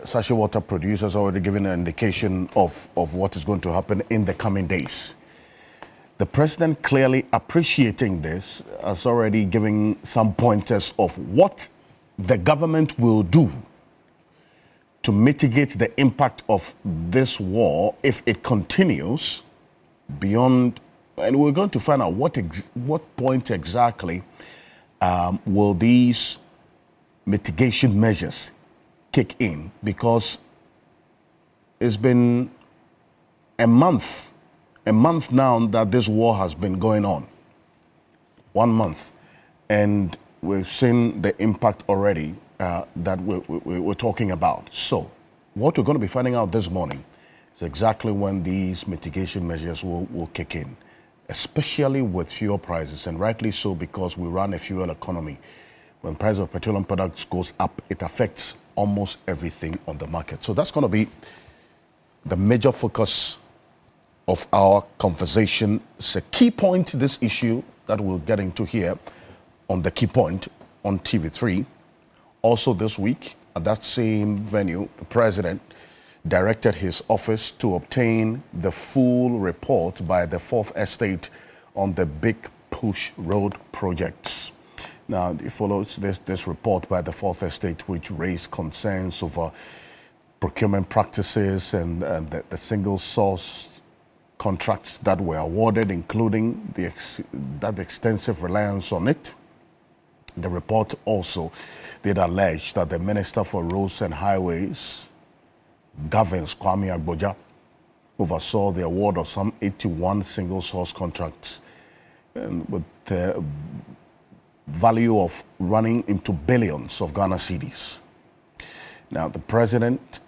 sachet water producers are already giving an indication of what is going to happen in the coming days. The president, clearly appreciating this, has already given some pointers of what the government will do to mitigate the impact of this war if it continues beyond. And we're going to find out what point exactly will these mitigation measures kick in, because it's been a month now that this war has been going on. 1 month. And we've seen the impact already that we're talking about. So what we're going to be finding out this morning is exactly when these mitigation measures will kick in, especially with fuel prices, and rightly so, because we run a fuel economy. When price of petroleum products goes up, it affects almost everything on the market. So that's going to be the major focus of our conversation. It's a key point, this issue that we'll get into here on the Key Point on TV3. Also this week, at that same venue, the president directed his office to obtain the full report by the Fourth Estate on the Big Push Road projects. Now, it follows this report by the Fourth Estate, which raised concerns over procurement practices and the single source contracts that were awarded, including that extensive reliance on it. The report also did allege that the Minister for Roads and Highways, Gavins Kwame Agboja, oversaw the award of some 81 single source contracts, and with the value of running into billions of Ghana cedis. Now, the president,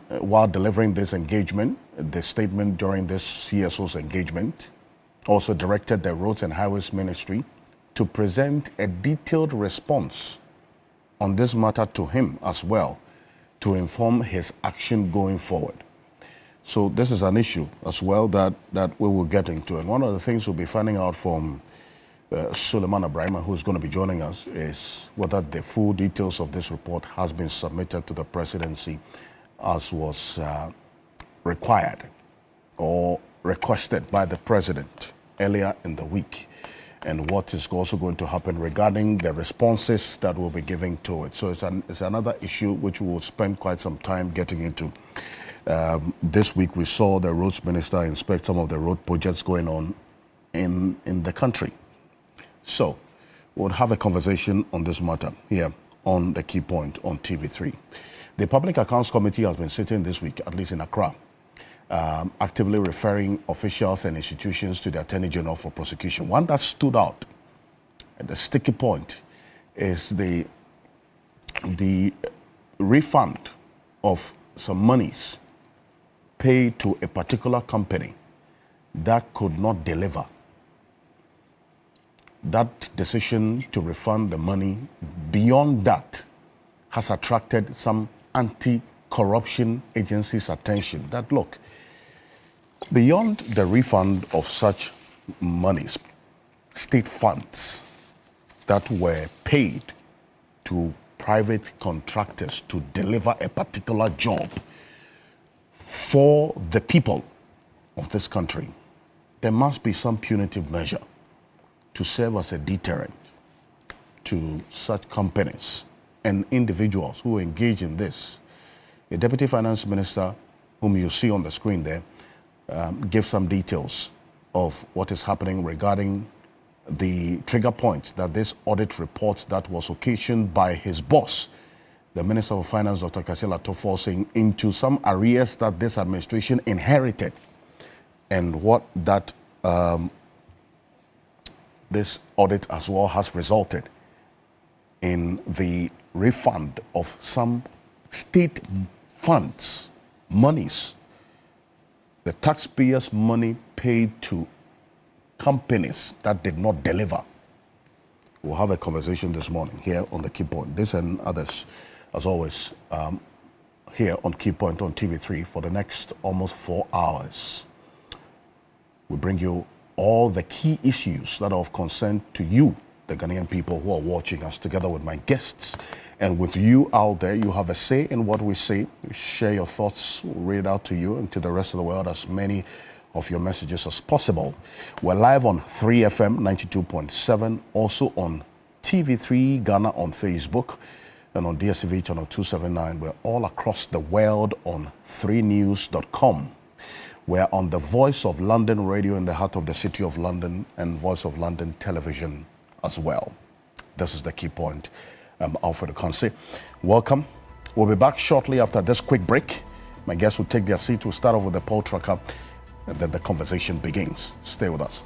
while delivering this engagement, the statement during this CSO's engagement, also directed the Roads and Highways Ministry to present a detailed response on this matter to him as well, to inform his action going forward. So this is an issue as well that we will get into. And one of the things we'll be finding out from Suleiman Abrahima, who's going to be joining us, is whether the full details of this report has been submitted to the presidency as was required or requested by the president earlier in the week, and what is also going to happen regarding the responses that we'll be giving to it. So it's another issue which we will spend quite some time getting into. This week we saw the roads minister inspect some of the road projects going on in the country. So we'll have a conversation on this matter here on the Key Point on TV3. The Public Accounts Committee has been sitting this week, at least in Accra, actively referring officials and institutions to the Attorney General for prosecution. One that stood out at the sticky point is the refund of some monies paid to a particular company that could not deliver. That decision to refund the money beyond that has attracted some anti-corruption agencies' attention. That, look, beyond the refund of such monies, state funds that were paid to private contractors to deliver a particular job for the people of this country, there must be some punitive measure to serve as a deterrent to such companies and individuals who engage in this. The Deputy Finance Minister, whom you see on the screen there, gives some details of what is happening regarding the trigger point that this audit report that was occasioned by his boss, the Minister of Finance, Dr. Kasila Tofor, into some arrears that this administration inherited, and what that this audit as well has resulted in the refund of some state funds, monies, the taxpayers' money paid to companies that did not deliver. We'll have a conversation this morning here on the Key Point. This and others, as always, here on Key Point on TV3 for the next almost 4 hours. We bring you all the key issues that are of concern to you the Ghanaian people who are watching us, together with my guests. And with you out there, you have a say in what we say. Share your thoughts, we'll read it out to you and to the rest of the world, as many of your messages as possible. We're live on 3FM 92.7, also on TV3 Ghana on Facebook, and on DSTV channel 279. We're all across the world on 3news.com. We're on the Voice of London radio in the heart of the city of London, and Voice of London television as well. This is the key point. I'm Alfred Okansi. Welcome. We'll be back shortly after this quick break. My guests will take their seat. We'll start off with the poll tracker, and then the conversation begins. Stay with us.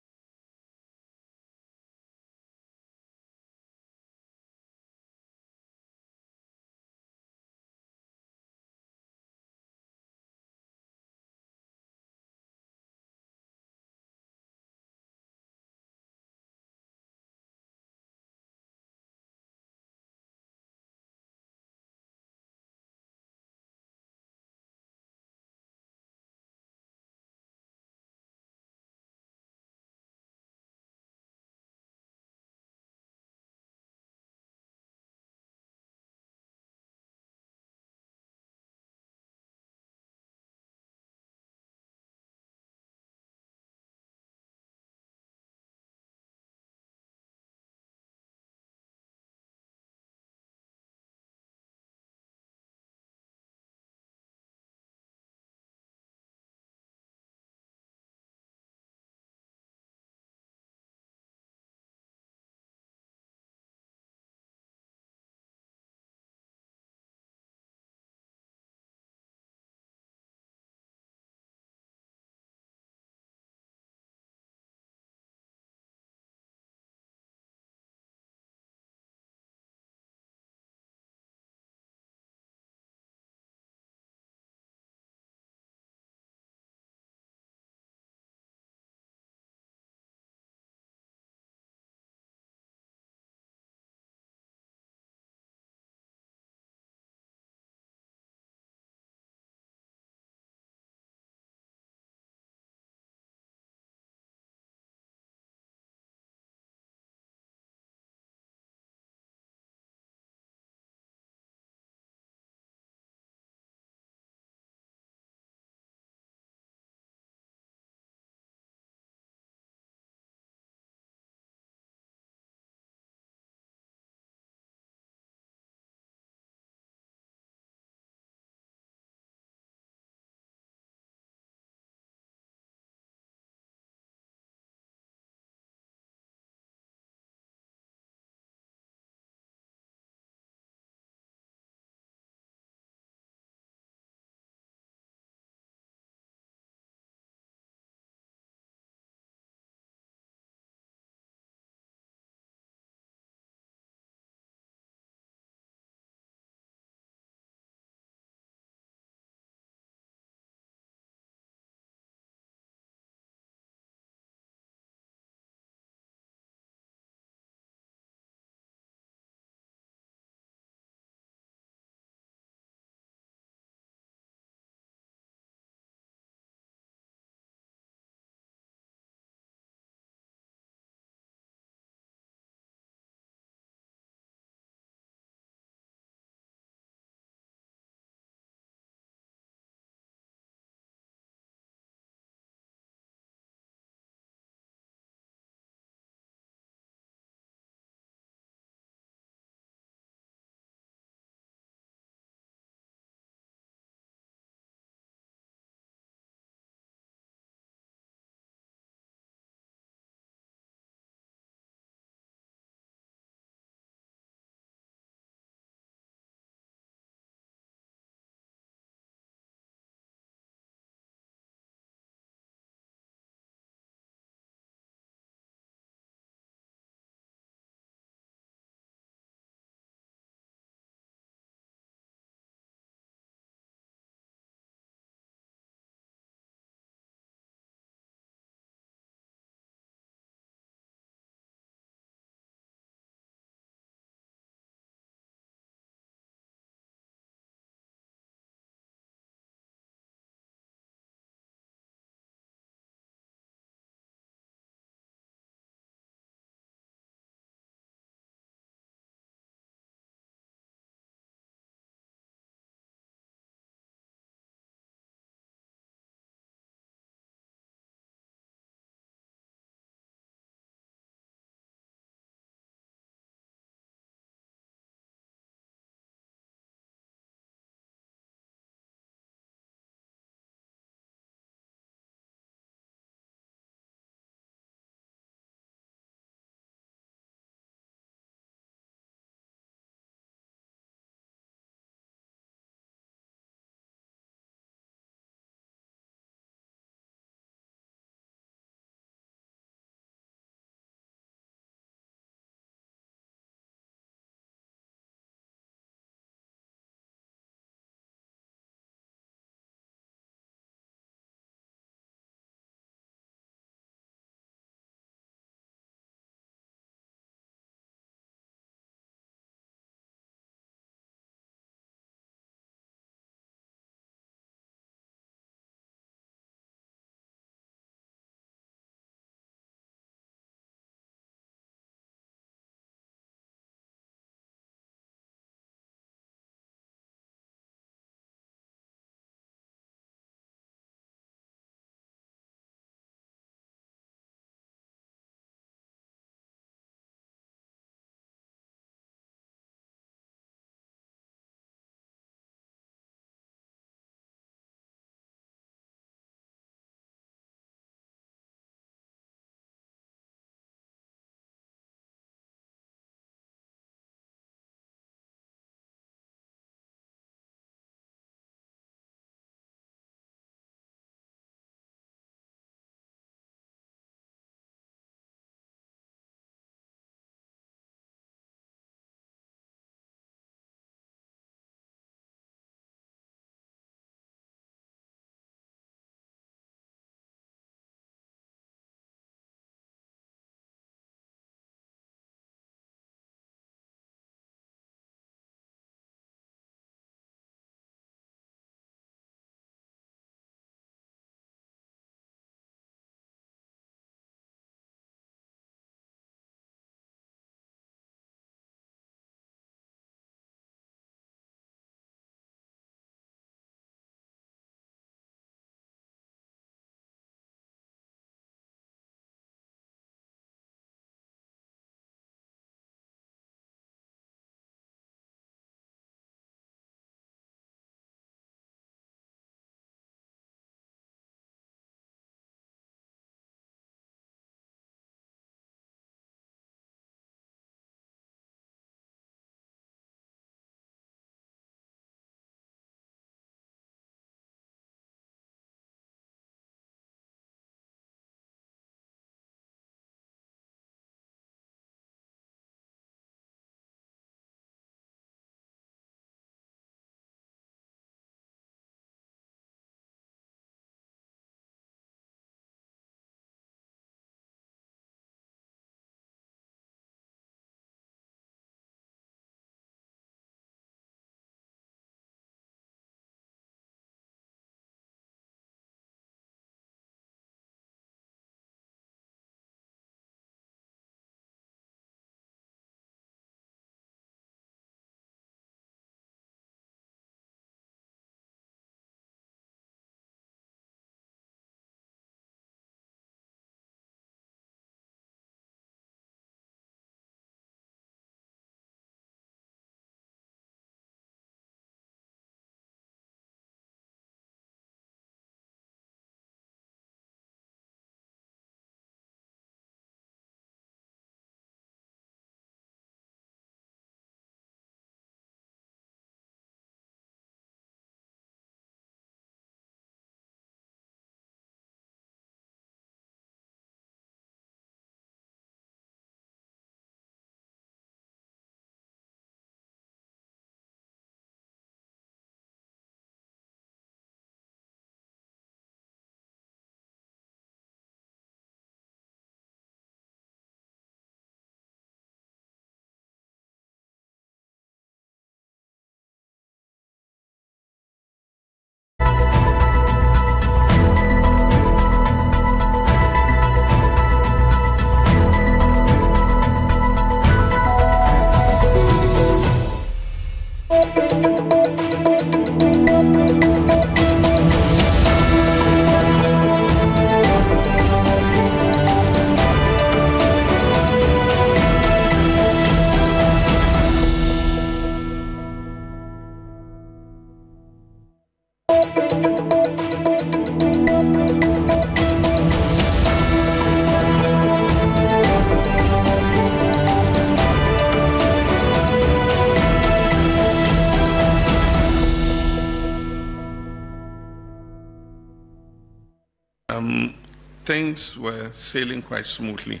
things were sailing quite smoothly.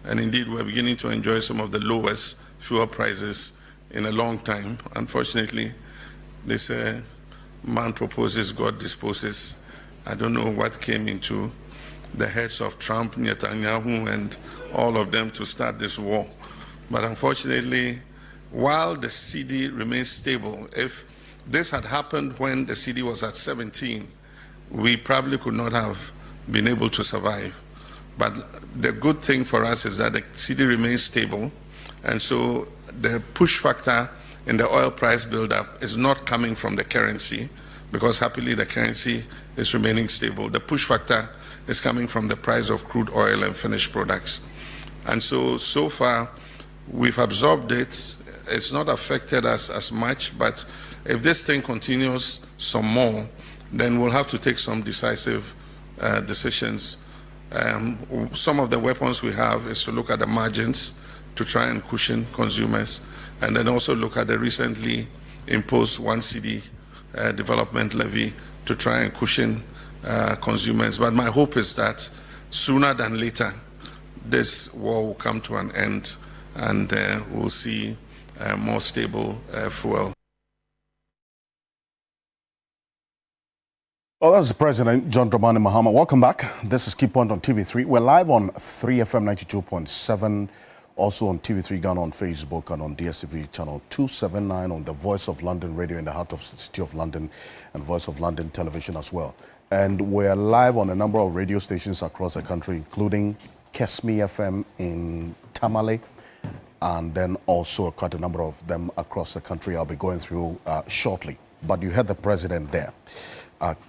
And indeed, we're beginning to enjoy some of the lowest fuel prices in a long time. Unfortunately, they say man proposes, God disposes. I don't know what came into the heads of Trump, Netanyahu, and all of them to start this war. But unfortunately, while the CD remains stable, if this had happened when the CD was at 17, we probably could not have been able to survive. But the good thing for us is that the CD remains stable, and so the push factor in the oil price buildup is not coming from the currency, because happily the currency is remaining stable. The push factor is coming from the price of crude oil and finished products. And so far, we've absorbed it. It's not affected us as much, but if this thing continues some more, then we'll have to take some decisive decisions. Some of the weapons we have is to look at the margins to try and cushion consumers, and then also look at the recently imposed 1 CD development levy to try and cushion consumers. But my hope is that sooner than later, this war will come to an end, and we'll see more stable fuel. Well, that's President John Dramani Mahama. Welcome back. This is Key Point on TV3. We're live on 3FM 92.7, also on TV3 Ghana on Facebook, and on DSTV channel 279 on the Voice of London radio in the heart of the City of London, and Voice of London television as well. And we're live on a number of radio stations across the country, including Kesmi FM in Tamale, and then also quite a number of them across the country I'll be going through shortly. But you heard the president there.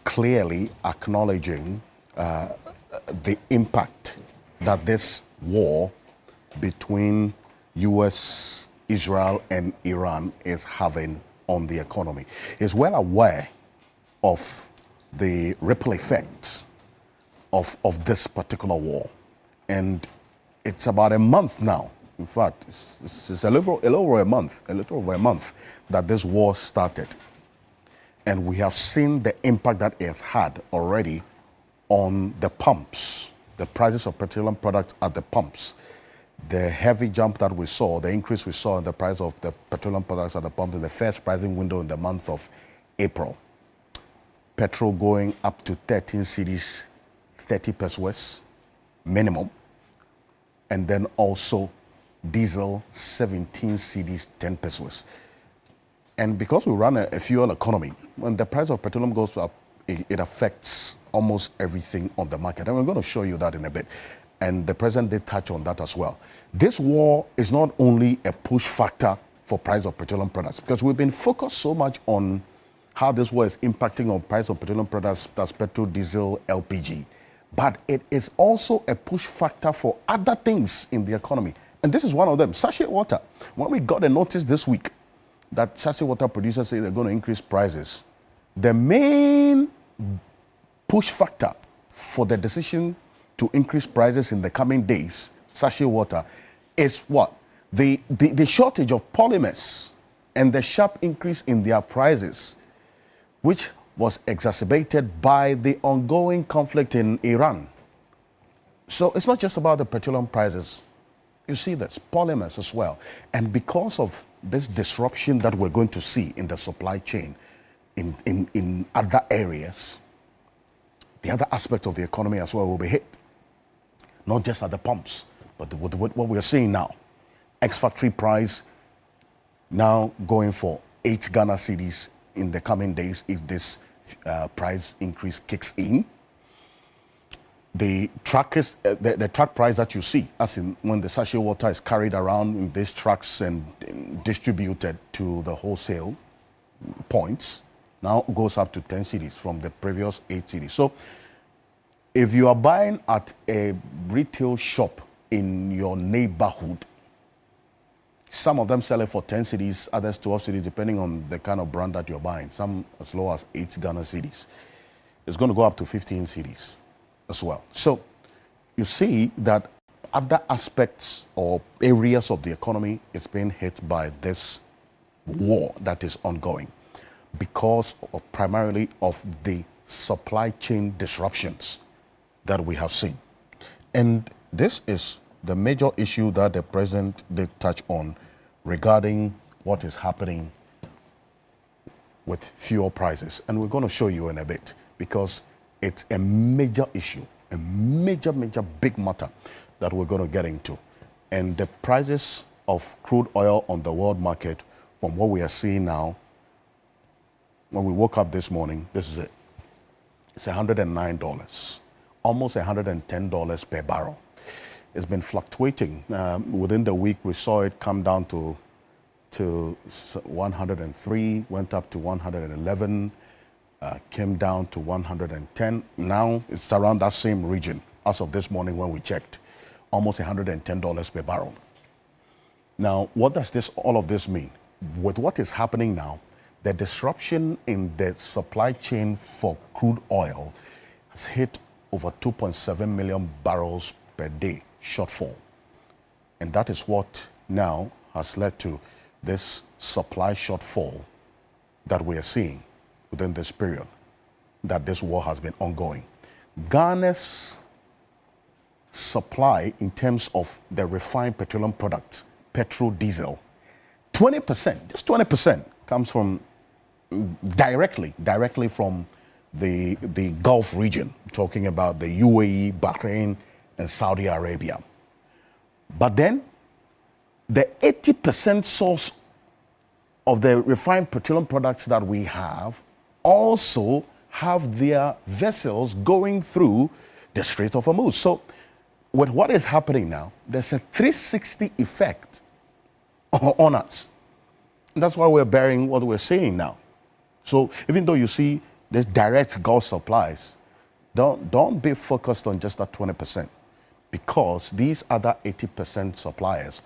Clearly acknowledging the impact that this war between U.S., Israel, and Iran is having on the economy. He's well aware of the ripple effects of this particular war. And it's about a month now. In fact, it's a little over a month that this war started. And we have seen the impact that it has had already on the pumps, the prices of petroleum products at the pumps. The heavy jump that we saw, the increase we saw in the price of the petroleum products at the pump in the first pricing window in the month of April. Petrol going up to 13 cedis, 30 pesos minimum. And then also diesel, 17 cedis, 10 pesos. And because we run a fuel economy, when the price of petroleum goes up, it affects almost everything on the market. And we're going to show you that in a bit. And the president did touch on that as well. This war is not only a push factor for price of petroleum products, because we've been focused so much on how this war is impacting on price of petroleum products, that's petrol, diesel, LPG. But it is also a push factor for other things in the economy. And this is one of them, sachet water. When we got a notice this week that sachet water producers say they're going to increase prices, the main push factor for the decision to increase prices in the coming days, sachet water, is what? The shortage of polymers and the sharp increase in their prices, which was exacerbated by the ongoing conflict in Iran. So it's not just about the petroleum prices. You see this, polymers as well. And because of this disruption that we're going to see in the supply chain in other areas, the other aspects of the economy as well will be hit. Not just at the pumps, but what we're seeing now. Ex-factory price now going for 8 Ghana cedis in the coming days if this price increase kicks in. The truck price that you see, as in when the sachet water is carried around in these trucks and distributed to the wholesale points, now goes up to 10 cedis from the previous 8 cedis. So if you are buying at a retail shop in your neighborhood, some of them sell it for 10 cedis, others 12 cedis, depending on the kind of brand that you're buying. Some as low as 8 Ghana cedis. It's going to go up to 15 cedis as well. So you see that other aspects or areas of the economy is being hit by this war that is ongoing because primarily of the supply chain disruptions that we have seen. And this is the major issue that the president did touch on regarding what is happening with fuel prices. And we're going to show you in a bit because it's a major issue, a major big matter that we're going to get into. And the prices of crude oil on the world market, from what we are seeing now, when we woke up this morning, this is it. It's $109, almost $110 per barrel. It's been fluctuating. Within the week, we saw it come down to 103, went up to 111, came down to 110. Now it's around that same region as of this morning when we checked, almost $110 per barrel. Now, what does all of this mean? With what is happening now, the disruption in the supply chain for crude oil has hit over 2.7 million barrels per day shortfall. And that is what now has led to this supply shortfall that we are seeing within this period that this war has been ongoing. Ghana's supply in terms of the refined petroleum products, petrol, diesel, 20%, just 20% comes from directly from the Gulf region, talking about the UAE, Bahrain, and Saudi Arabia. But then the 80% source of the refined petroleum products that we have also have their vessels going through the Strait of Hormuz. So with what is happening now, there's a 360 effect on us. And that's why we're bearing what we're seeing now. So even though you see there's direct Gulf supplies, don't be focused on just that 20%, because these other 80% suppliers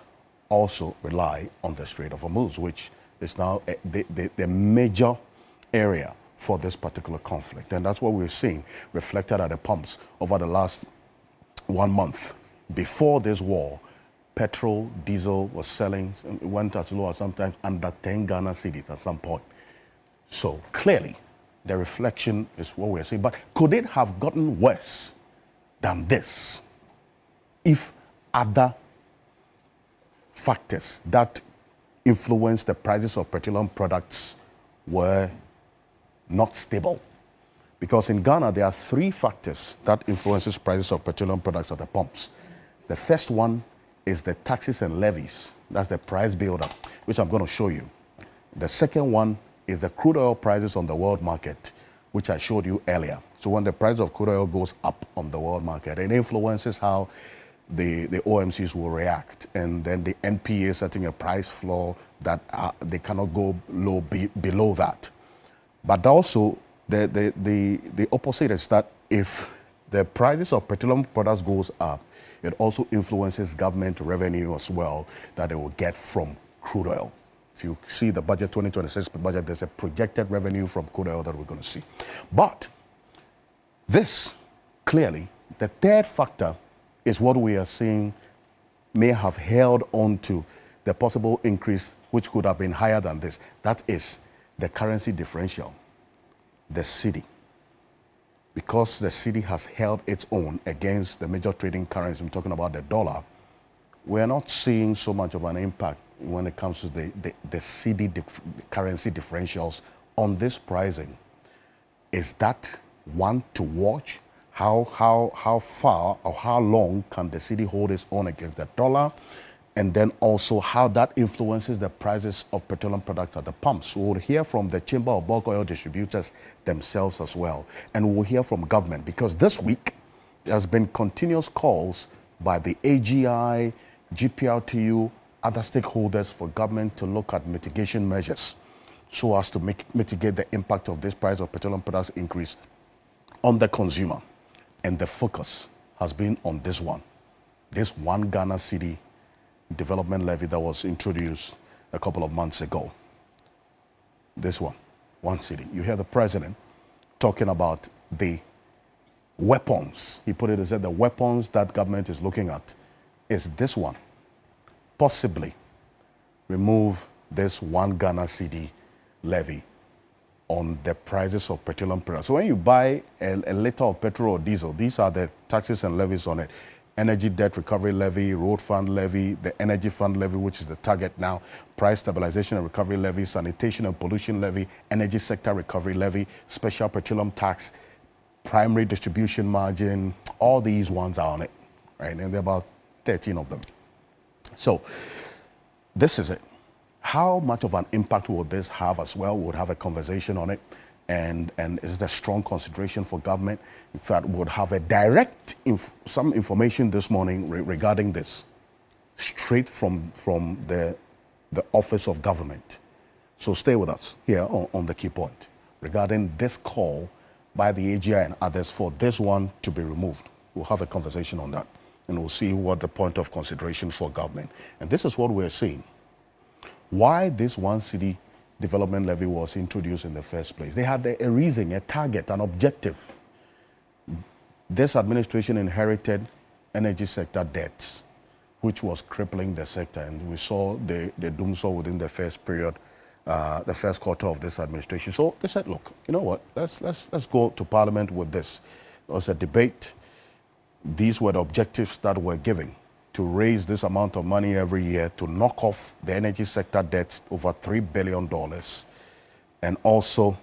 also rely on the Strait of Hormuz, which is now the major area for this particular conflict. And that's what we're seeing reflected at the pumps over the last 1 month. Before this war, petrol, diesel was selling, it went as low as sometimes under 10 Ghana cedis at some point. So clearly, the reflection is what we're seeing. But could it have gotten worse than this if other factors that influence the prices of petroleum products were not stable? Because in Ghana, there are 3 factors that influences prices of petroleum products at the pumps. The first one is the taxes and levies. That's the price buildup, which I'm going to show you. The second one is the crude oil prices on the world market, which I showed you earlier. So when the price of crude oil goes up on the world market, it influences how the OMCs will react. And then the NPA setting a price floor that they cannot go below that. But also, the opposite is that if the prices of petroleum products goes up, it also influences government revenue as well that they will get from crude oil. If you see the budget, 2026 budget, there's a projected revenue from crude oil that we're going to see. But this, clearly, the third factor is what we are seeing may have held on to the possible increase, which could have been higher than this. That is the currency differential, the cedi. Because the cedi has held its own against the major trading currency, I'm talking about the dollar, we're not seeing so much of an impact when it comes to the cedi currency differentials on this pricing. Is that one to watch? How far or how long can the cedi hold its own against the dollar? And then also how that influences the prices of petroleum products at the pumps. We'll hear from the Chamber of Bulk Oil Distributors themselves as well. And we'll hear from government, because this week there has been continuous calls by the AGI, GPRTU, other stakeholders for government to look at mitigation measures so as to mitigate the impact of this price of petroleum products increase on the consumer. And the focus has been on this one Ghana cedi development levy that was introduced a couple of months ago. This one cedi. You hear the president talking about the weapons. He put it as the weapons that government is looking at is this one. Possibly remove this Ghana cedi levy on the prices of petroleum products. So when you buy a liter of petrol or diesel, these are the taxes and levies on it. energy debt recovery levy, road fund levy, the energy fund levy, which is the target now, price stabilization and recovery levy, sanitation and pollution levy, energy sector recovery levy, special petroleum tax, primary distribution margin. All these ones are on it, right? And there are about 13 of them. So this is it. How much of an impact will this have as well? We'll have a conversation on it. And is it a strong consideration for government? In fact, we'll have a direct, some information this morning regarding this, straight from the office of government. So stay with us here on the key point regarding this call by the AGI and others for this one to be removed. We'll have a conversation on that, and we'll see what the point of consideration for government. And this is what we're seeing. Why this one city development levy was introduced in the first place. They had a reason, a target, an objective. This administration inherited energy sector debts, which was crippling the sector, and we saw the doomsday within the first period, the first quarter of this administration. So they said, look, you know what, let's go to Parliament with this. There was a debate. These were the objectives that were given to raise this amount of money every year to knock off the energy sector debts over $3 billion, and also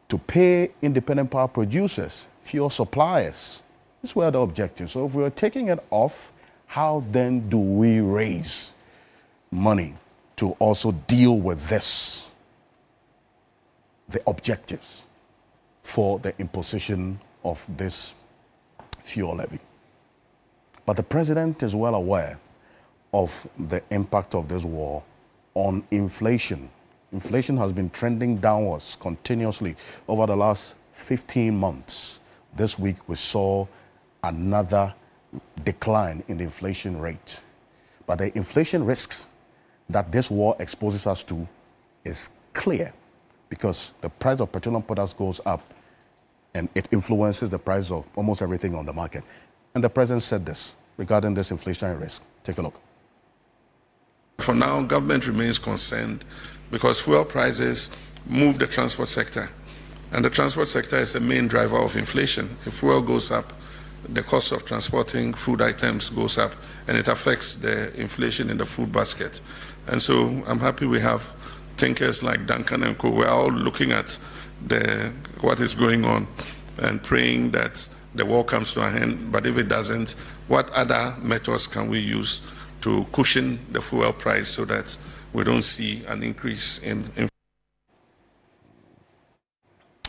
to pay independent power producers, fuel suppliers. These were the objectives. So if we are taking it off, how then do we raise money to also deal with this, the objectives for the imposition of this fuel levy? But the president is well aware of the impact of this war on inflation. Inflation has been trending downwards continuously over the last 15 months. This week we saw another decline in the inflation rate. But the inflation risks that this war exposes us to is clear, because the price of petroleum products goes up and it influences the price of almost everything on the market. And the president said this regarding this inflationary risk. Take a look. For now, government remains concerned because fuel prices move the transport sector. And the transport sector is the main driver of inflation. If fuel goes up, the cost of transporting food items goes up, and it affects the inflation in the food basket. And so I'm happy we have thinkers like Duncan and Co. We're all looking at what is going on and praying that the war comes to an end. But if it doesn't, what other methods can we use to cushion the fuel price so that we don't see an increase in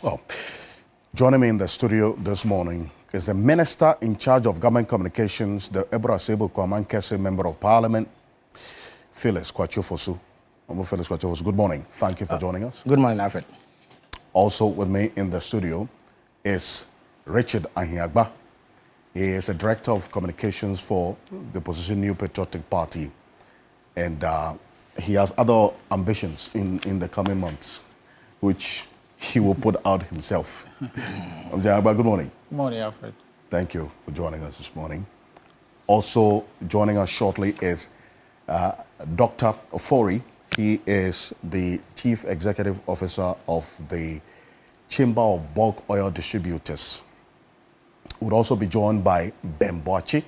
Oh, joining me in the studio this morning is the Minister in charge of Government Communications, the Ebrasebu Kwamankese Member of Parliament, Phyllis Kwachofosu. Phyllis Kwachofosu, good morning. Thank you for joining us. Good morning, Alfred. Also with me in the studio is Richard Ahiagba. He is the Director of Communications for the opposition New Patriotic Party, and he has other ambitions in the coming months, which he will put out himself. Ahiagba, good morning. Good morning, Alfred. Thank you for joining us this morning. Also joining us shortly is Dr. Ofori. He is the Chief Executive Officer of the Chamber of Bulk Oil Distributors. We'll also be joined by Ben Boachi.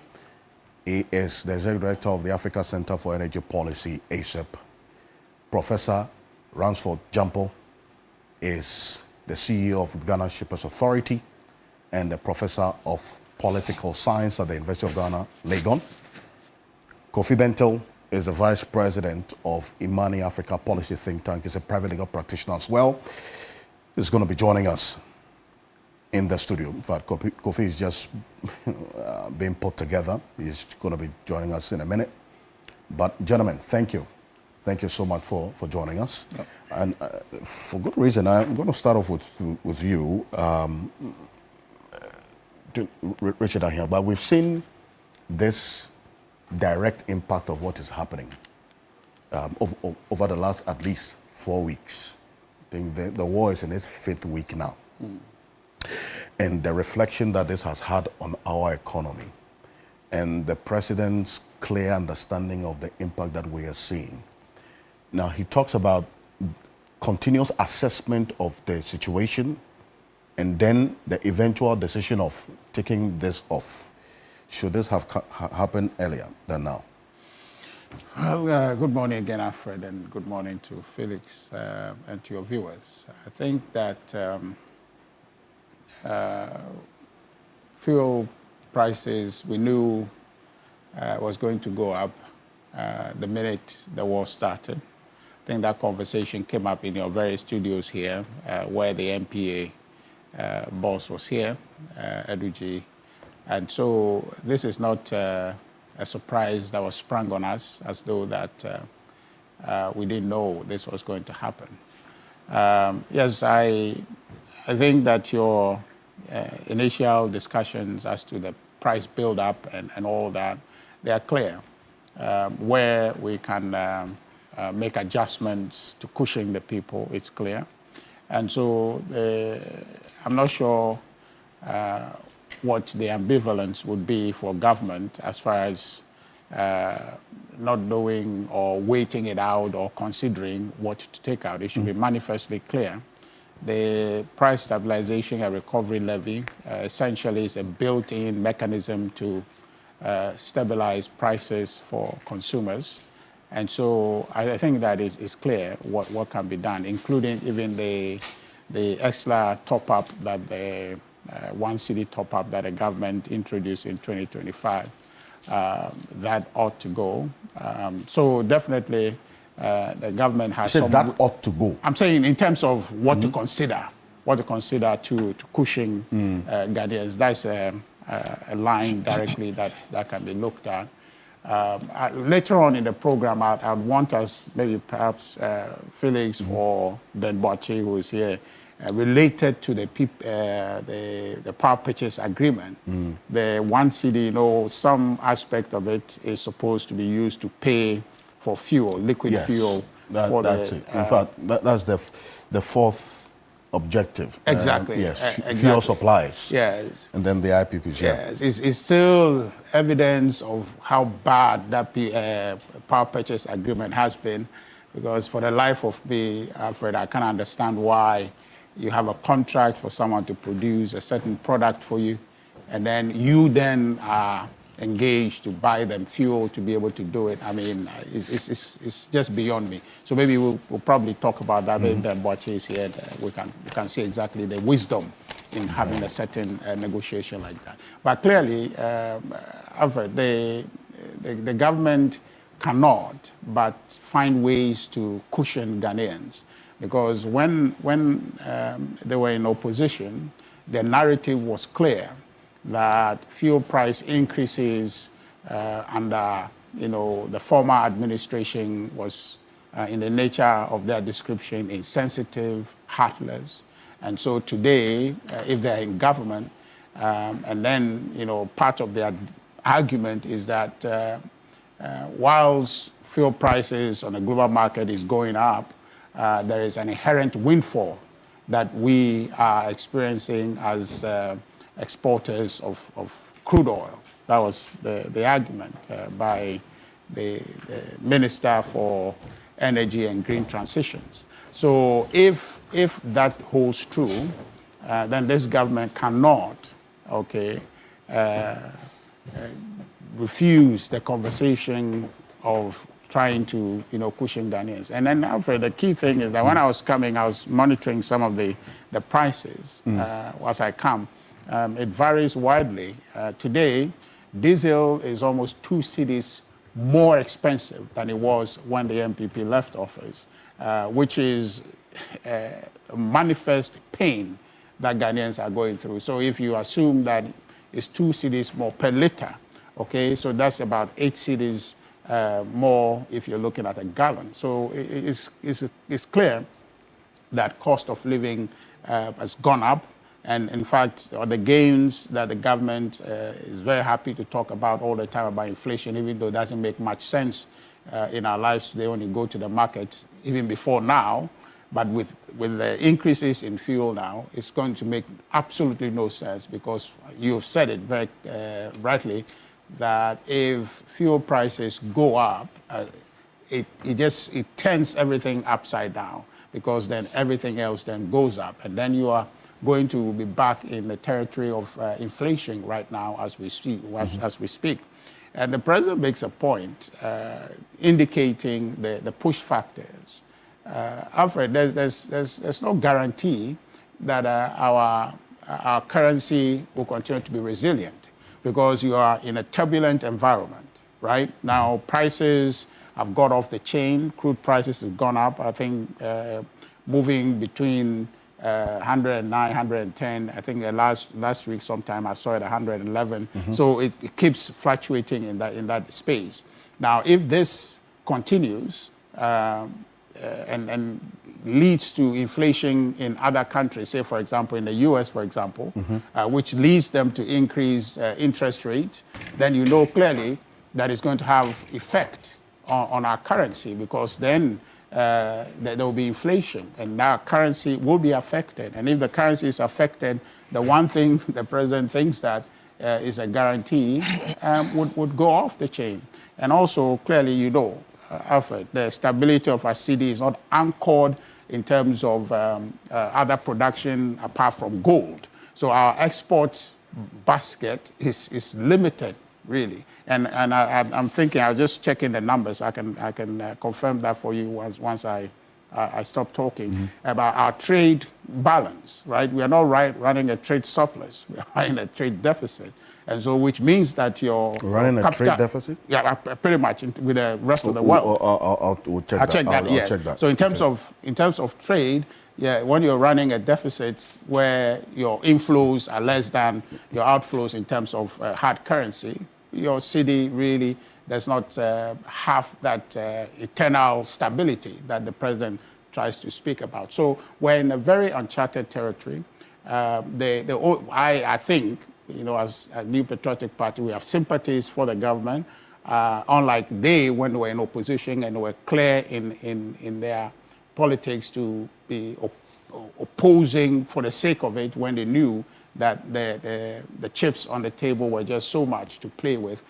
He is the Executive Director of the Africa Center for Energy Policy, ACEP. Professor Ransford Jampo is the CEO of the Ghana Shippers Authority and the Professor of Political Science at the University of Ghana, Legon. Kofi Bentil is the Vice President of Imani Africa Policy Think Tank. He's a private legal practitioner as well. He's going to be joining us in the studio. In fact, Kofi is just being put together. He's going to be joining us in a minute. But gentlemen, thank you. Thank you so much for joining us. Yep. And for good reason, I'm going to start off with you, Richard Ahia. But we've seen this direct impact of what is happening over the last at least 4 weeks. I think the war is in its 5th week now. And the reflection that this has had on our economy and the president's clear understanding of the impact that we are seeing. Now, he talks about continuous assessment of the situation and then the eventual decision of taking this off. should this have happened earlier than now? Well, good morning again, Alfred, and good morning to Felix and to your viewers. I think that fuel prices we knew was going to go up the minute the war started. I think that conversation came up in your various studios here, where the MPA boss was here, Eduji. And so this is not a surprise that was sprung on us as though that we didn't know this was going to happen. Yes, I think that your initial discussions as to the price build-up and all that, they are clear. Where we can make adjustments to cushion the people, it's clear. And so I'm not sure what the ambivalence would be for government as far as not knowing or waiting it out or considering what to take out. It should be manifestly clear. The price stabilization and recovery levy essentially is a built-in mechanism to stabilize prices for consumers. And so I think that is clear what can be done, including even the extra top-up that the 1 cedi top-up that the government introduced in 2025. That ought to go. So definitely the government has You said that ought to go. I'm saying in terms of what to consider, to cushion Ghanaians. That's a line directly that can be looked at. Later on in the program, I'd want us, maybe perhaps Felix or Ben Boachi, who is here, related to the power purchase agreement. The 1 cedi, some aspect of it is supposed to be used to pay for fuel, liquid fuel. That's it. In fact, that's the fourth objective. Exactly. Exactly. Fuel supplies. Yes. And then the IPPs. Yes. It's still evidence of how bad that power purchase agreement has been, because for the life of me, Alfred, I can't understand why you have a contract for someone to produce a certain product for you, and then you then are engaged to buy them fuel to be able to do it. I mean, it's just beyond me. So maybe we'll probably talk about that. Maybe Ben Boachi is here. We can see exactly the wisdom in having a certain negotiation like that. But clearly, Alfred, the government cannot but find ways to cushion Ghanaians. Because when they were in opposition, the narrative was clear that fuel price increases under the former administration was in the nature of their description insensitive, heartless. And so today, if they're in government, and then part of their argument is that whilst fuel prices on the global market is going up, there is an inherent windfall that we are experiencing as exporters of crude oil. That was the argument by the Minister for Energy and Green Transitions. So if that holds true, then this government cannot, refuse the conversation of trying to, cushion Ghanaians. And then, Alfred, the key thing is that when I was coming, I was monitoring some of the prices as I come. It varies widely. Today, diesel is almost 2 cedis more expensive than it was when the MPP left office, which is a manifest pain that Ghanaians are going through. So if you assume that it's 2 cedis more per liter, so that's about 8 cedis more if you're looking at a gallon. So it's clear that cost of living has gone up. And in fact, the gains that the government is very happy to talk about all the time about inflation, even though it doesn't make much sense in our lives today when you go to the market, even before now. But with the increases in fuel now, it's going to make absolutely no sense, because you've said it very rightly, that if fuel prices go up, it turns everything upside down, because then everything else then goes up. And then you are going to be back in the territory of inflation right now as we speak. And the president makes a point indicating the push factors. Alfred, there's no guarantee that our currency will continue to be resilient because you are in a turbulent environment, right? Now, prices have got off the chain. Crude prices have gone up, I think, moving between 109, 110. I think last week sometime I saw it 111. So it keeps fluctuating in that space. Now, if this continues and leads to inflation in other countries, say for example in the US, for example, which leads them to increase interest rates, then you know clearly that it's going to have effect on our currency, because then there will be inflation and our currency will be affected. And if the currency is affected, the one thing the president thinks that is a guarantee would go off the chain. And also, clearly, you know, Alfred, the stability of our city is not anchored in terms of other production apart from gold. So our export basket is limited, really. And I'm thinking, I'll just check in the numbers. I can confirm that for you once I stop talking about our trade balance, right? We are not running a trade surplus. We are running a trade deficit. And so, which means that you're running a trade deficit? Yeah, pretty much with the rest of the world. I'll check that. I'll check that. So in terms of trade, yeah, when you're running a deficit where your inflows are less than your outflows in terms of hard currency, your city really does not have that eternal stability that the president tries to speak about. So we're in a very uncharted territory. I think, you know, as a New Patriotic Party, we have sympathies for the government, unlike they, when they were in opposition and were clear in their politics to be opposing for the sake of it, when they knew that the chips on the table were just so much to play with.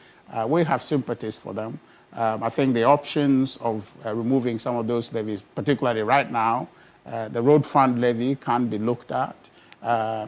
We have sympathies for them. I think the options of removing some of those levies, particularly right now, the road fund levy can be looked at.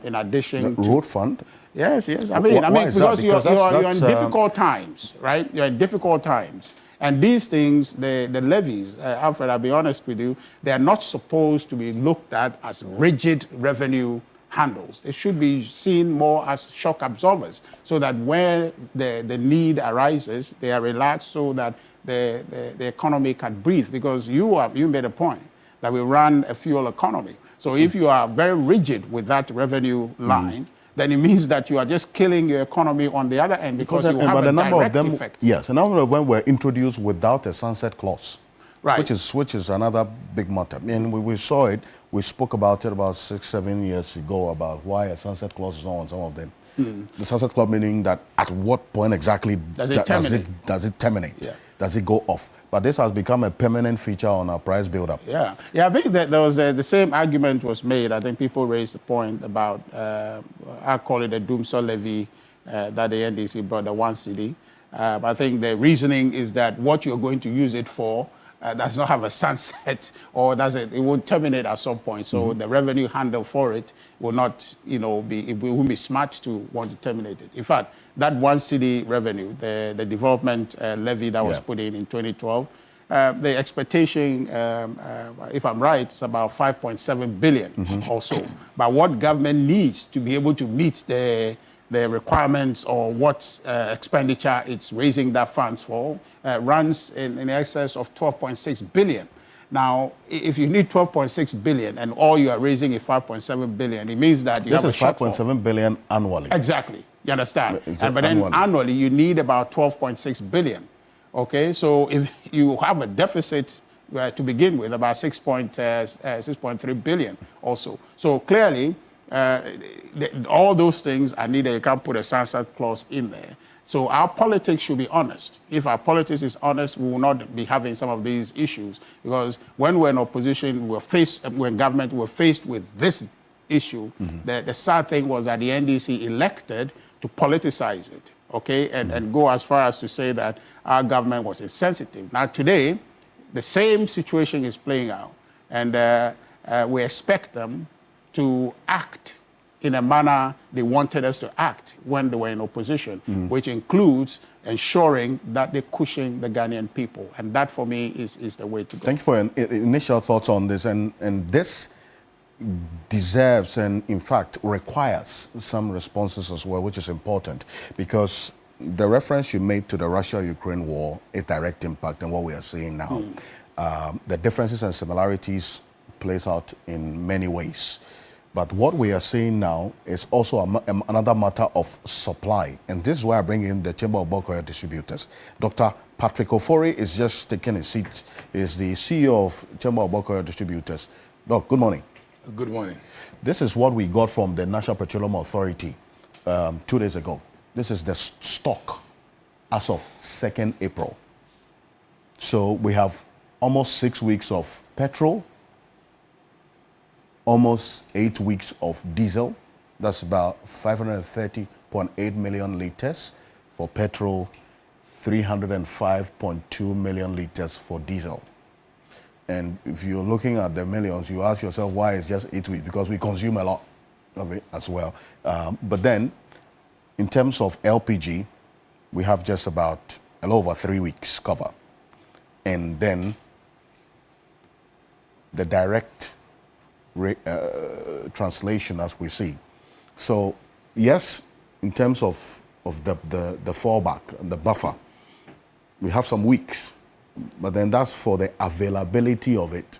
In addition to road fund? Yes. I mean, because you're in difficult times, right? You're in difficult times. And these things, the levies, Alfred, I'll be honest with you, they are not supposed to be looked at as rigid revenue handles. They should be seen more as shock absorbers, so that when the need arises, they are relaxed so that the economy can breathe. Because you made a point that we run a fuel economy. So if you are very rigid with that revenue line, then it means that you are just killing your economy on the other end, because you have a direct effect. Yes, a number of them were introduced without a sunset clause, right? Which is another big matter. I mean, we saw it. We spoke about it about 6-7 years ago about why a sunset clause is not on some of them. The sunset clause meaning that at what point exactly does it terminate? Yeah. Does it go off? But this has become a permanent feature on our price build-up. Yeah. I think that there was the same argument was made. I think people raised the point about, I call it a doomsday levy that the NDC brought, the 1 cedi. I think the reasoning is that what you're going to use it for does not have a sunset, or it will terminate at some point. So the revenue handle for it will not, it won't be smart to want to terminate it. In fact, that 1 cedi revenue, the development levy that was put in 2012, the expectation, if I'm right, is about 5.7 billion or so. But what government needs to be able to meet the requirements or what expenditure it's raising that funds for runs in excess of 12.6 billion. Now, if you need 12.6 billion and all you are raising is 5.7 billion, it means that you have a shortfall. This is 5.7 billion annually. Exactly. You understand? But then annually, you need about 12.6 billion. Okay? So if you have a deficit to begin with, about 6.3 billion also. So clearly, all those things are needed. You can't put a sunset clause in there. So our politics should be honest. If our politics is honest, we will not be having some of these issues. Because when we're in opposition, when government were faced with this issue, the sad thing was that the NDC elected to politicize it, okay, and go as far as to say that our government was insensitive. Now today, the same situation is playing out, and we expect them to act in a manner they wanted us to act when they were in opposition, which includes ensuring that they cushion the Ghanaian people. And that, for me, is the way to go. Thank you for your initial thoughts on this. And this deserves and, in fact, requires some responses as well, which is important, because the reference you made to the Russia-Ukraine war is direct impact on what we are seeing now. The differences and similarities plays out in many ways. But what we are seeing now is also another matter of supply. And this is why I bring in the Chamber of Bulk Oil Distributors. Dr. Patrick Ofori is just taking his seat. He is the CEO of Chamber of Bulk Oil Distributors. Doc, good morning. Good morning. This is what we got from the National Petroleum Authority 2 days ago. This is the stock as of 2nd April. So we have almost 6 weeks of petrol, almost 8 weeks of diesel. That's about 530.8 million liters for petrol, 305.2 million liters for diesel. And if you're looking at the millions, you ask yourself why it's just 8 weeks, because we consume a lot of it as well. But then, in terms of LPG, we have just about a little over 3 weeks cover. And then the direct translation as we see. So yes, in terms of the fallback, the buffer, we have some weeks, but then that's for the availability of it.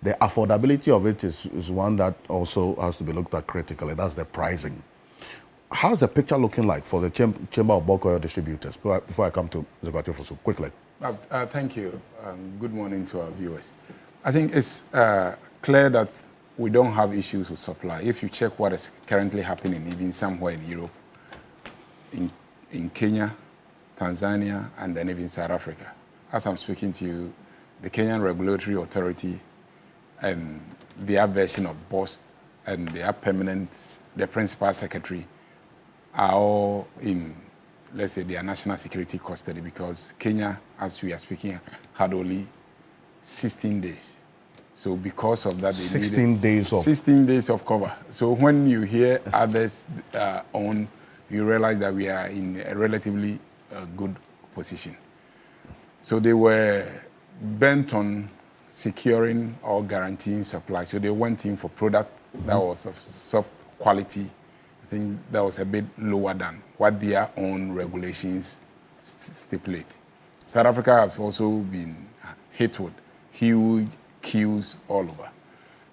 The affordability of it is one that also has to be looked at critically. That's the pricing. How's the picture looking like for the Chamber of Bulk Oil Distributors? Before I come to the Fosu, quickly. Thank you. Good morning to our viewers. I think it's clear that we don't have issues with supply. If you check what is currently happening, even somewhere in Europe, in Kenya, Tanzania, and then even South Africa. As I'm speaking to you, the Kenyan Regulatory Authority and their version of BOST and their the principal secretary are all in, let's say, their national security custody, because Kenya, as we are speaking, had only 16 days. So because of that, they 16 days of cover. So when you hear others on, you realize that we are in a relatively good position. So they were bent on securing or guaranteeing supply. So they went in for product that was of soft quality. I think that was a bit lower than what their own regulations stipulate. South Africa has also been hit with huge queues all over.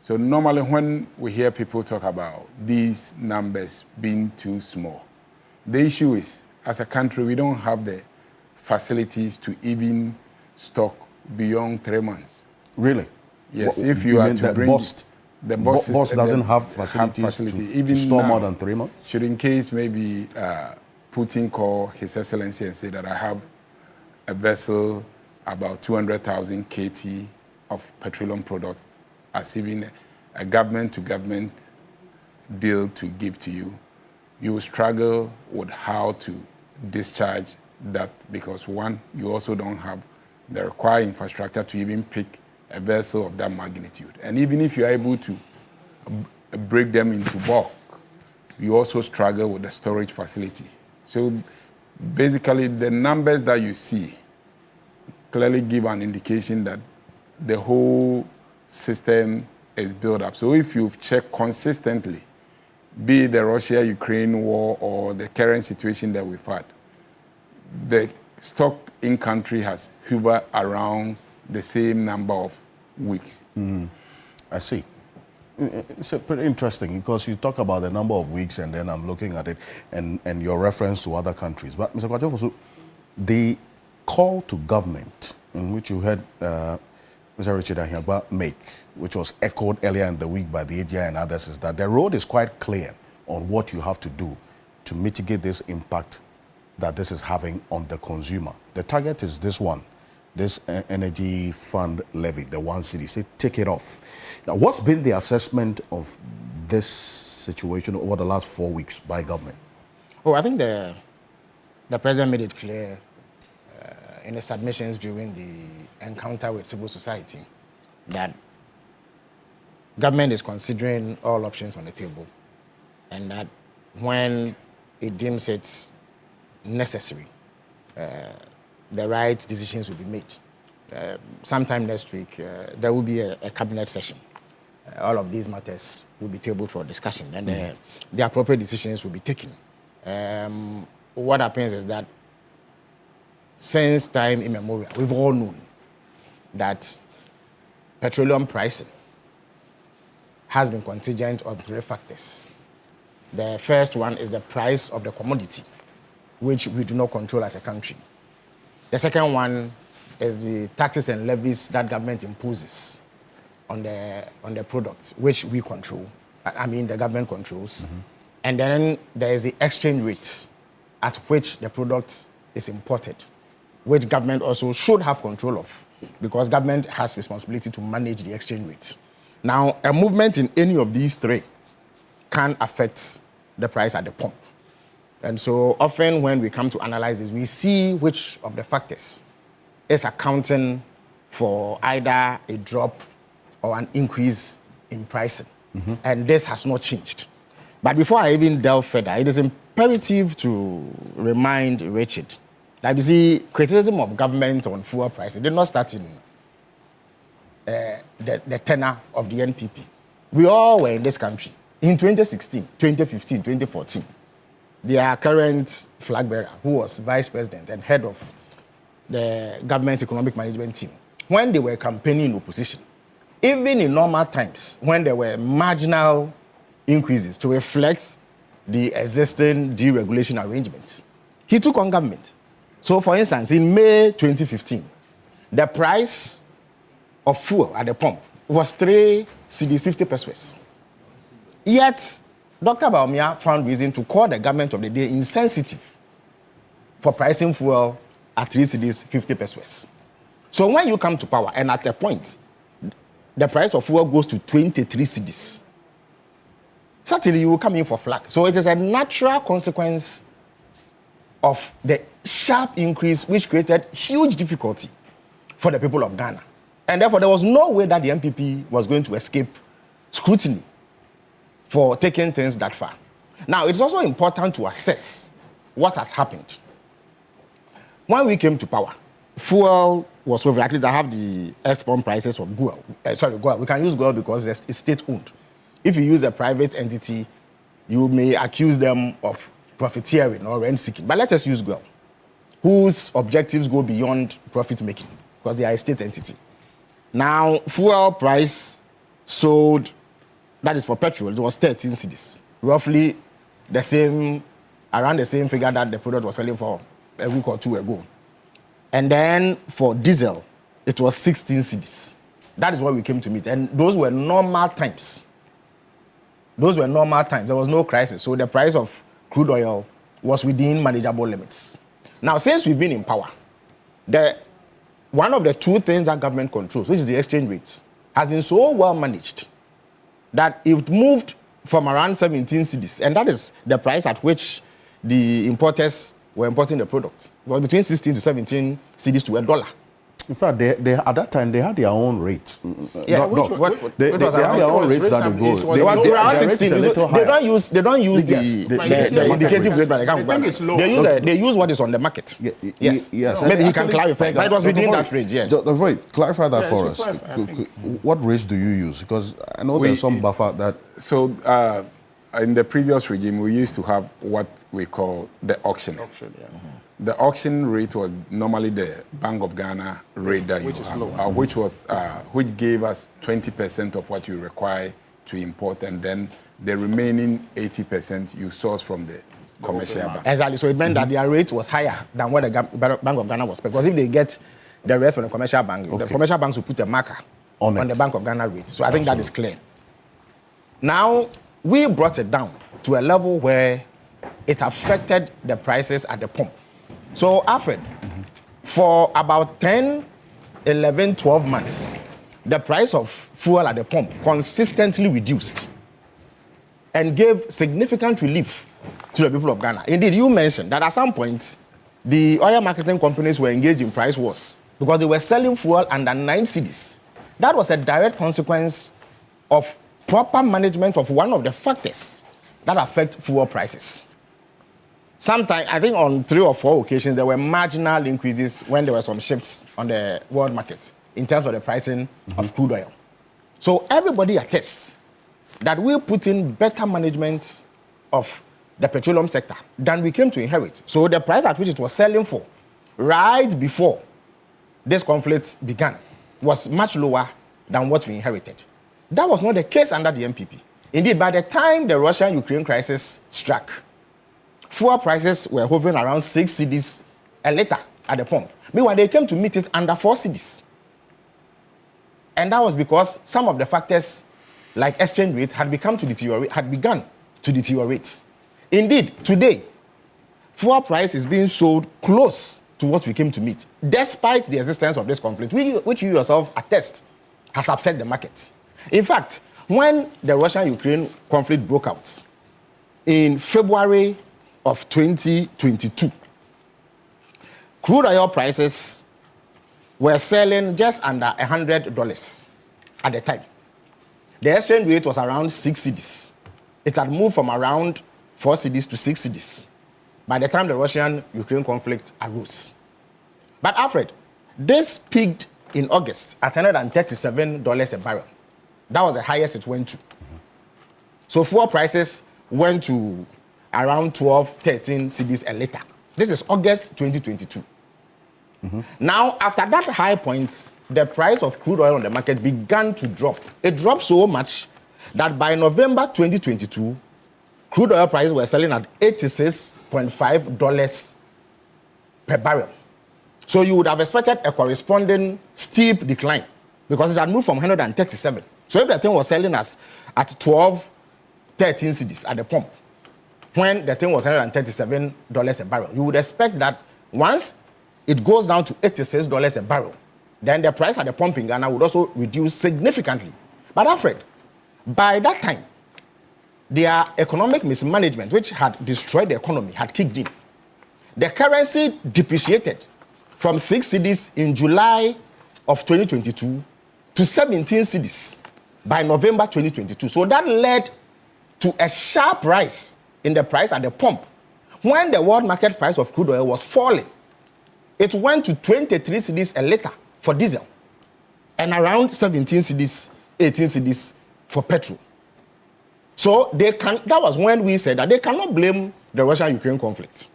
So normally when we hear people talk about these numbers being too small, the issue is, as a country, we don't have the facilities to even stock beyond 3 months. Really? Yes, if you are to bring... The boss doesn't have facilities to store more than 3 months? Should in case maybe Putin call His Excellency and say that I have a vessel about 200,000 KT of petroleum products as even a government-to-government deal to give to you, you will struggle with how to discharge that, because one, you also don't have the required infrastructure to even pick a vessel of that magnitude. And even if you're able to break them into bulk, you also struggle with the storage facility. So basically, the numbers that you see clearly give an indication that the whole system is built up. So if you've checked consistently, be it the Russia-Ukraine war or the current situation that we've had, the stock in country has hovered around the same number of weeks. I see. It's pretty interesting, because you talk about the number of weeks and then I'm looking at it and your reference to other countries. But Mr. Kwajofosu, the call to government, in which you heard Mr. Richard Ahiagba make, which was echoed earlier in the week by the AGI and others, is that the road is quite clear on what you have to do to mitigate this impact that this is having on the consumer. The target is this one, this energy fund levy, the 1 cedi. Say, take it off. Now, what's been the assessment of this situation over the last 4 weeks by government? Oh, I think the president made it clear in his submissions during the encounter with civil society that government is considering all options on the table and that when it deems it necessary, the right decisions will be made. Sometime next week, there will be a cabinet session. All of these matters will be tabled for discussion, and the appropriate decisions will be taken. What happens is that since time immemorial, we've all known that petroleum pricing has been contingent on 3 factors. The first one is the price of the commodity, which we do not control as a country. The second one is the taxes and levies that government imposes on the product, which we control. I mean, the government controls. And then there is the exchange rate at which the product is imported, which government also should have control of, because government has responsibility to manage the exchange rate. Now, a movement in any of these 3 can affect the price at the pump. And so often when we come to analyze this, we see which of the factors is accounting for either a drop or an increase in pricing. And this has not changed. But before I even delve further, it is imperative to remind Richard that, you see, criticism of government on fuel pricing did not start in the tenure of the NPP. We all were in this country in 2016, 2015, 2014. Their current flag bearer, who was vice president and head of the government economic management team, when they were campaigning in opposition, even in normal times, when there were marginal increases to reflect the existing deregulation arrangements, he took on government. So, for instance, in May 2015, the price of fuel at the pump was 3 cedis 50 pesos. Yet, Dr. Baumia found reason to call the government of the day insensitive for pricing fuel at 3 cedis 50 pesos. So when you come to power, and at a point, the price of fuel goes to 23 cedis, certainly you will come in for flag. So it is a natural consequence of the sharp increase, which created huge difficulty for the people of Ghana. And therefore, there was no way that the MPP was going to escape scrutiny for taking things that far. Now, it's also important to assess what has happened. When we came to power, fuel was so likely to have the export prices of Goel. Goel. We can use Goel because it's state-owned. If you use a private entity, you may accuse them of profiteering or rent-seeking. But let us use Goel, whose objectives go beyond profit-making because they are a state entity. Now, fuel price sold, that is for petrol, it was 13 cedis, roughly the same, around the same figure that the product was selling for a week or 2 ago. And then for diesel, it was 16 cedis. That is what we came to meet. And those were normal times. There was no crisis. So the price of crude oil was within manageable limits. Now, since we've been in power, one of the 2 things that government controls, which is the exchange rate, has been so well managed that it moved from around 17 cedis, and that is the price at which the importers were importing the product. It was between 16 to 17 cedis to $1. In fact, they at that time they had their own rates. Yeah, they had their own rates that would go. They were around 16. They don't use the indicative rate by the government. They use what is on the market. Yes. Maybe he can clarify. But it was within that range. Yeah. Clarify that for us. What rates do you use? Because I know there's some buffer that. So in the previous regime, we used to have what we call the auction. The auction rate was normally the Bank of Ghana rate that which gave us 20% of what you require to import, and then the remaining 80% you source from the commercial bank. Exactly. So it meant that their rate was higher than what the Bank of Ghana was, because if they get the rest from the commercial bank, the commercial banks will put a marker on the Bank of Ghana rate. So I think that is clear. Now, we brought it down to a level where it affected the prices at the pump. So, Alfred, for about 10, 11, 12 months, the price of fuel at the pump consistently reduced and gave significant relief to the people of Ghana. Indeed, you mentioned that at some point, the oil marketing companies were engaged in price wars because they were selling fuel under 9 cedis. That was a direct consequence of proper management of one of the factors that affect fuel prices. Sometimes, I think on 3 or 4 occasions, there were marginal increases when there were some shifts on the world market in terms of the pricing of crude oil. So everybody attests that we put in better management of the petroleum sector than we came to inherit. So the price at which it was selling for right before this conflict began was much lower than what we inherited. That was not the case under the MPP. Indeed, by the time the Russian-Ukraine crisis struck, fuel prices were hovering around 6 cedis a liter at the pump. Meanwhile, they came to meet it under 4 cedis. And that was because some of the factors, like exchange rate, had begun to deteriorate. Indeed, today, fuel price is being sold close to what we came to meet, despite the existence of this conflict, which you yourself attest has upset the market. In fact, when the Russian-Ukraine conflict broke out in February of 2022, crude oil prices were selling just under $100 at the time. The exchange rate was around 6 cedis. It had moved from around 4 cedis to 6 cedis by the time the Russian-Ukraine conflict arose. But Alfred, this peaked in August at $137 a barrel. That was the highest it went to. So fuel prices went to around 12, 13 cedis a liter. This is August 2022. Now, after that high point, the price of crude oil on the market began to drop. It dropped so much that by November 2022, crude oil prices were selling at $86.5 per barrel. So you would have expected a corresponding steep decline because it had moved from 137. So if the thing was selling us at 12, 13 cedis at the pump, when the thing was $137 a barrel, you would expect that once it goes down to $86 a barrel, then the price at the pump in Ghana would also reduce significantly. But Alfred, by that time, their economic mismanagement, which had destroyed the economy, had kicked in. The currency depreciated from 6 cedis in July of 2022 to 17 cedis by November 2022. So that led to a sharp rise in the price at the pump. When the world market price of crude oil was falling, it went to 23 cedis a liter for diesel and around 17 cedis, 18 cedis for petrol. So that was when we said that they cannot blame the Russia-Ukraine conflict.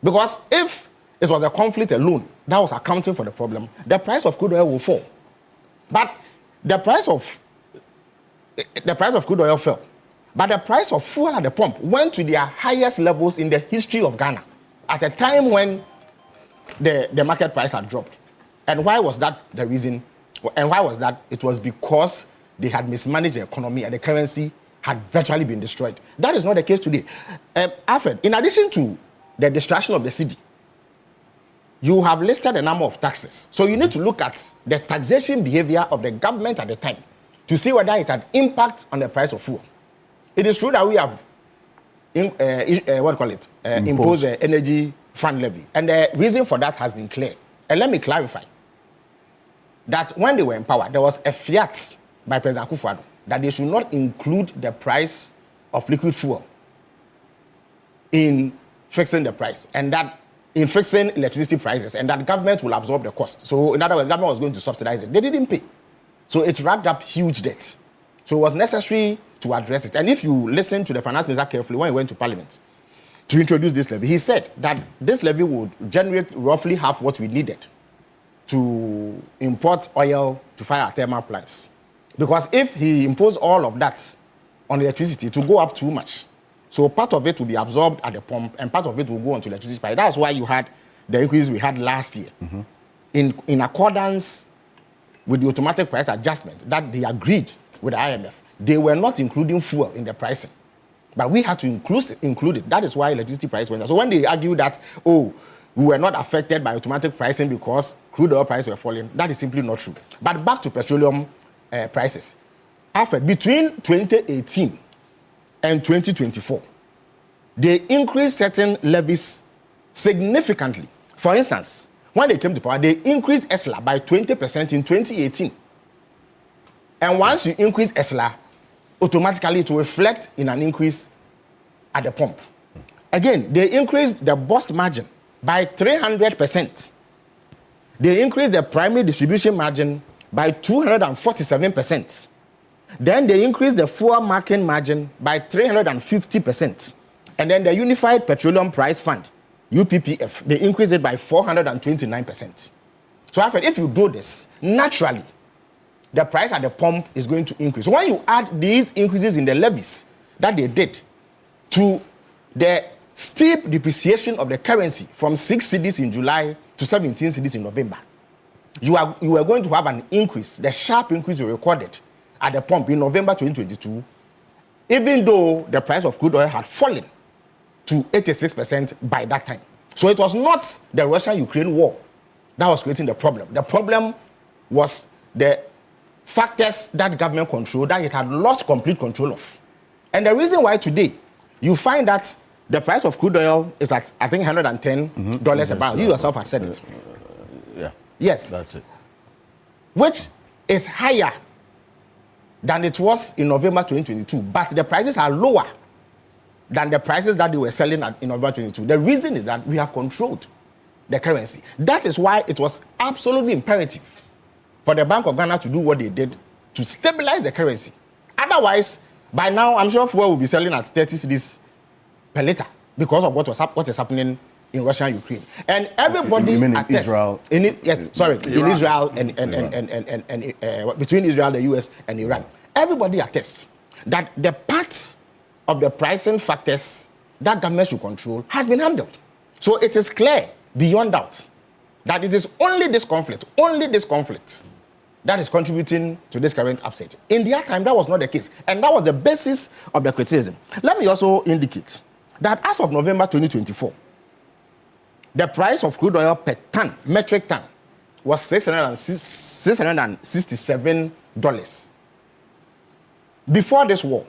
Because if it was a conflict alone that was accounting for the problem, the price of crude oil will fall. But the price of crude oil fell. But the price of fuel at the pump went to their highest levels in the history of Ghana at a time when the market price had dropped. And why was that the reason? And why was that? It was because they had mismanaged the economy and the currency had virtually been destroyed. That is not the case today. Alfred, in addition to the destruction of the cedi, you have listed a number of taxes. So you need to look at the taxation behavior of the government at the time to see whether it had impact on the price of fuel. It is true that we have imposed the energy fund levy. And the reason for that has been clear. And let me clarify that when they were in power, there was a fiat by President Akufo-Addo that they should not include the price of liquid fuel in fixing the price, and that in fixing electricity prices, and that government will absorb the cost. So in other words, government was going to subsidize it. They didn't pay. So it racked up huge debt. So it was necessary to address it. And if you listen to the finance minister carefully when he went to parliament to introduce this levy, he said that this levy would generate roughly half what we needed to import oil to fire our thermal plants. Because if he imposed all of that on electricity, it will go up too much. So part of it will be absorbed at the pump, and part of it will go onto electricity price. That's why you had the increase we had last year. In accordance with the automatic price adjustment that they agreed with the IMF, they were not including fuel in the pricing. But we had to include it. That is why electricity price went up. So when they argue that, we were not affected by automatic pricing because crude oil prices were falling, that is simply not true. But back to petroleum prices. Between 2018 and 2024, they increased certain levies significantly. For instance, when they came to power, they increased ESLA by 20% in 2018. And once you increase ESLA, automatically it will reflect in an increase at the pump. Again, they increased the bust margin by 300%. They increased the primary distribution margin by 247%. Then they increased the fuel marketing margin by 350%. And then the Unified Petroleum Price Fund, UPPF, they increased it by 429%. So if you do this, naturally, the price at the pump is going to increase. So when you add these increases in the levies that they did to the steep depreciation of the currency from 6 cedis in July to 17 cedis in November, you are going to have an increase, the sharp increase you recorded at the pump in November 2022, even though the price of crude oil had fallen to 86% by that time. So it was not the Russia-Ukraine war that was creating the problem. The problem was the factors that government controlled that it had lost complete control of. And the reason why today you find that the price of crude oil is at, I think, $110 a barrel. You yourself have said it. Yeah. Yes. That's it. Which is higher than it was in November 2022. But the prices are lower than the prices that they were selling at in November 2022. The reason is that we have controlled the currency. That is why it was absolutely imperative for the Bank of Ghana to do what they did to stabilize the currency. Otherwise, by now, I'm sure fuel will be selling at 30 cedis per liter because of what is happening in Russia and Ukraine. And everybody in attests, Israel? in Israel and between Israel, the US, and Iran. Everybody attests that the part of the pricing factors that government should control has been handled. So it is clear beyond doubt that it is only this conflict that is contributing to this current upset. In their time, that was not the case. And that was the basis of the criticism. Let me also indicate that as of November 2024, the price of crude oil per ton, metric ton, was $667. Before this war,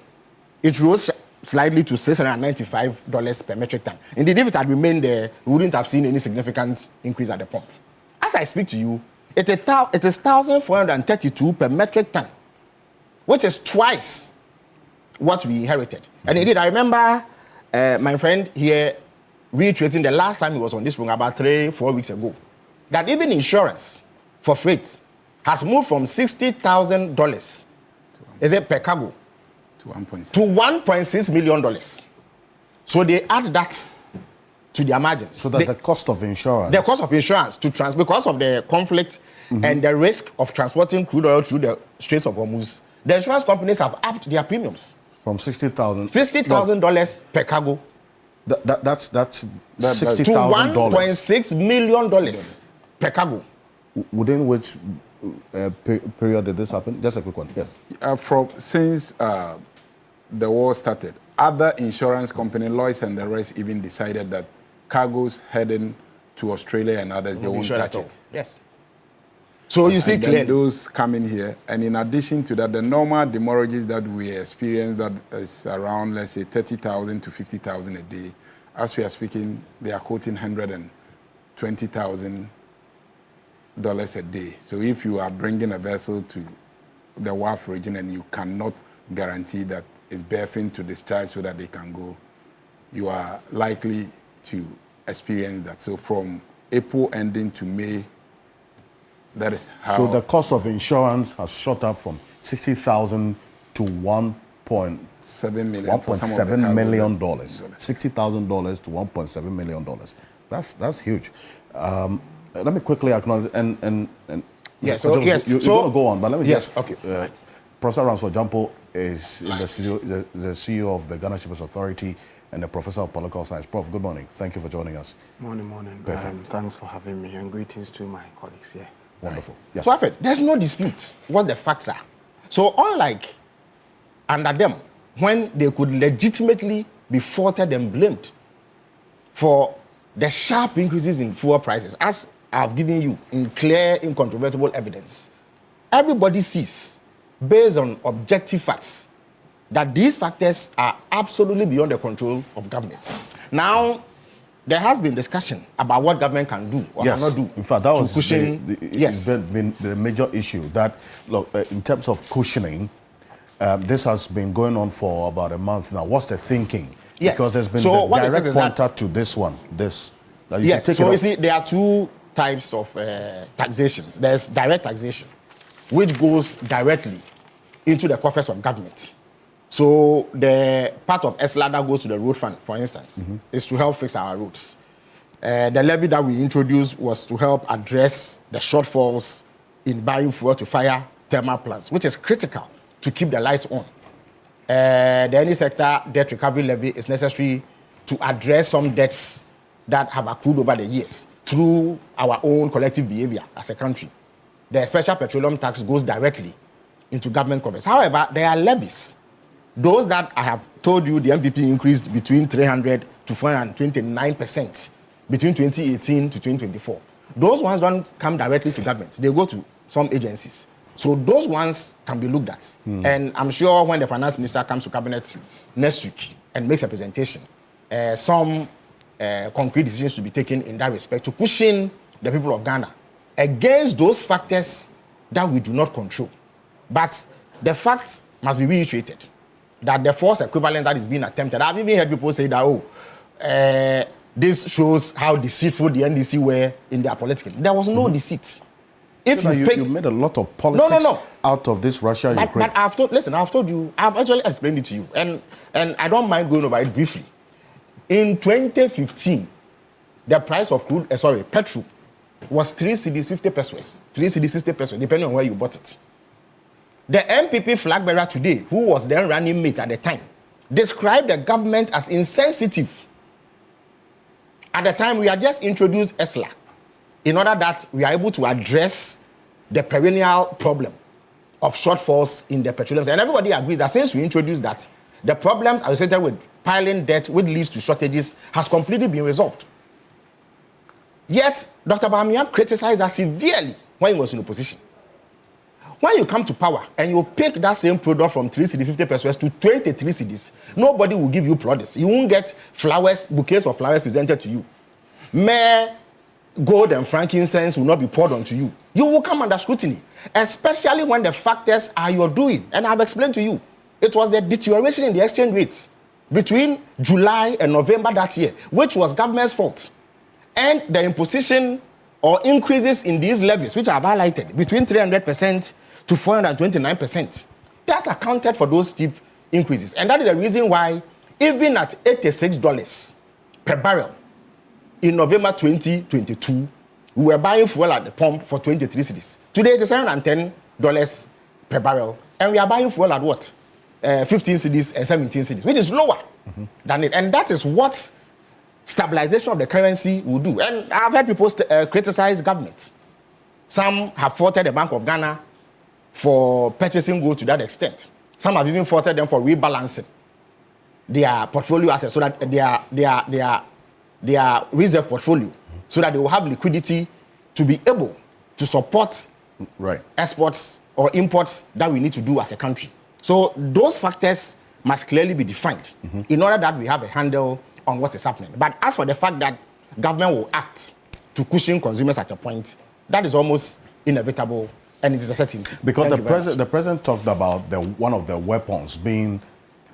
it rose slightly to $695 per metric ton. Indeed, if it had remained there, we wouldn't have seen any significant increase at the pump. As I speak to you, it is 1,432 per metric ton, which is twice what we inherited. And indeed, I remember my friend here reiterating the last time he was on this program about 3-4 weeks ago, that even insurance for freight has moved from $60,000, is it per cargo, to $1.6 million. So they add that to their margins. So that the cost of insurance. The cost of insurance because of the conflict and the risk of transporting crude oil through the Straits of Hormuz, the insurance companies have upped their premiums. From $60,000. $60,000 per cargo. That's $60,000. To $1.6 million per cargo. Within which period did this happen? Just a quick one. Yes. Since the war started, other insurance companies, Lloyd's and the rest, even decided that cargoes heading to Australia and others, they won't touch it. Yes. So you see clearly. Those coming here, and in addition to that, the normal demurrages that we experience that is around, let's say, 30,000 to 50,000 a day. As we are speaking, they are quoting $120,000 a day. So if you are bringing a vessel to the WAF region and you cannot guarantee that it's berthing to discharge so that they can go, you are likely to experience that. So from April ending to May, that is how. So the cost of insurance has shot up from $60,000 to $1.7 million. $1.7 million. $60,000 to $1.7 million. That's huge. Let me quickly acknowledge and yes. You're going to go on, but let me yes. just. Okay. Professor Ramsford Jampo is in the studio, the CEO of the Ghana Shippers Authority and the Professor of Political Science. Prof, good morning. Thank you for joining us. Morning. Perfect. Thanks for having me, and greetings to my colleagues here. Wonderful. Yes. Perfect. There's no dispute what the facts are. So unlike under them, when they could legitimately be faulted and blamed for the sharp increases in fuel prices, as I've given you in clear, incontrovertible evidence, everybody sees, based on objective facts, that these factors are absolutely beyond the control of government. Now, there has been discussion about what government can do or cannot do. In fact, that was yes. been the major issue. That, look, in terms of cushioning, this has been going on for about a month now. What's the thinking Yes. Because there's been So the what it direct is that- pointer to this one. This. That you Yes, should take so it you off. see, there are two types of taxations. There's direct taxation, which goes directly into the coffers of government. So the part of ESLA that goes to the road fund, for instance, is to help fix our roads. The levy that we introduced was to help address the shortfalls in buying fuel to fire thermal plants, which is critical to keep the lights on. The any sector debt recovery levy is necessary to address some debts that have accrued over the years through our own collective behavior as a country. The special petroleum tax goes directly into government coffers. However, there are levies. Those that I have told you the MPP increased between 300 to 429% between 2018 to 2024. Those ones don't come directly to government. They go to some agencies. So those ones can be looked at. And I'm sure when the finance minister comes to cabinet next week and makes a presentation, some concrete decisions to be taken in that respect to cushion the people of Ghana against those factors that we do not control. But the fact must be reiterated that the force equivalent that is being attempted, I've even heard people say that, this shows how deceitful the NDC were in their politics. There was no deceit. If You made a lot of politics No. out of this Russia-Ukraine. But I've told you, I've actually explained it to you, and I don't mind going over it briefly. In 2015, the price of petrol was 3 cedis 50 pesos, 3 cedis 60 pesos, depending on where you bought it. The MPP flag bearer today, who was then running mate at the time, described the government as insensitive. At the time, we had just introduced ESLA in order that we are able to address the perennial problem of shortfalls in the petroleum. And everybody agrees that since we introduced that, the problems associated with piling debt, which leads to shortages, has completely been resolved. Yet, Dr. Bamiyan criticized us severely when he was in opposition. When you come to power and you pick that same product from 3 cedis 50 pesos to 23 cedis, nobody will give you products. You won't get flowers, bouquets of flowers presented to you. Mere gold and frankincense will not be poured onto you. You will come under scrutiny, especially when the factors are your doing. And I've explained to you, it was the deterioration in the exchange rates between July and November that year, which was government's fault. And the imposition or increases in these levies, which I've highlighted, between 300% to 429%, that accounted for those steep increases. And that is the reason why, even at $86 per barrel in November 2022, we were buying fuel at the pump for 23 cedis. Today, it is $710 per barrel. And we are buying fuel at what? 15 cedis and 17 cedis, which is lower than it. And that is what stabilization of the currency will do. And I've heard people criticize government. Some have faulted the Bank of Ghana for purchasing gold to that extent. Some have even faulted them for rebalancing their portfolio assets so that their reserve portfolio, so that they will have liquidity to be able to support exports or imports that we need to do as a country. So those factors must clearly be defined in order that we have a handle on what is happening. But as for the fact that government will act to cushion consumers at a point, that is almost inevitable, and it is a certainty. Because the president talked about one of the weapons being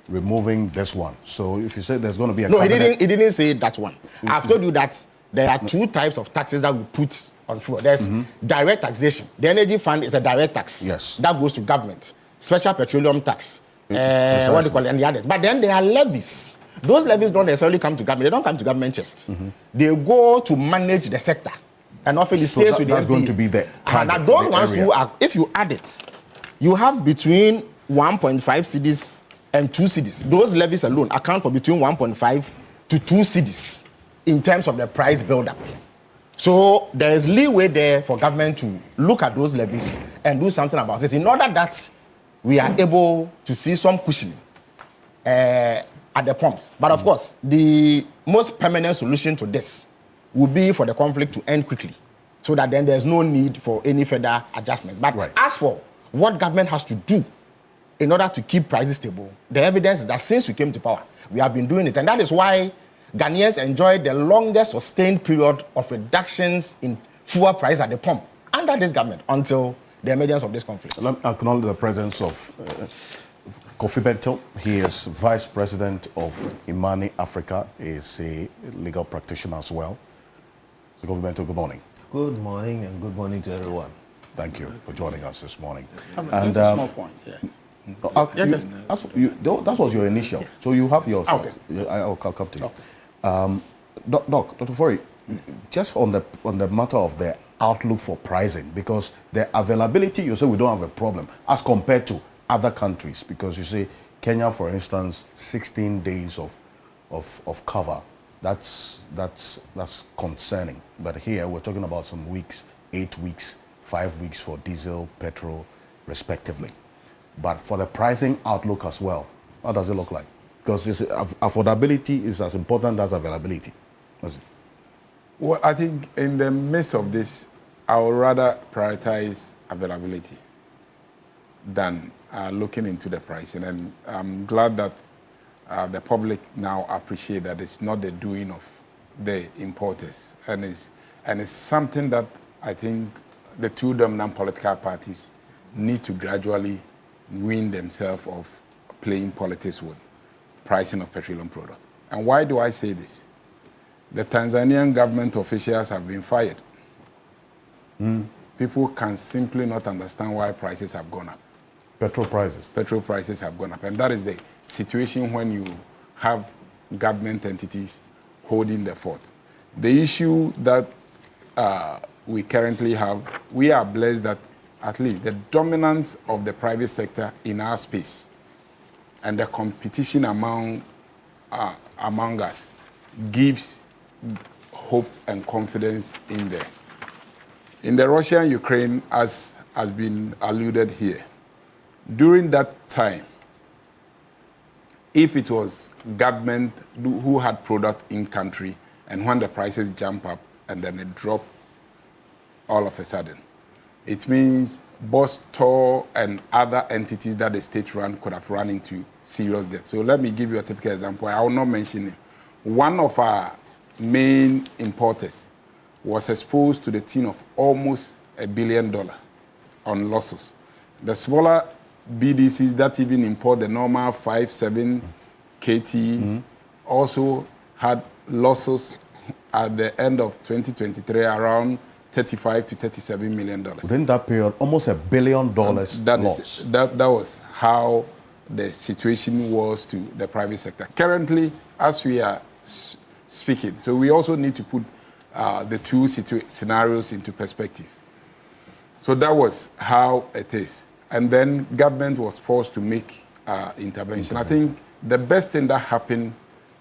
removing this one. So if you say there's going to be a he didn't say that one. I've told you that there are two types of taxes that we put on fuel. There's direct taxation. The energy fund is a direct tax. Yes. That goes to government. Special petroleum tax. What do you call it? And the others. But then there are levies. Those levies don't necessarily come to government. They don't come to government chest. They go to manage the sector. And often it stays with the that's going to be the target. Now those ones too are, if you add it, you have between 1.5 cedis and 2 cedis. Those levies alone account for between 1.5 to 2 cedis in terms of the price buildup. So there is leeway there for government to look at those levies and do something about it in order that we are able to see some cushioning at the pumps. But of course, the most permanent solution to this will be for the conflict to end quickly, so that then there's no need for any further adjustment. But as for what government has to do in order to keep prices stable, the evidence is that since we came to power, we have been doing it. And that is why Ghanaians enjoyed the longest sustained period of reductions in fuel price at the pump under this government until the emergence of this conflict. Let me acknowledge the presence of Kofi Bento, he is Vice President of Imani Africa, is a legal practitioner as well. So Kofi Bento, good morning. Good morning and good morning to everyone. Thank you for joining us this morning. Just a small point. Yeah. That was your initial. So you have yours. Okay. I'll come to you. Dr. Fori, just on the matter of the outlook for pricing, because the availability, you say we don't have a problem as compared to other countries, because you say Kenya, for instance, 16 days of cover. That's concerning. But here we're talking about some weeks, 8 weeks, 5 weeks for diesel, petrol, respectively. But for the pricing outlook as well, how does it look like? Because affordability is as important as availability. Well, I think in the midst of this, I would rather prioritize availability than looking into the pricing. And I'm glad that the public now appreciate that it's not the doing of the importers. And it's something that I think the two dominant political parties need to gradually wean themselves of playing politics with pricing of petroleum products. And why do I say this? The Tanzanian government officials have been fired. People can simply not understand why prices have gone up. Petrol prices. Petrol prices have gone up. And that is the situation when you have government entities holding the fort. The issue that we currently have, we are blessed that at least the dominance of the private sector in our space and the competition among us gives hope and confidence in there. In the Russia-Ukraine, as has been alluded here, during that time, if it was government who had product in country, and when the prices jump up and then it drop all of a sudden, it means both TOR and other entities that the state run could have run into serious debt. So let me give you a typical example. I will not mention it. One of our main importers was exposed to the tune of almost $1 billion on losses. The smaller BDCs that even import the normal 5-7 KTs also had losses at the end of 2023 around $35 to $37 million. Within that period, almost $1 billion loss. That was how the situation was to the private sector. Currently, as we are speaking, so we also need to put the two scenarios into perspective. So that was how it is. And then government was forced to make intervention. I think the best thing that happened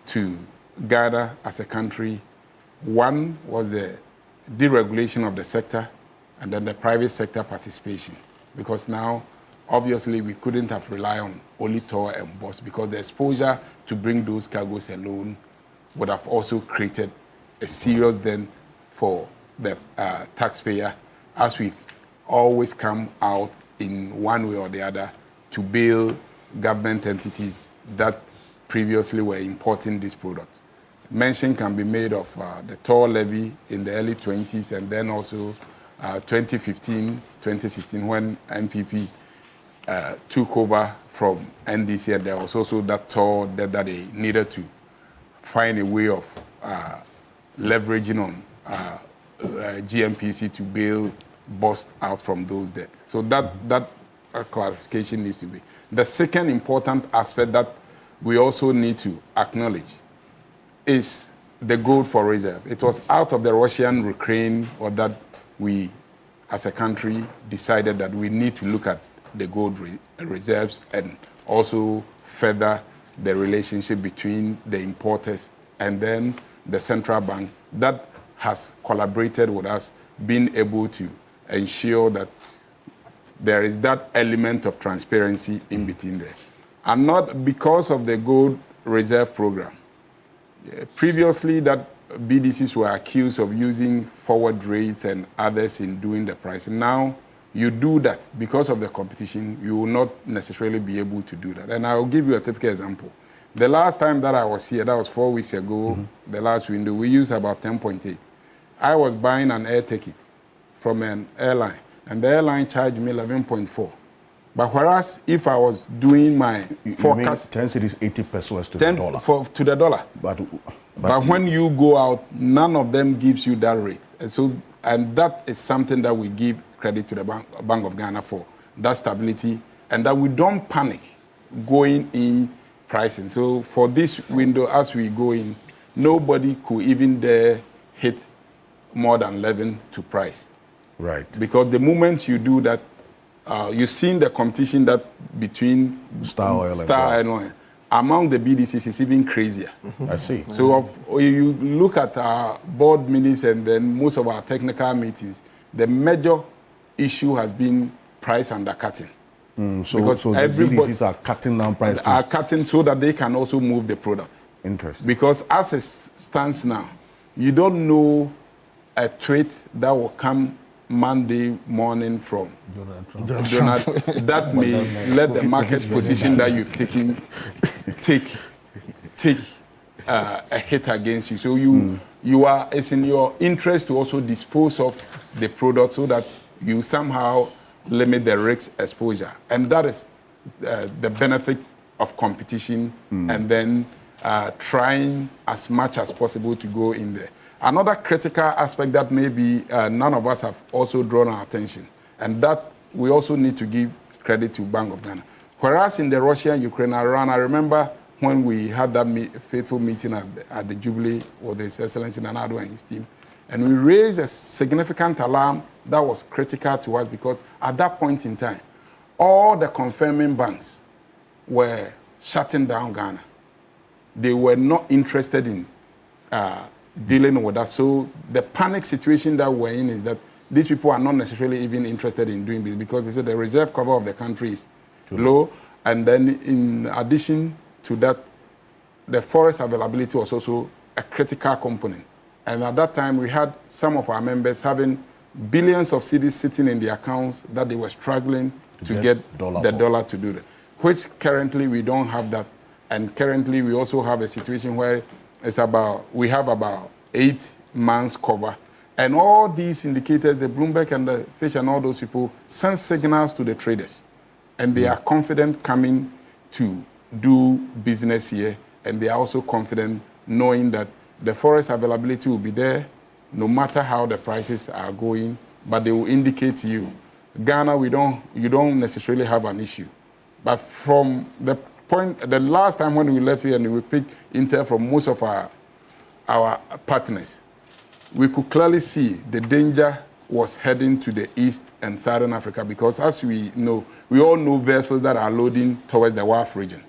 to Ghana as a country, one was the deregulation of the sector and then the private sector participation. Because now, obviously, we couldn't have relied on only TOR and BOS because the exposure to bring those cargoes alone would have also created a serious dent for the taxpayer, as we've always come out in one way or the other to bail government entities that previously were importing this product. Mention can be made of the TOR levy in the early 20s and then also 2015, 2016 when NPP took over from NDC, and there was also that TOR that they needed to find a way of leveraging on GMPC to bail bust out from those debts. So that clarification needs to be. The second important aspect that we also need to acknowledge is the gold for reserve. It was out of the Russian-Ukraine or that we, as a country, decided that we need to look at the gold reserves and also further the relationship between the importers and then the central bank that has collaborated with us, being able to ensure that there is that element of transparency in between there. And not because of the gold reserve program. Previously, that BDCs were accused of using forward rates and others in doing the pricing. Now, you do that because of the competition, you will not necessarily be able to do that. And I'll give you a typical example. The last time that I was here, that was 4 weeks ago, the last window, we used about 10.8. I was buying an air ticket from an airline, and the airline charged me 11.4 But whereas if I was doing my forecast, 10 cities, 80 pesos to the dollar. To the dollar. But when you go out, none of them gives you that rate. And that is something that we give credit to the Bank of Ghana for, that stability, and that we don't panic going in pricing. So for this window, as we go in, nobody could even dare hit more than 11 to price. Right. Because the moment you do that, you've seen the competition that between Star Oil and Oil. Among the BDCs, it's even crazier. I see. So you look at our board meetings and then most of our technical meetings, the major issue has been price undercutting. So the BDCs are cutting down prices. Are cutting so that they can also move the products. Interesting. Because as it stands now, you don't know a tweet that will come Monday morning from Donald that may let the market position that you've taken take a hit against you. So it's in your interest to also dispose of the product so that you somehow limit the risk exposure. And that is the benefit of competition and then trying as much as possible to go in there. Another critical aspect that maybe none of us have also drawn our attention, and that we also need to give credit to Bank of Ghana. Whereas in the Russia-Ukraine Iran, I remember when we had that fateful meeting at the Jubilee with His Excellency Nana-Addo and his team, and we raised a significant alarm that was critical to us because at that point in time, all the confirming banks were shutting down Ghana. They were not interested in dealing with that. So the panic situation that we're in is that these people are not necessarily even interested in doing this because they said the reserve cover of the country is low. And then in addition to that, the forest availability was also a critical component. And at that time, we had some of our members having billions of cedis sitting in the accounts that they were struggling to get the dollar to do that, which currently we don't have that. And currently we also have a situation where we have about 8 months cover. And all these indicators, the Bloomberg and the Fish and all those people send signals to the traders. And they are confident coming to do business here. And they are also confident knowing that the forest availability will be there no matter how the prices are going. But they will indicate to you, Ghana, you don't necessarily have an issue. But from the last time when we left here and we picked intel from most of our partners, we could clearly see the danger was heading to the east and southern Africa because as we know, we all know vessels that are loading towards the WAF region.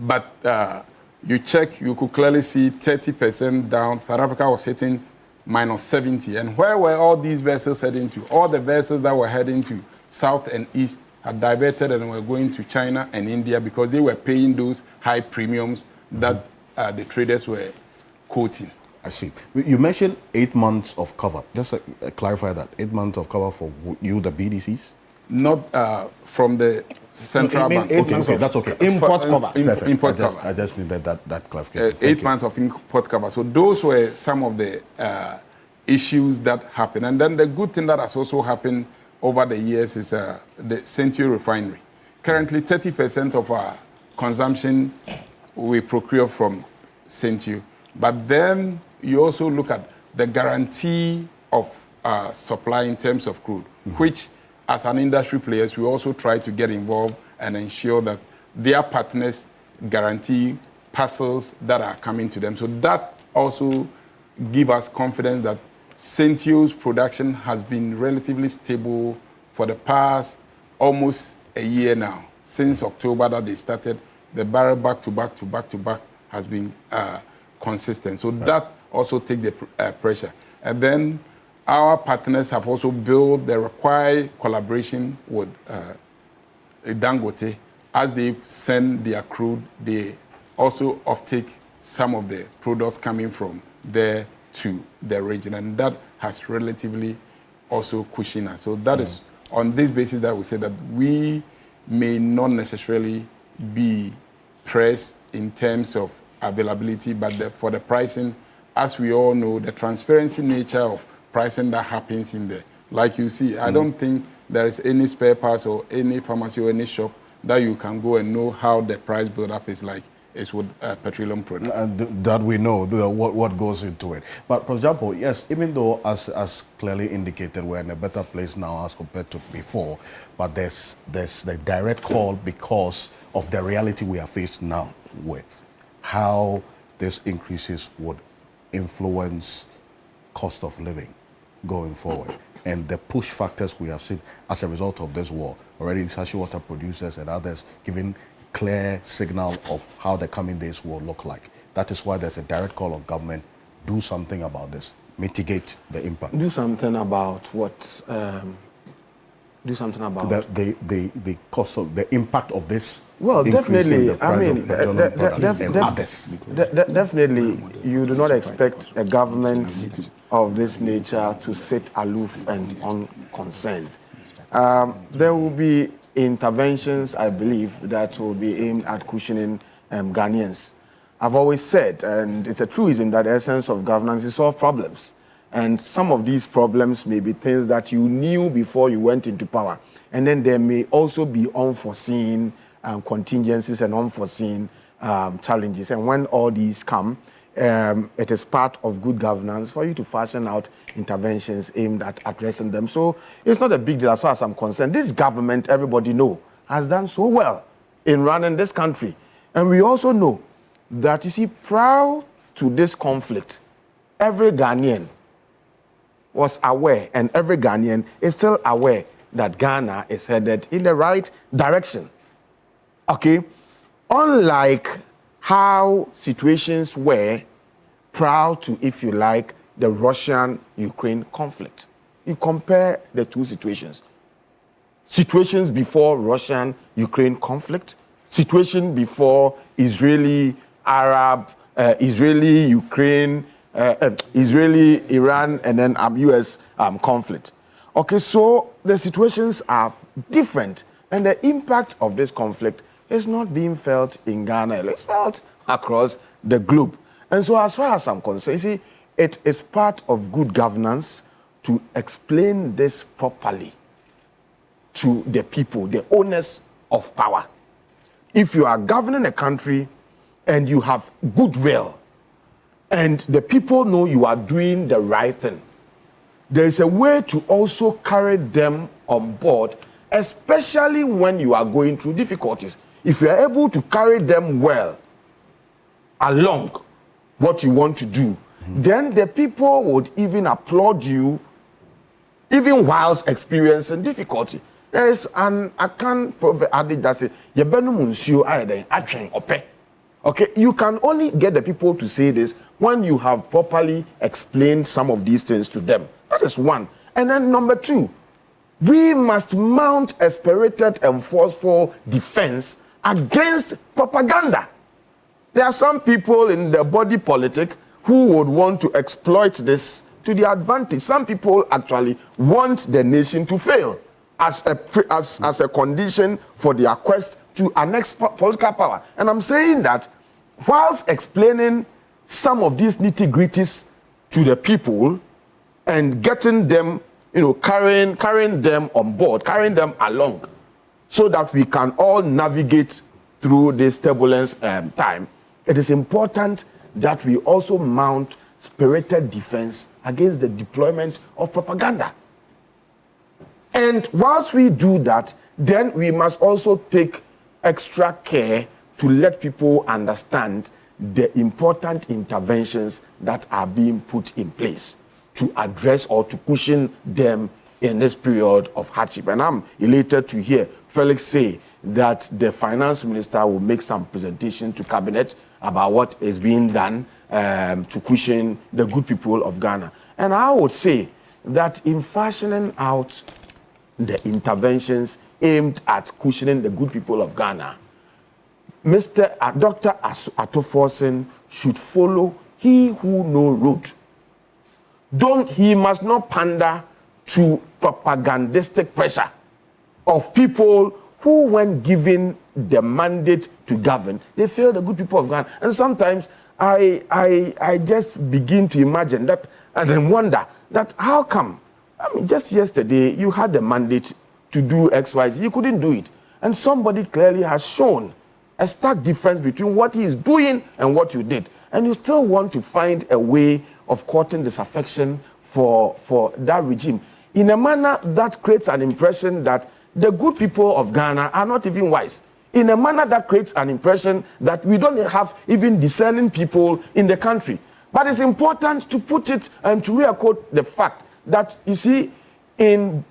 But you could clearly see 30% down. South Africa was hitting minus 70. And where were all these vessels heading to? All the vessels that were heading to south and east had diverted and were going to China and India because they were paying those high premiums that the traders were quoting. I see. You mentioned 8 months of cover. Just clarify that. 8 months of cover for you, the BDCs? Not from the central bank. Okay, that's okay. Import cover. Import cover. I just needed that clarification. 8 months of import cover. So those were some of the issues that happened. And then the good thing that has also happened over the years is the Century Refinery. Currently, 30% of our consumption we procure from Century. But then you also look at the guarantee of supply in terms of crude, which as an industry players, we also try to get involved and ensure that their partners guarantee parcels that are coming to them. So that also gives us confidence that Centio's production has been relatively stable for the past almost a year now. Since October that they started, the barrel back to back has been consistent. So that also takes the pressure. And then our partners have also built the required collaboration with Dangote. As they send their crude, they also offtake some of the products coming from there to the region. And that has relatively also cushioned us. So that is on this basis that we say that we may not necessarily be pressed in terms of availability, but for the pricing, as we all know, the transparency nature of pricing that happens in the Like you see, I don't think there is any spare parts or any pharmacy or any shop that you can go and know how the price build-up is like. Is with petroleum products. And that we know what goes into it. But for example, yes, even though as clearly indicated, we're in a better place now as compared to before, but there's the direct call because of the reality we are faced now with how these increases would influence cost of living going forward. And the push factors we have seen as a result of this war, already Sashi water producers and others giving clear signal of how the coming days will look like. That is why there's a direct call on government, do something about this, mitigate the impact. Do something about what? Do something about the cost of the impact of this. Well, definitely. The price of petroleum products and others. Definitely, you do not expect a government of this nature to sit aloof and unconcerned. There will be interventions, I believe, that will be aimed at cushioning Ghanaians. I've always said, and it's a truism, that the essence of governance is solve problems. And some of these problems may be things that you knew before you went into power. And then there may also be unforeseen contingencies and unforeseen challenges. And when all these come, it is part of good governance for you to fashion out interventions aimed at addressing them. So it's not a big deal as far as I'm concerned. This government, everybody know, has done so well in running this country. And we also know that, you see, prior to this conflict, every Ghanaian was aware, and every Ghanaian is still aware that Ghana is headed in the right direction. Okay? Unlike how situations were prior to, if you like, the Russian-Ukraine conflict. You compare the two situations. Situations before Russian-Ukraine conflict, situation before Israeli-Arab, Israeli-Ukraine, Israeli-Iran, and then US conflict. Okay, so the situations are different, and the impact of this conflict is not being felt in Ghana. It's felt across the globe. And so as far as I'm concerned, you see, it is part of good governance to explain this properly to the people, the owners of power. If you are governing a country and you have goodwill and the people know you are doing the right thing, there is a way to also carry them on board, especially when you are going through difficulties. If you are able to carry them well along what you want to do, then the people would even applaud you, even whilst experiencing difficulty. There is an Akan proverb adage that says, okay, you can only get the people to say this when you have properly explained some of these things to them. That is one. And then number two, we must mount a spirited and forceful defense against propaganda. There are some people in the body politic who would want to exploit this to their advantage. Some people actually want the nation to fail as a condition for their quest to annex political power. And I'm saying that whilst explaining some of these nitty-gritties to the people and getting them, carrying them on board, carrying them along, so that we can all navigate through this turbulence time, it is important that we also mount spirited defense against the deployment of propaganda. And whilst we do that, then we must also take extra care to let people understand the important interventions that are being put in place to address or to cushion them in this period of hardship. And I'm elated to hear Felix say that the finance minister will make some presentation to cabinet about what is being done to cushion the good people of Ghana. And I would say that in fashioning out the interventions aimed at cushioning the good people of Ghana, Dr. Atoforsen should follow he who know road. He must not pander to propagandistic pressure of people who, when given the mandate to govern, they fail the good people of Ghana. And sometimes I just begin to imagine that and then wonder that how come I mean, just yesterday, you had the mandate to do X, Y, Z. You couldn't do it. And somebody clearly has shown a stark difference between what he is doing and what you did. And you still want to find a way of courting disaffection for that regime in a manner that creates an impression that the good people of Ghana are not even wise. In a manner that creates an impression that we don't have even discerning people in the country. But it's important to put it and to re-quote the fact that, you see, in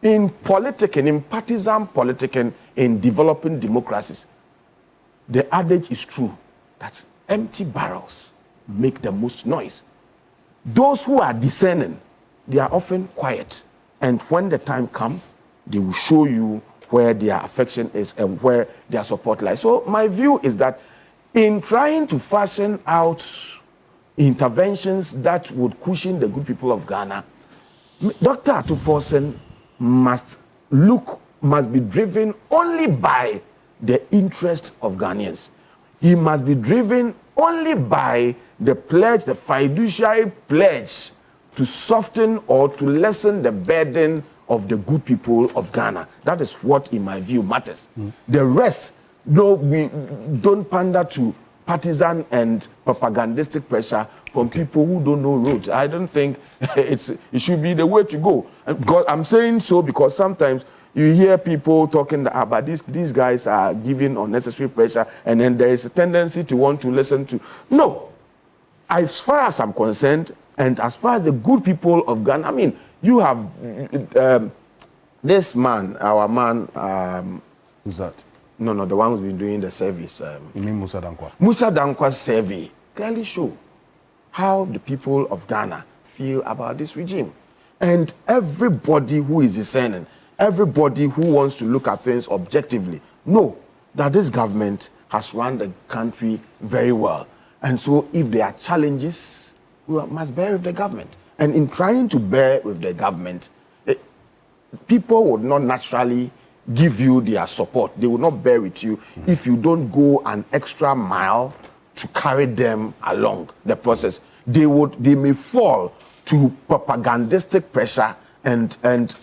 politicking, in partisan politicking, in developing democracies, the adage is true that empty barrels make the most noise. Those who are discerning, they are often quiet. And when the time comes, they will show you where their affection is and where their support lies. So my view is that in trying to fashion out interventions that would cushion the good people of Ghana, Dr. Atuforsen must be driven only by the interest of Ghanaians. He must be driven only by the pledge, the fiduciary pledge to soften or to lessen the burden of the good people of Ghana. That is what, in my view, matters. The rest, no, we don't pander to partisan and propagandistic pressure from people who don't know roads. I don't think it should be the way to go. Because I'm saying so because sometimes you hear people talking about these guys are giving unnecessary pressure, and then there is a tendency to want to listen to. No. As far as I'm concerned, and as far as the good people of Ghana, I mean, you have this man, our man. Who's that? No, the one who's been doing the service. You mean Musa Dankwa? Musa Dankwa's survey clearly show how the people of Ghana feel about this regime. And everybody who is discerning, everybody who wants to look at things objectively, know that this government has run the country very well. And so if there are challenges, we must bear with the government. And in trying to bear with the government, people would not naturally give you their support. They will not bear with you if you don't go an extra mile to carry them along the process. They may fall to propagandistic pressure and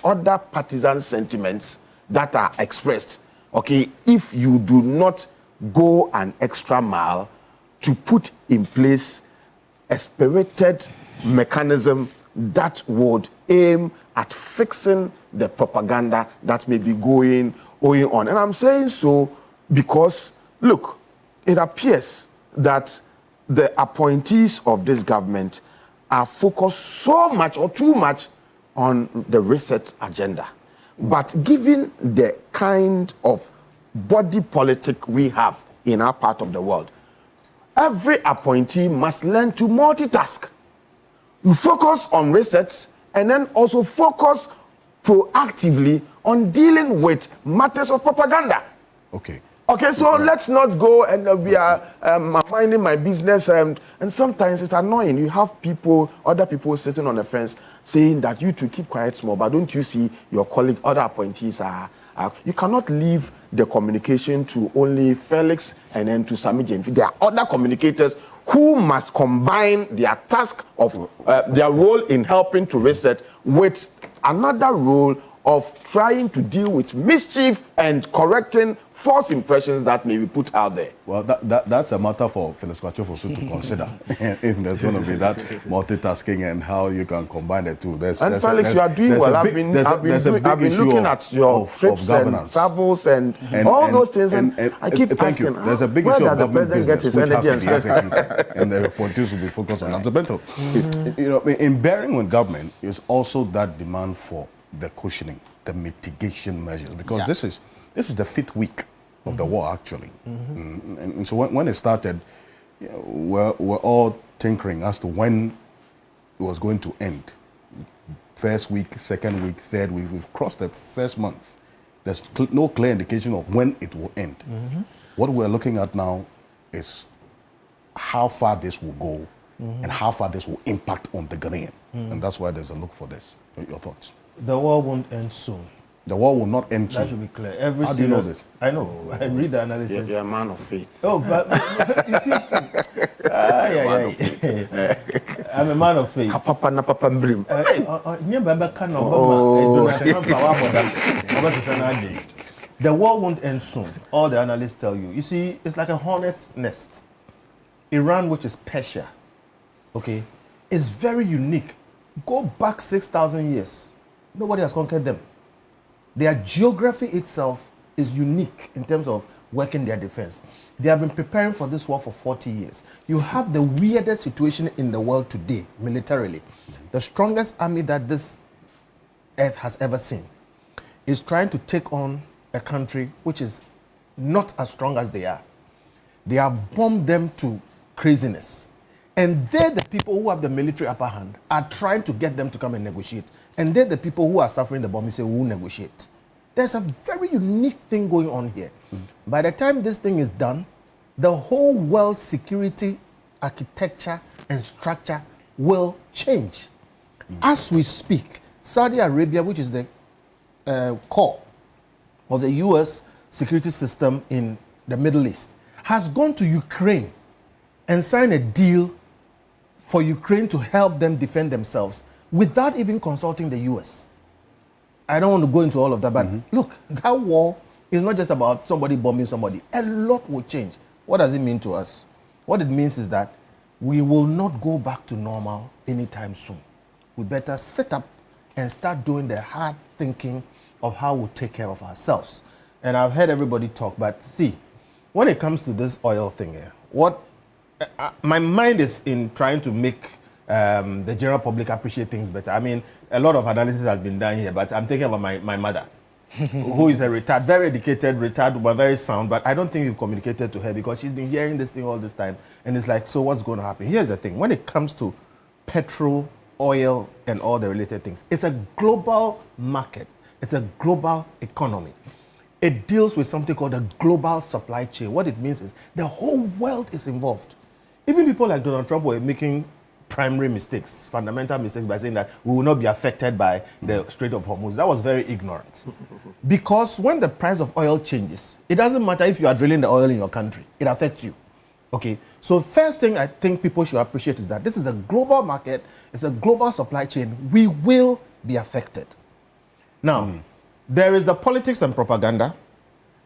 other partisan sentiments that are expressed. Okay, if you do not go an extra mile to put in place a spirited mechanism that would aim at fixing the propaganda that may be going on. And I'm saying so because, look, it appears that the appointees of this government are focused so much or too much on the reset agenda. But given the kind of body politic we have in our part of the world, every appointee must learn to multitask. You focus on resets and then also focus proactively on dealing with matters of propaganda. Okay. Okay, so let's not go and we are minding my business, and sometimes it's annoying. You have other people sitting on the fence saying that you two keep quiet small, but don't you see your colleague, other appointees are you cannot leave the communication to only Felix and then to Sami Jemfi. There are other communicators who must combine their task of their role in helping to reset with another role of trying to deal with mischief and correcting false impressions that may be put out there. Well, that's a matter for Felix Kwatiofosu to consider. If there's going to be that multitasking and how you can combine the two. Felix, you are doing well. I've been looking at your trips and travels and all those things, and I keep asking, there's a big issue of government business which has to be executed, and the appointees will be focused on that. So, Bento, you know, in bearing with government is also that demand for the cushioning, the mitigation measures, because this is the 5th week of the war, actually. And so when it started, you know, we're all tinkering as to when it was going to end. First week, second week, third week, we've crossed the first month. There's no clear indication of when it will end. What we're looking at now is how far this will go and how far this will impact on the Ghanaian. And that's why there's a look for this. Your thoughts? The war won't end soon. The war will not end soon. That should be clear. How do you know this? I know. I read the analysis. You're a man of faith. Oh, but you see, I'm a man of faith. Papa na papa mbrim. The war won't end soon. All the analysts tell you. You see, it's like a hornet's nest. Iran, which is Persia, okay, is very unique. Go back 6,000 years. Nobody has conquered them. Their geography itself is unique in terms of working their defense. They have been preparing for this war for 40 years. You have the weirdest situation in the world today, militarily. The strongest army that this earth has ever seen is trying to take on a country which is not as strong as they are. They have bombed them to craziness. And they're the people who have the military upper hand are trying to get them to come and negotiate. And they're the people who are suffering the bombing say, we'll negotiate. There's a very unique thing going on here. By the time this thing is done, the whole world security architecture and structure will change. As we speak, Saudi Arabia, which is the core of the US security system in the Middle East, has gone to Ukraine and signed a deal for Ukraine to help them defend themselves without even consulting the US. I don't want to go into all of that, but look, that war is not just about somebody bombing somebody. A lot will change. What does it mean to us? What it means is that we will not go back to normal anytime soon. We better sit up and start doing the hard thinking of how we'll take care of ourselves. And I've heard everybody talk, but see, when it comes to this oil thing here, my mind is in trying to make the general public appreciate things better. I mean, a lot of analysis has been done here, but I'm thinking about my mother, who is a retired, very educated, retired, but very sound, but I don't think we've communicated to her because she's been hearing this thing all this time. And it's like, so what's going to happen? Here's the thing. When it comes to petrol, oil, and all the related things, it's a global market. It's a global economy. It deals with something called a global supply chain. What it means is the whole world is involved. Even people like Donald Trump were making primary mistakes, fundamental mistakes, by saying that we will not be affected by the Strait of Hormuz. That was very ignorant. Because when the price of oil changes, it doesn't matter if you are drilling the oil in your country. It affects you. Okay? So first thing I think people should appreciate is that this is a global market. It's a global supply chain. We will be affected. Now, there is the politics and propaganda.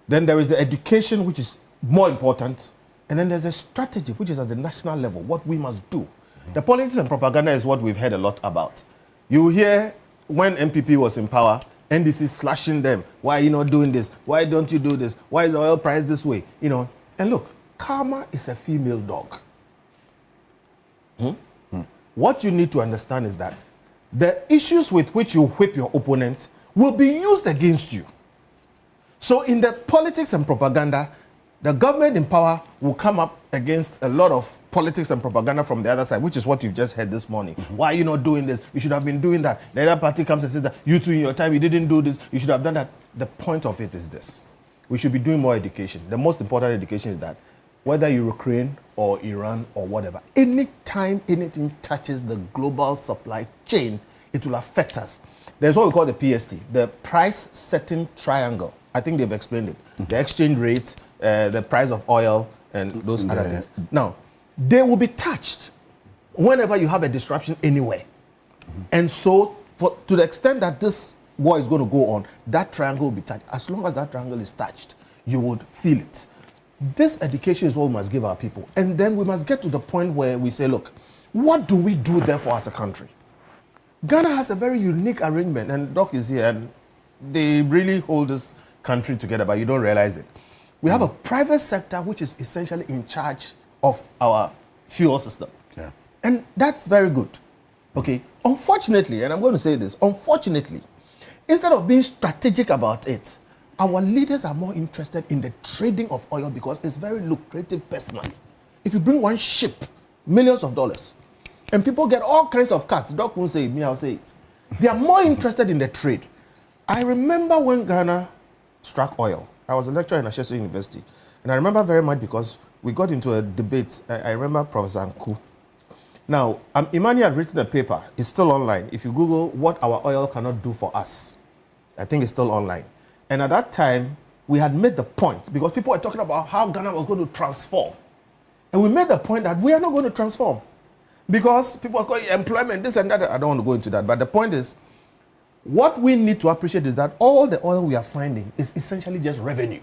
Then there is the education, which is more important. And then there's a strategy, which is at the national level, what we must do. The politics and propaganda is what we've heard a lot about. You hear when MPP was in power, NDC slashing them. Why are you not doing this? Why don't you do this? Why is the oil price this way? You know, and look, karma is a female dog. What you need to understand is that the issues with which you whip your opponent will be used against you. So in the politics and propaganda, the government in power will come up against a lot of politics and propaganda from the other side, which is what you've just heard this morning. Why are you not doing this? You should have been doing that. The other party comes and says that you two in your time, you didn't do this. You should have done that. The point of it is this. We should be doing more education. The most important education is that whether you're Ukraine or Iran or whatever, anytime anything touches the global supply chain, it will affect us. There's what we call the PST, the price setting triangle. I think they've explained it. The exchange rate, the price of oil, and those other things. Now, they will be touched whenever you have a disruption anywhere. And so, to the extent that this war is going to go on, that triangle will be touched. As long as that triangle is touched, you would feel it. This education is what we must give our people. And then we must get to the point where we say, look, what do we do therefore as a country? Ghana has a very unique arrangement, and Doc is here, and they really hold this country together, but you don't realize it. We have a private sector which is essentially in charge of our fuel system. Yeah. And that's very good. Okay. Unfortunately, and I'm going to say this, unfortunately, instead of being strategic about it, our leaders are more interested in the trading of oil because it's very lucrative personally. If you bring one ship, millions of dollars, and people get all kinds of cuts, Doc won't say it, me, I'll say it. They are more interested in the trade. I remember when Ghana struck oil. I was a lecturer in Ashesi University. And I remember very much because we got into a debate. I remember Professor Anku. Now, Imani had written a paper. It's still online. If you Google what our oil cannot do for us, I think it's still online. And at that time, we had made the point, because people were talking about how Ghana was going to transform. And we made the point that we are not going to transform. Because people are calling employment, this and that. I don't want to go into that. But the point is, what we need to appreciate is that all the oil we are finding is essentially just revenue.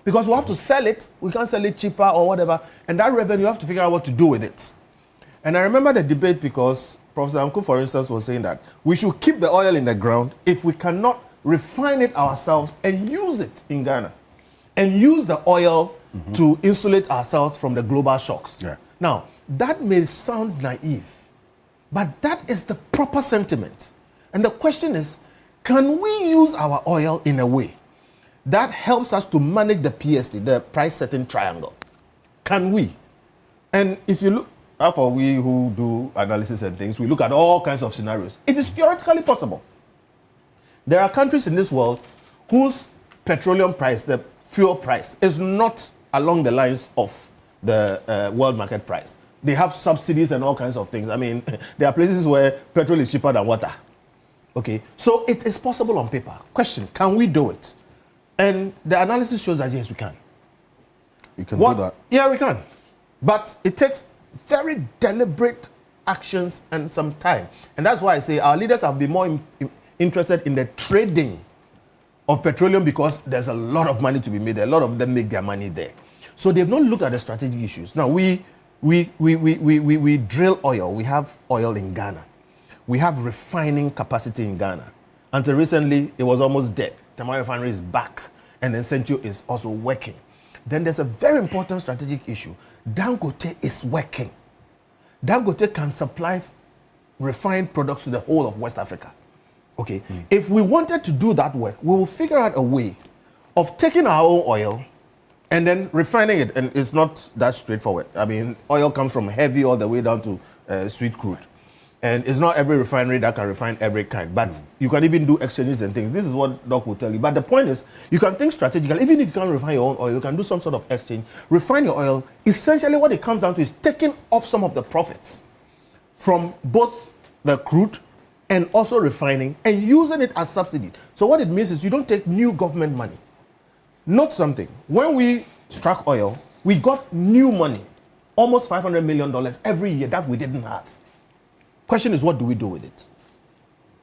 Because we have to sell it, we can't sell it cheaper or whatever, and that revenue, you have to figure out what to do with it. And I remember the debate because Professor Anku, for instance, was saying that we should keep the oil in the ground if we cannot refine it ourselves and use it in Ghana. And use the oil to insulate ourselves from the global shocks. Yeah. Now, that may sound naive, but that is the proper sentiment. And the question is, can we use our oil in a way that helps us to manage the PST, the price setting triangle? Can we? And if you look, for we who do analysis and things, we look at all kinds of scenarios. It is theoretically possible. There are countries in this world whose petroleum price, the fuel price, is not along the lines of the world market price. They have subsidies and all kinds of things. I mean, there are places where petrol is cheaper than water. Okay, so it is possible on paper. Question, can we do it? And the analysis shows that yes, we can. You can do that. Yeah, we can. But it takes very deliberate actions and some time. And that's why I say our leaders have been more interested in the trading of petroleum because there's a lot of money to be made. A lot of them make their money there. So they've not looked at the strategic issues. Now, we drill oil. We have oil in Ghana. We have refining capacity in Ghana. Until recently, it was almost dead. Tamale Refinery is back, and then Central is also working. Then there's a very important strategic issue. Dangote is working. Dangote can supply refined products to the whole of West Africa. Okay, if we wanted to do that work, we will figure out a way of taking our own oil and then refining it. And it's not that straightforward. I mean, oil comes from heavy all the way down to sweet crude. And it's not every refinery that can refine every kind. But you can even do exchanges and things. This is what Doc will tell you. But the point is, you can think strategically. Even if you can't refine your own oil, you can do some sort of exchange. Refine your oil. Essentially, what it comes down to is taking off some of the profits from both the crude and also refining and using it as subsidy. So what it means is you don't take new government money. Note something. When we struck oil, we got new money, almost $500 million every year that we didn't have. Question is, what do we do with it?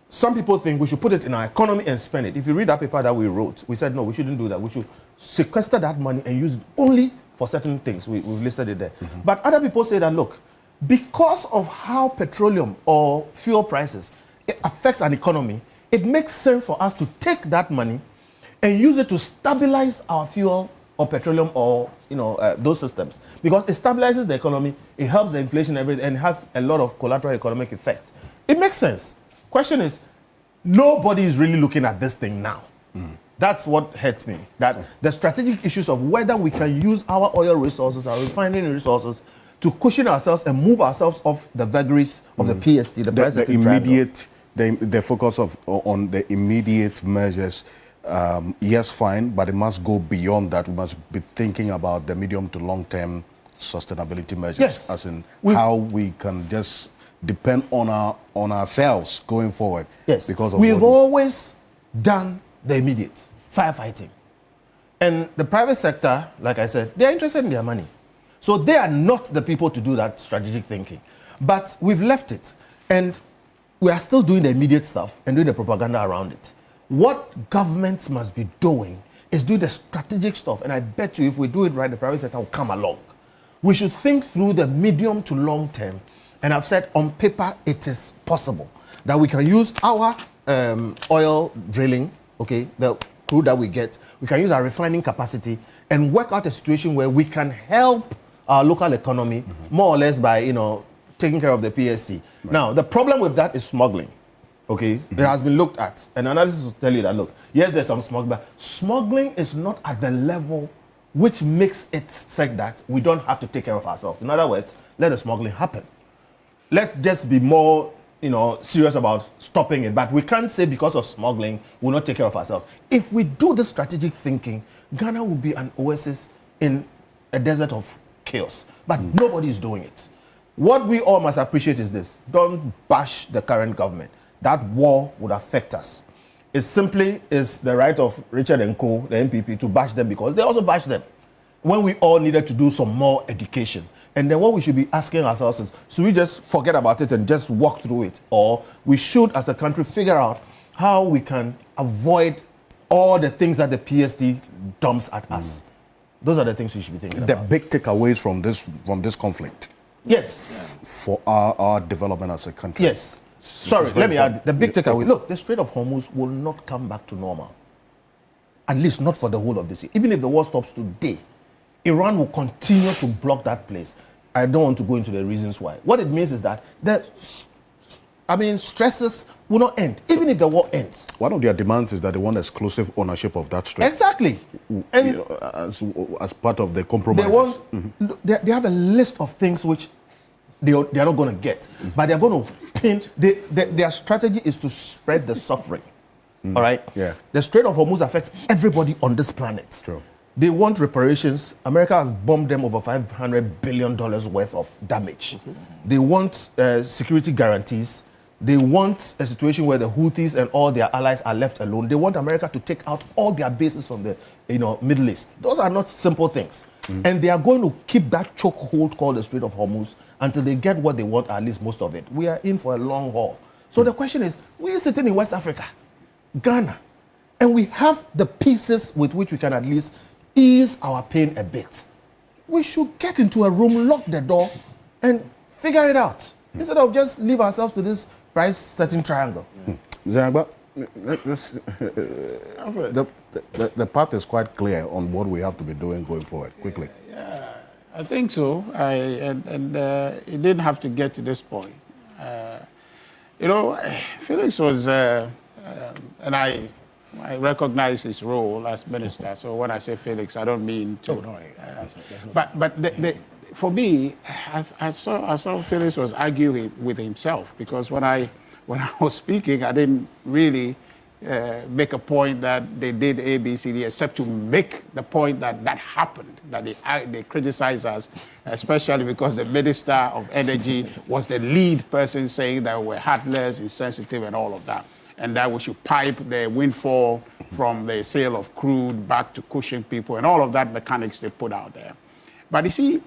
Some people think we should put it in our economy and spend it. If you read that paper that we wrote, we said, no, we shouldn't do that. We should sequester that money and use it only for certain things. We've listed it there. But other people say that, look, because of how petroleum or fuel prices it affects an economy, it makes sense for us to take that money and use it to stabilize our fuel or petroleum or those systems, because it stabilizes the economy, it helps the inflation, everything, and has a lot of collateral economic effect. It makes sense. Question is, nobody is really looking at this thing now. That's what hurts me. That the strategic issues of whether we can use our oil resources, our refining resources, to cushion ourselves and move ourselves off the vagaries of the PST, the immediate, the focus on the immediate measures. Yes, fine, but it must go beyond that. We must be thinking about the medium to long-term sustainability measures, yes, as in how we can just depend on ourselves going forward. Yes, because of we've always done the immediate firefighting, and the private sector, like I said, they are interested in their money, so they are not the people to do that strategic thinking. But we've left it, and we are still doing the immediate stuff and doing the propaganda around it. What governments must be doing is do the strategic stuff. And I bet you if we do it right, the private sector will come along. We should think through the medium to long term. And I've said on paper, it is possible that we can use our oil drilling, okay, the crude that we get, we can use our refining capacity and work out a situation where we can help our local economy more or less by, taking care of the PST. Right. Now, the problem with that is smuggling. Okay, it has been looked at, and analysis will tell you that, look, yes, there's some smuggling, but smuggling is not at the level which makes it said that we don't have to take care of ourselves. In other words, let the smuggling happen. Let's just be more, serious about stopping it, but we can't say because of smuggling, we'll not take care of ourselves. If we do the strategic thinking, Ghana will be an oasis in a desert of chaos, but nobody is doing it. What we all must appreciate is this: don't bash the current government. That war would affect us. It simply is the right of Richard and Co., the NPP, to bash them because they also bash them when we all needed to do some more education. And then what we should be asking ourselves is, should we just forget about it and just walk through it? Or we should, as a country, figure out how we can avoid all the things that the PSD dumps at us. Those are the things we should be thinking The about. big takeaways from this conflict Yes. for our development as a country. Yes. Sorry, let me add the big takeaway. Look, the Strait of Hormuz will not come back to normal. At least not for the whole of this year. Even if the war stops today, Iran will continue to block that place. I don't want to go into the reasons why. What it means is that stresses will not end, even if the war ends. One of their demands is that they want exclusive ownership of that strait. Exactly. And as part of the they compromises. want, they have a list of things which they are not going to get, but they're going to pin. Their strategy is to spread the suffering. All right? Yeah. The Strait of Hormuz affects everybody on this planet. True. They want reparations. America has bombed them over $500 billion worth of damage. They want security guarantees. They want a situation where the Houthis and all their allies are left alone. They want America to take out all their bases from the Middle East. Those are not simple things. And they are going to keep that chokehold called the Strait of Hormuz until they get what they want, at least most of it. We are in for a long haul. So the question is, we are sitting in West Africa, Ghana, and we have the pieces with which we can at least ease our pain a bit. We should get into a room, lock the door, and figure it out. Instead of just leave ourselves to this price-setting triangle. Zangba, the path is quite clear on what we have to be doing going forward. Quickly. I think so. It didn't have to get to this point. Felix was, and I recognize his role as minister. So when I say Felix, I don't mean Tonoy. But for me, I saw Felix was arguing with himself, because when I was speaking, I didn't really make a point that they did A, B, C, D, except to make the point that happened, that they criticize us, especially because the Minister of Energy was the lead person saying that we're heartless, insensitive, and all of that, and that we should pipe the windfall from the sale of crude back to cushion people, and all of that mechanics they put out there. But you see,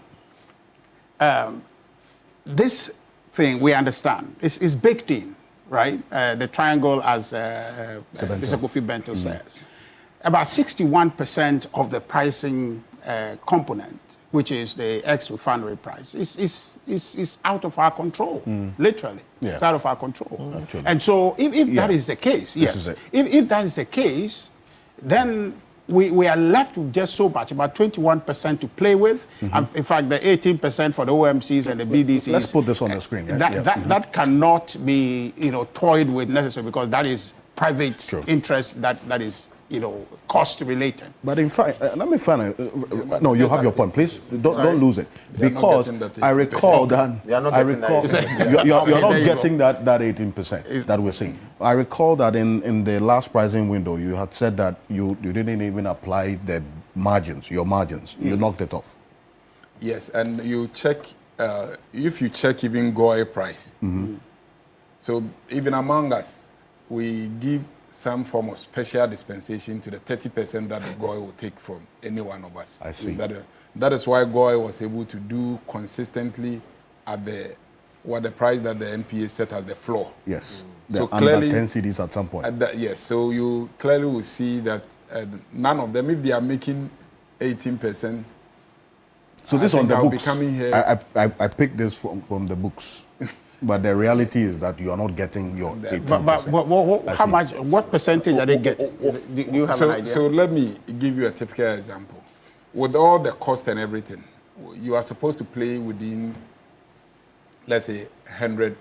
this thing we understand is baked in, right? The triangle, as Mr. Kofi Bento says, about 61% of the pricing component, which is the ex-refinery price, is out of our control, literally. Yeah. It's out of our control. Actually. And so if that is the case, This yes, is it. if that is the case, then we are left with just so much, about 21% to play with. In fact, the 18% for the OMCs and the BDCs. Let's put this on the screen. Yeah? That cannot be toyed with necessarily, because that is private True. interest that is cost related. But in fact, let me find no, you have your point. Please don't lose it, They're not because getting that I recall 18%. that They are not I getting recall that you're not There you getting that 18% that we're seeing. I recall that in the last pricing window, you had said that you didn't even apply the margins, your margins. You knocked it off. Yes, and you check, if you check even GOI price. So even among us, we give some form of special dispensation to the 30% that the GOI will take from any one of us. I see. That is why GOI was able to do consistently at the price that the NPA set as the floor. Yes. So Under clearly, 10 CDs at some point. yes, so you clearly will see that none of them, if they are making 18%, So this I on think the I'll be books. coming here. I picked this from the books, but the reality is that you are not getting your 18%. But I how see. much? What percentage are they getting? Do you have an idea? So let me give you a typical example. With all the cost and everything, you are supposed to play within, let's say, $100.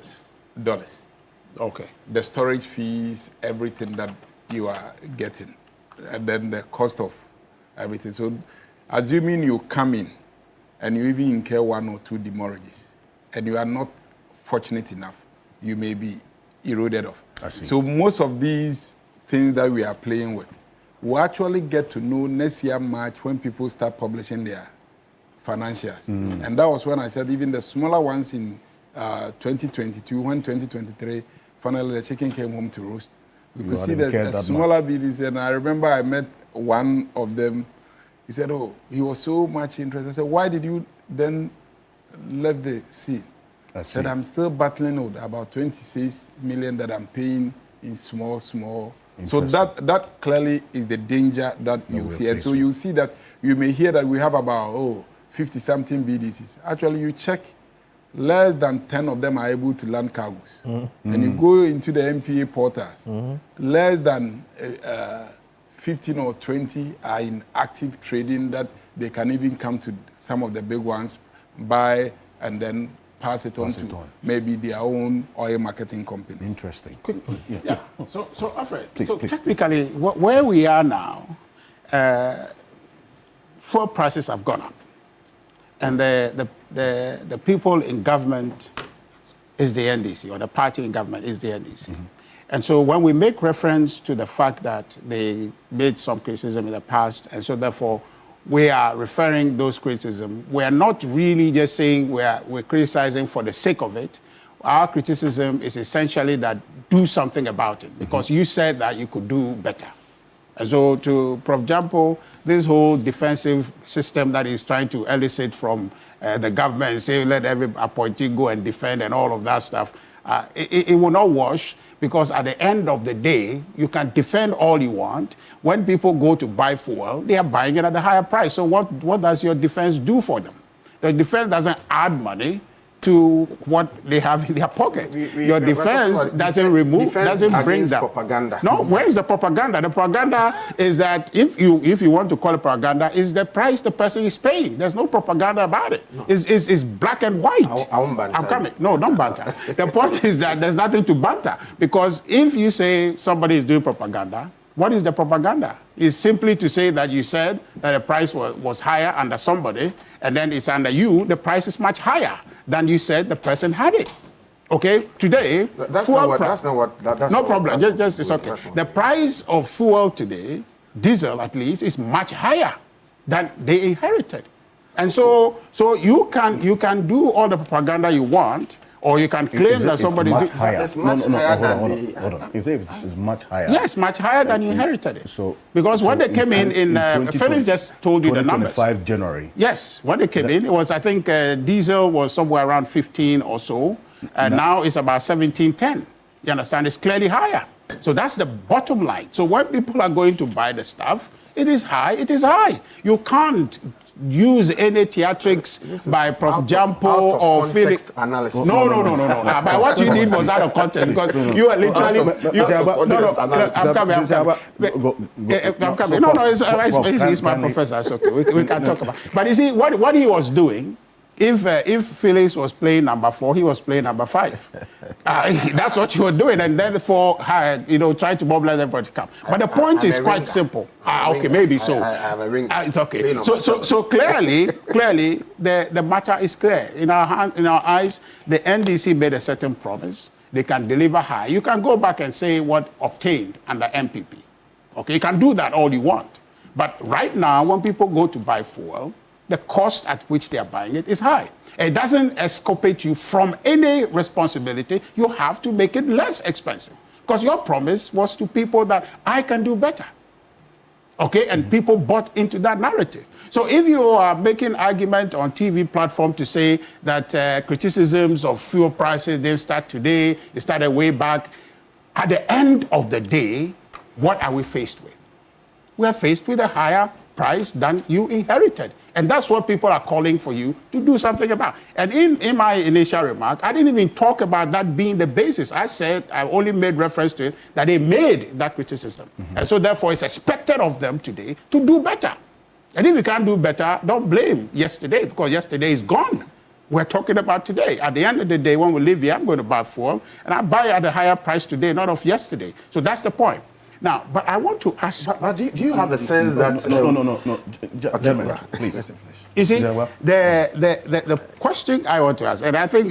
Okay. The storage fees, everything that you are getting, and then the cost of everything. So assuming you come in and you even incur 1 or 2 demurrages, and you are not fortunate enough, you may be eroded off. I see. So most of these things that we are playing with, we actually get to know next year March when people start publishing their financials. And that was when I said even the smaller ones in 2022, when 2023, finally the chicken came home to roost. We You could see hadn't cared the that smaller much. BDs, and I remember I met one of them. He said, "Oh, he was so much interested." I said, "Why did you then left the scene, I see. said I'm still battling with about 26 million that I'm paying in small. So that clearly is the danger that you we're see. And so faced you see that you may hear that we have about 50-something BDCs. Actually, you check, less than 10 of them are able to land cargoes. And you go into the MPA portals, less than 15 or 20 are in active trading that they can even come to some of the big ones, buy, and then pass it on maybe their own oil marketing companies. Interesting. Yeah. So Alfred, Please. technically, where we are now, fuel prices have gone up. And the people in government is the NDC, or the party in government is the NDC. And so when we make reference to the fact that they made some criticism in the past, and so therefore we are referring those criticisms, we are not really just saying we're criticizing for the sake of it. Our criticism is essentially that do something about it, because you said that you could do better. And so to Prof. Jampo, this whole defensive system that is trying to elicit from the government and say, let every appointee go and defend and all of that stuff, it will not wash, because at the end of the day, you can defend all you want. When people go to buy fuel, they are buying it at a higher price. So what does your defense do for them? The defense doesn't add money to what they have in their pocket. Your defense doesn't bring that. Propaganda. No, where is the propaganda? The propaganda is that if you want to call it propaganda, is the price the person is paying. There's no propaganda about it. No. It's black and white. I won't banter. I'm coming. No, don't banter. The point is that there's nothing to banter, because if you say somebody is doing propaganda, what is the propaganda? It's simply to say that you said that the price was higher under somebody, and then it's under you, the price is much higher than you said the person had it. Okay, today, that's not what. No problem, just it's okay. The price of fuel today, diesel at least, is much higher than they inherited. And so you can do all the propaganda you want, or you can claim that somebody is much higher. It's much higher Hold on. You say it's much higher. Yes, much higher than you inherited it. Because when they came in Felix just told you the numbers. 2025 January. Yes, when they came in, it was, I think, diesel was somewhere around 15 or so, and now it's about 17.10. You understand? It's clearly higher. So that's the bottom line. So when people are going to buy the stuff, it is high. It is high. You can't use any theatrics by Prof. Jampo or Felix. Analysis. No. But what you did was out of context, because you are literally. I'm coming. No, it's my professor. It's okay. We can talk about it. But you see, what he was doing, if Felix was playing number 4, he was playing number 5. That's what he was doing, and therefore, trying to mobilize everybody to come. But the point is quite simple. Okay, maybe so. I have a ring. It's okay. So clearly, the matter is clear. In our eyes, the NDC made a certain promise. They can deliver high. You can go back and say what obtained under MPP. Okay, you can do that all you want. But right now, when people go to buy fuel, the cost at which they are buying it is high. It doesn't exculpate you from any responsibility. You have to make it less expensive, because your promise was to people that I can do better. Okay, and people bought into that narrative. So if you are making argument on TV platform to say that criticisms of fuel prices didn't start today, it started way back, at the end of the day, what are we faced with? We are faced with a higher price than you inherited. And that's what people are calling for you to do something about. And in my initial remark, I didn't even talk about that being the basis. I said, I only made reference to it, that they made that criticism. And so therefore, it's expected of them today to do better. And if you can't do better, don't blame yesterday, because yesterday is gone. We're talking about today. At the end of the day, when we leave here, I'm going to buy fuel, and I buy at a higher price today, not of yesterday. So that's the point. Now, but I want to ask... But do you have a sense that... No. Please. You see, the question I want to ask, and I think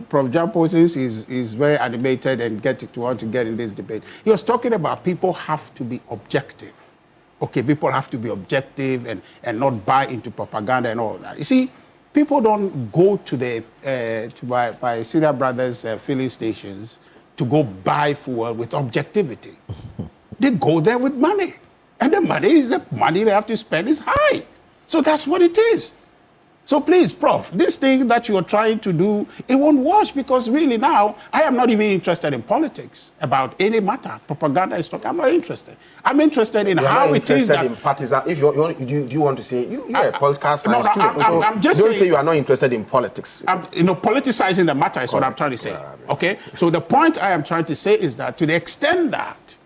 Prof. Jampo is very animated and want to get in this debate. He was talking about people have to be objective. Okay, people have to be objective and not buy into propaganda and all that. You see, people don't go to by Senior Brothers filling stations to go buy fuel with objectivity. They go there with money. And the money they have to spend is high. So that's what it is. So please, Prof, this thing that you are trying to do, it won't wash, because really now, I am not even interested in politics about any matter. Propaganda is talking. I'm not interested. I'm interested in how it is that... in partisan. If you do you want to say you're a political science no, student? I'm just don't saying, say you are not interested in politics. Politicizing the matter is what I'm trying to say. Okay? So the point I am trying to say is that to the extent that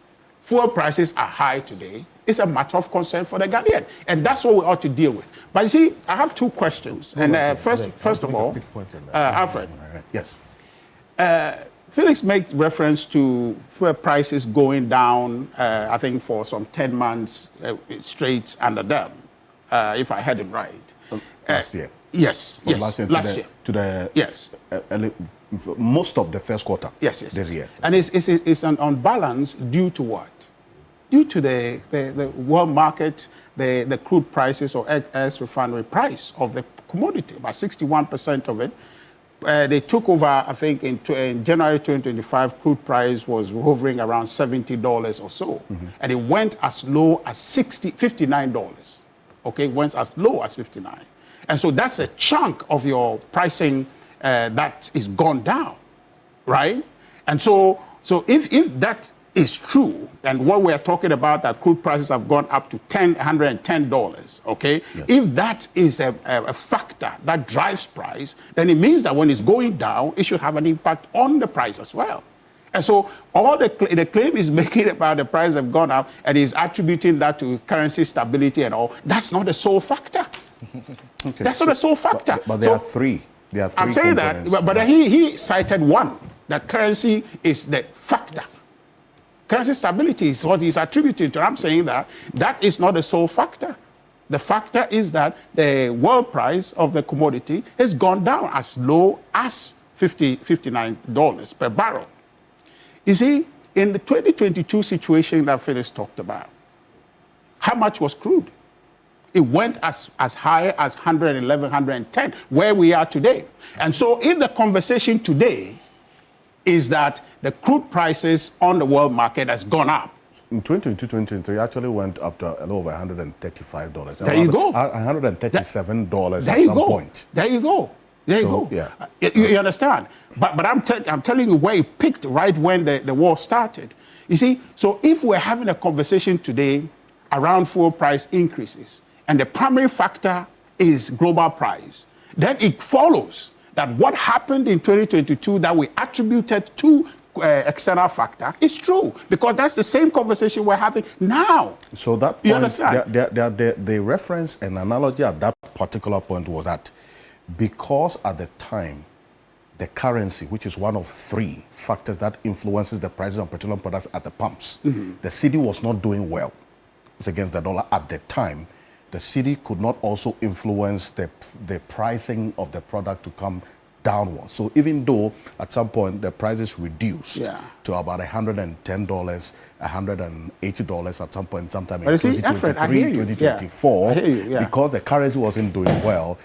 fuel prices are high today, it's a matter of concern for the Ghanaian. And that's what we ought to deal with. But you see, I have two questions. And first of all, Alfred. Yes. Felix made reference to fuel prices going down, I think, for some 10 months straight under them, if I had it right. Last year. Yes. From yes. last year to the yes. Most of the first quarter. Yes. This year. And it's on balance due to what? Due to the world market, the crude prices or ex refinery price of the commodity, about 61% of it. They took over, I think, in January 2025, crude price was hovering around $70 or so. And it went as low as $59. Okay, went as low as 59. And so that's a chunk of your pricing that is gone down, right? And so if that is true, and what we're talking about, that crude prices have gone up to $110, okay? Yes. If that is a factor that drives price, then it means that when it's going down, it should have an impact on the price as well. And so all the claim is making about the price have gone up, and is attributing that to currency stability and all. That's not the sole factor. Okay. That's not the sole factor. But there are three. There are three. I'm saying that, but he cited one, that currency is the factor. Currency stability is what he's attributing to. I'm saying that is not the sole factor. The factor is that the world price of the commodity has gone down as low as $59 per barrel. You see, in the 2022 situation that Felix talked about, how much was crude? It went as high as 111, 110, where we are today. And so if the conversation today is that the crude prices on the world market has gone up. In 2022-2023, actually went up to a little over $135. There you go. $137 at some point. There you go. There you go. Yeah. You understand? But I'm telling you where it peaked right when the war started. You see, so if we're having a conversation today around fuel price increases, and the primary factor is global price, then it follows that what happened in 2022 that we attributed to external factor is true, because that's the same conversation we're having now. So that point, you understand? The reference and analogy at that particular point was that because at the time, the currency, which is one of three factors that influences the prices of petroleum products at the pumps, the cedi was not doing well. It's against the dollar at the time. The cedi could not also influence the pricing of the product to come downwards. So even though at some point the prices reduced to about $110, $180 at some point, sometime in 2023, 2024, because the currency wasn't doing well,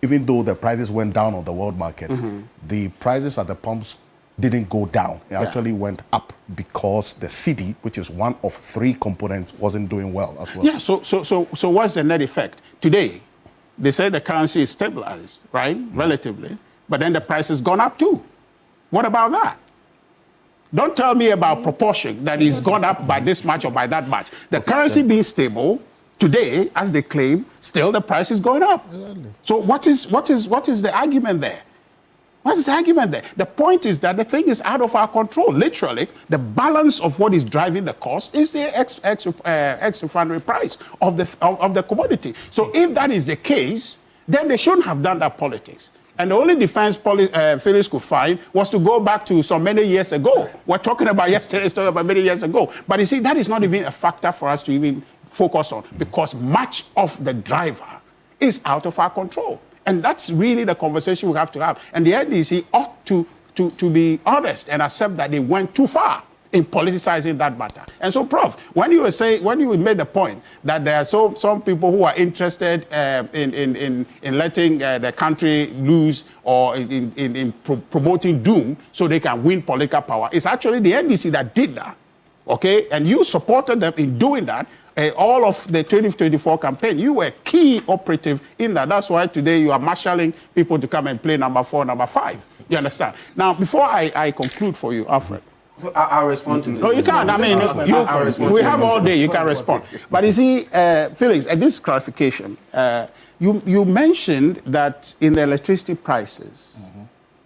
even though the prices went down on the world market, the prices at the pumps didn't go down. It actually went up because the cedi, which is one of three components, wasn't doing well as well. Yeah, so what's the net effect? Today, they say the currency is stabilized, right, relatively, but then the price has gone up too. What about that? Don't tell me about proportion, that it's gone up by this much or by that much. The currency being stable, today, as they claim, still the price is going up. So what is the argument there? What is the argument there? The point is that the thing is out of our control. Literally, the balance of what is driving the cost is the ex-refinery price of the commodity. So if that is the case, then they shouldn't have done that politics. And the only defense Felix could find was to go back to so many years ago. We're talking about yesterday's story about many years ago. But you see, that is not even a factor for us to even focus on, because much of the driver is out of our control. And that's really the conversation we have to have. And the NDC ought to be honest and accept that they went too far in politicizing that matter. And so, Prof, when you made the point that there are some people who are interested in letting the country lose or in promoting doom so they can win political power, it's actually the NDC that did that. okay? And you supported them in doing that. All of the 2024 campaign, you were key operative in that. That's why today you are marshalling people to come and play number 4, number 5. You understand? Now, before I conclude for you, Alfred. So I'll respond to this. No, you can't. I mean, we have all day. You can respond. But you see, Felix, this clarification, you mentioned that in the electricity prices,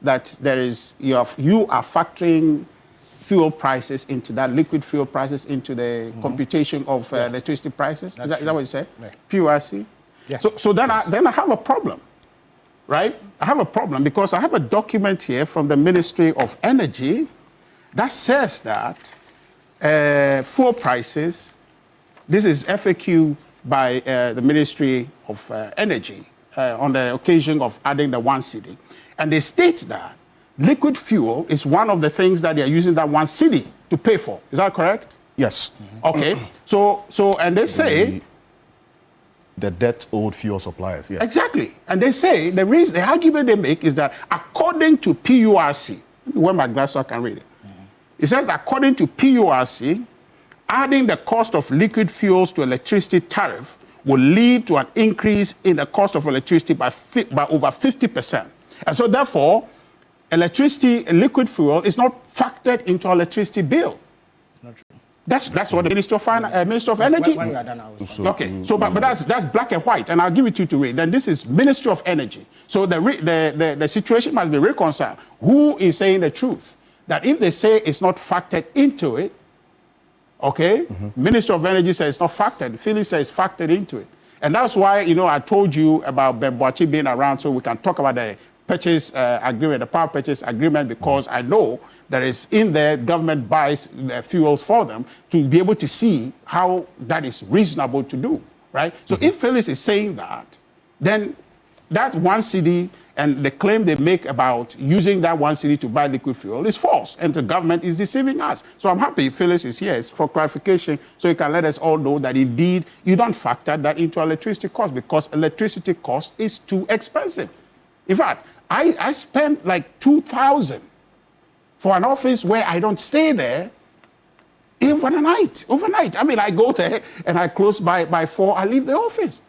that there is you are factoring fuel prices into that, liquid fuel prices into the computation of electricity prices. Is that what you said? Yeah. PURC? Yeah. So then I have a problem, right? I have a problem because I have a document here from the Ministry of Energy that says that fuel prices, this is FAQ by the Ministry of Energy on the occasion of adding the 1 cedi. And they state that liquid fuel is one of the things that they are using that 1 cedi to pay for. Is that correct? Yes. Okay. So and they say The debt owed fuel suppliers, yes. exactly. And they say the argument they make is that according to PURC, where my glass so I can read it. It says according to PURC, adding the cost of liquid fuels to electricity tariff will lead to an increase in the cost of electricity by over 50%. And so therefore, liquid fuel is not factored into electricity bill. Not true. That's what the Minister of Energy. When you are done, I will respond. Okay, so but that's black and white, and I'll give it to you to read. Then this is Ministry of Energy. So the situation must be reconciled. Who is saying the truth? That if they say it's not factored into it, okay, Minister of Energy says it's not factored. Philly says it's factored into it. And that's why, I told you about Ben Boachi being around so we can talk about the purchase agreement, the power purchase agreement, because I know there is in there, government buys fuels for them to be able to see how that is reasonable to do, right? So if Phyllis is saying that, then that's 1 cedi, and the claim they make about using that 1 cedi to buy liquid fuel is false, and the government is deceiving us. So I'm happy Phyllis is here for clarification, so you can let us all know that indeed you don't factor that into electricity cost, because electricity cost is too expensive. In fact, I spent like 2,000 for an office where I don't stay there overnight. I mean, I go there and I close by 4, I leave the office.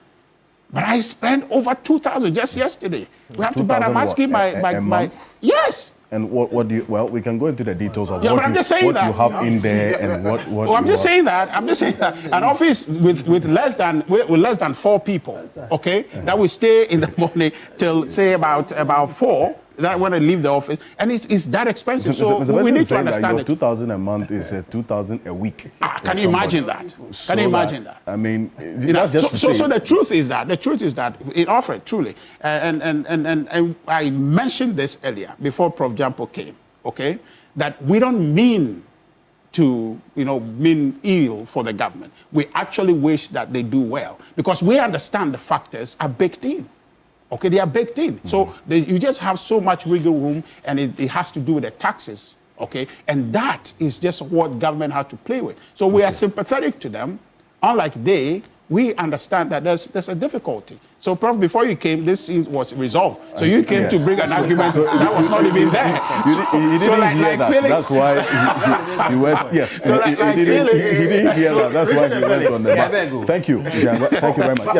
But I spent over 2,000 just yesterday. We have to buy. I'm asking my month? Yes. And what do you? Well, we can go into the details of Yeah, but what I'm you just saying that. you have in there and what. Well, I'm just saying that. An office with less than 4 people, okay, that will stay in the morning till say about 4. That when I leave the office, and it's that expensive. So we need to understand that 2,000 a month is 2,000 a week. Can you imagine that? Can you imagine that? I mean, that's just so the truth is that it offered truly, and I mentioned this earlier before Prof. Jampo came. Okay, that we don't mean to mean ill for the government. We actually wish that they do well, because we understand the factors are baked in. Okay, they are baked in. So you just have so much wiggle room, and it has to do with the taxes. Okay, and that is just what government has to play with. So we are sympathetic to them. Unlike we understand that there's a difficulty. So, Prof, before you came, this was resolved. So you came to bring an argument that was not even there. He didn't hear that. Felix, that's why he went. Yes, So he didn't hear that. That's why he went on the back. Thank you, Django. Thank you very much.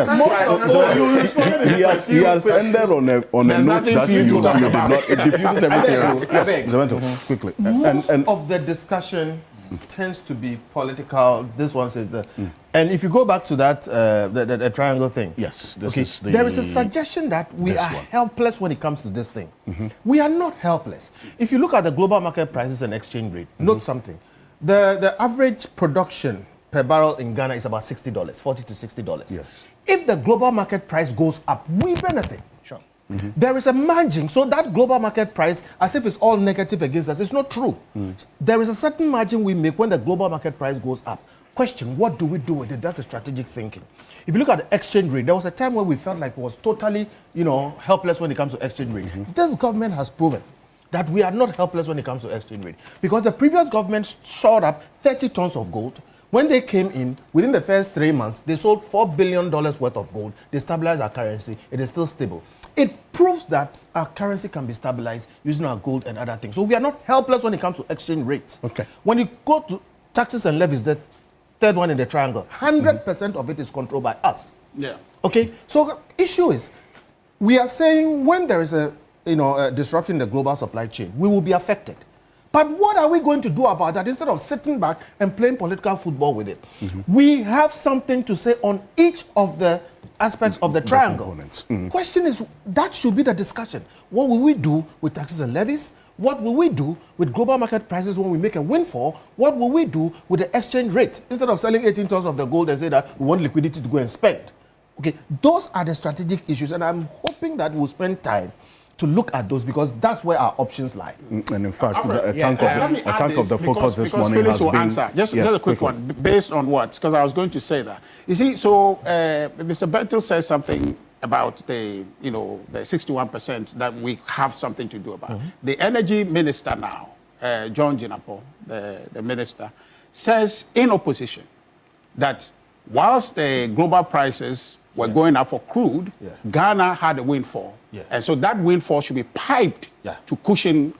Yes, he has ended on a There's note nothing that for you to talk about. It diffuses everything. Yes, Zamento, quickly. Most And of the discussion tends to be political. This one says that. And if you go back to that, the triangle thing. yes, There is a suggestion that we are helpless when it comes to this thing. We are not helpless. If you look at the global market prices and exchange rate, note something. The average production per barrel in Ghana is about $60, $40 to $60. Yes. If the global market price goes up, we benefit. Sure. There is a margin, so that global market price, as if it's all negative against us, it's not true. There is a certain margin we make when the global market price goes up. Question, what do we do with it? That's a strategic thinking. If you look at the exchange rate, there was a time when we felt like it was totally, helpless when it comes to exchange rate. This government has proven that we are not helpless when it comes to exchange rate, because the previous government shored up 30 tons of gold. When they came in, within the first 3 months, they sold $4 billion worth of gold. They stabilized our currency. It is still stable. It proves that our currency can be stabilized using our gold and other things. So we are not helpless when it comes to exchange rates. Okay. When you go to taxes and levies, the third one in the triangle, 100% of it is controlled by us. Yeah. Okay, so issue is, we are saying when there is a disruption in the global supply chain, we will be affected. But what are we going to do about that instead of sitting back and playing political football with it? We have something to say on each of the aspects of the triangle. Question is, that should be the discussion. What will we do with taxes and levies? What will we do with global market prices when we make a windfall? What will we do with the exchange rate? Instead of selling 18 tons of the gold and say that we want liquidity to go and spend. Okay, those are the strategic issues, and I'm hoping that we'll spend time to look at those, because that's where our options lie. And in fact, Alfred, a chunk of the focus this morning Phyllis has will been... answer. Just a quick one, based on what? Because I was going to say that. You see, so Mr. Bentil says something about the 61% that we have something to do about. The energy minister now, John Jinapo, the minister, says in opposition that whilst the global prices were going up for crude, Ghana had a windfall. And so that windfall should be piped to cushion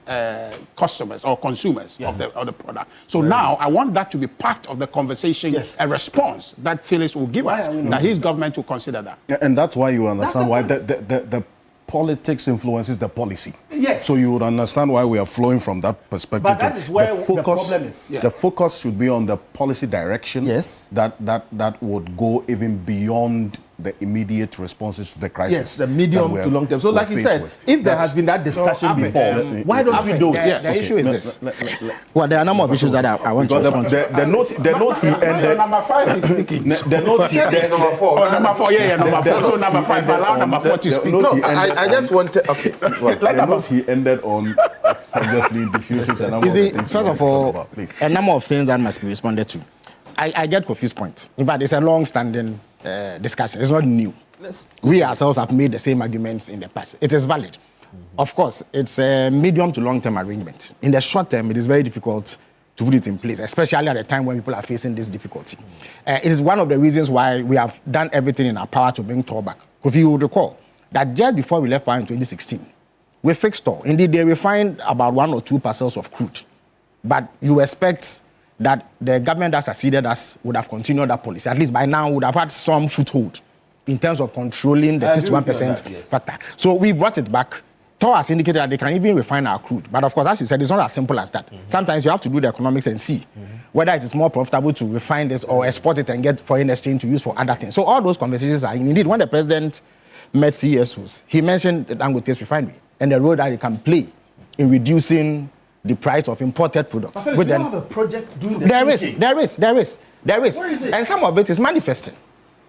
customers or consumers of the product. So now I want that to be part of the conversation, a response that Phyllis will give us, that his government will consider that. And that's why you understand why the politics influences the policy. Yes. So you would understand why we are flowing from that perspective. But that is where the problem is. The focus should be on the policy direction. Yes. That would go even beyond the immediate responses to the crisis. Yes, the medium to long term. So like you said, if there has been that discussion before, why don't we do it? The issue is this. Well, there are a number of issues that I want to respond to. The note he ended... Number 5 is speaking. The note he ended... Number 4. Oh, number 4, number 4. So number 5, allow number 4 to speak. No, I just wanted... Okay. Well, the note he ended on obviously diffuses a number of You see, things. first of all, a number of things that must be responded to. I get Kofi's point. In fact, it's a long-standing discussion. It's not new. We ourselves have made the same arguments in the past. It is valid. Of course, it's a medium to long-term arrangement. In the short term, it is very difficult to put it in place, especially at a time when people are facing this difficulty. It is one of the reasons why we have done everything in our power to bring toll back. If you would recall that just before we left power in 2016, we fixed toll. Indeed, they refined about 1 or 2 parcels of crude. But you expect that the government that succeeded us would have continued that policy. At least by now, would have had some foothold in terms of controlling the 61% factor. So we brought it back. TOR has indicated that they can even refine our crude. But of course, as you said, it's not as simple as that. Sometimes you have to do the economics and see whether it is more profitable to refine this or export it and get foreign exchange to use for other things. So all those conversations are indeed, when the president met CSOs, he mentioned the Dangote's refinery and the role that it can play in reducing the price of imported products. But you don't have a project doing the There is. Where is it? And some of it is manifesting.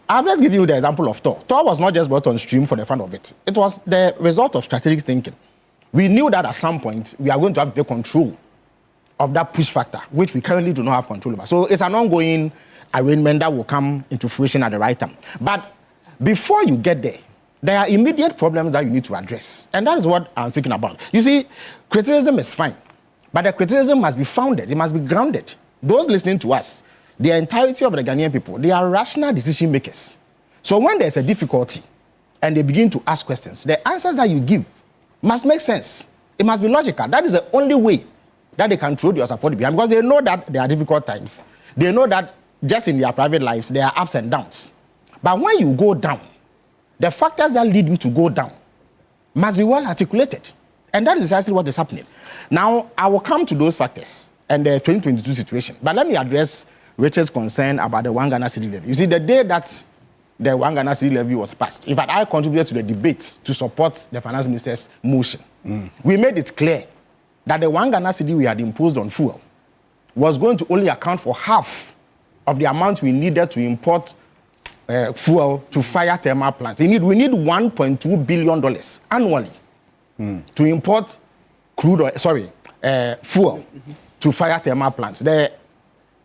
I've just given you the example of TOR. TOR was not just brought on stream for the fun of it. It was the result of strategic thinking. We knew that at some point we are going to have to take control of that push factor, which we currently do not have control over. So it's an ongoing arrangement that will come into fruition at the right time. But before you get there, there are immediate problems that you need to address. And that is what I'm thinking about. You see, criticism is fine, but the criticism must be founded. It must be grounded. Those listening to us, the entirety of the Ghanaian people, they are rational decision makers. So when there's a difficulty and they begin to ask questions, the answers that you give must make sense. It must be logical. That is the only way that they can throw your support behind, because they know that there are difficult times. They know that just in their private lives, there are ups and downs. But when you go down, the factors that lead you to go down must be well articulated. And that is precisely what is happening. Now, I will come to those factors and the 2022 situation. But let me address Richard's concern about the One Ghana Cedi levy. You see, the day that the One Ghana Cedi levy was passed, in fact, I contributed to the debate to support the finance minister's motion. We made it clear that the One Ghana Cedi we had imposed on fuel was going to only account for half of the amount we needed to import fuel to fire thermal plants. We need $1.2 billion annually to import fuel to fire thermal plants. The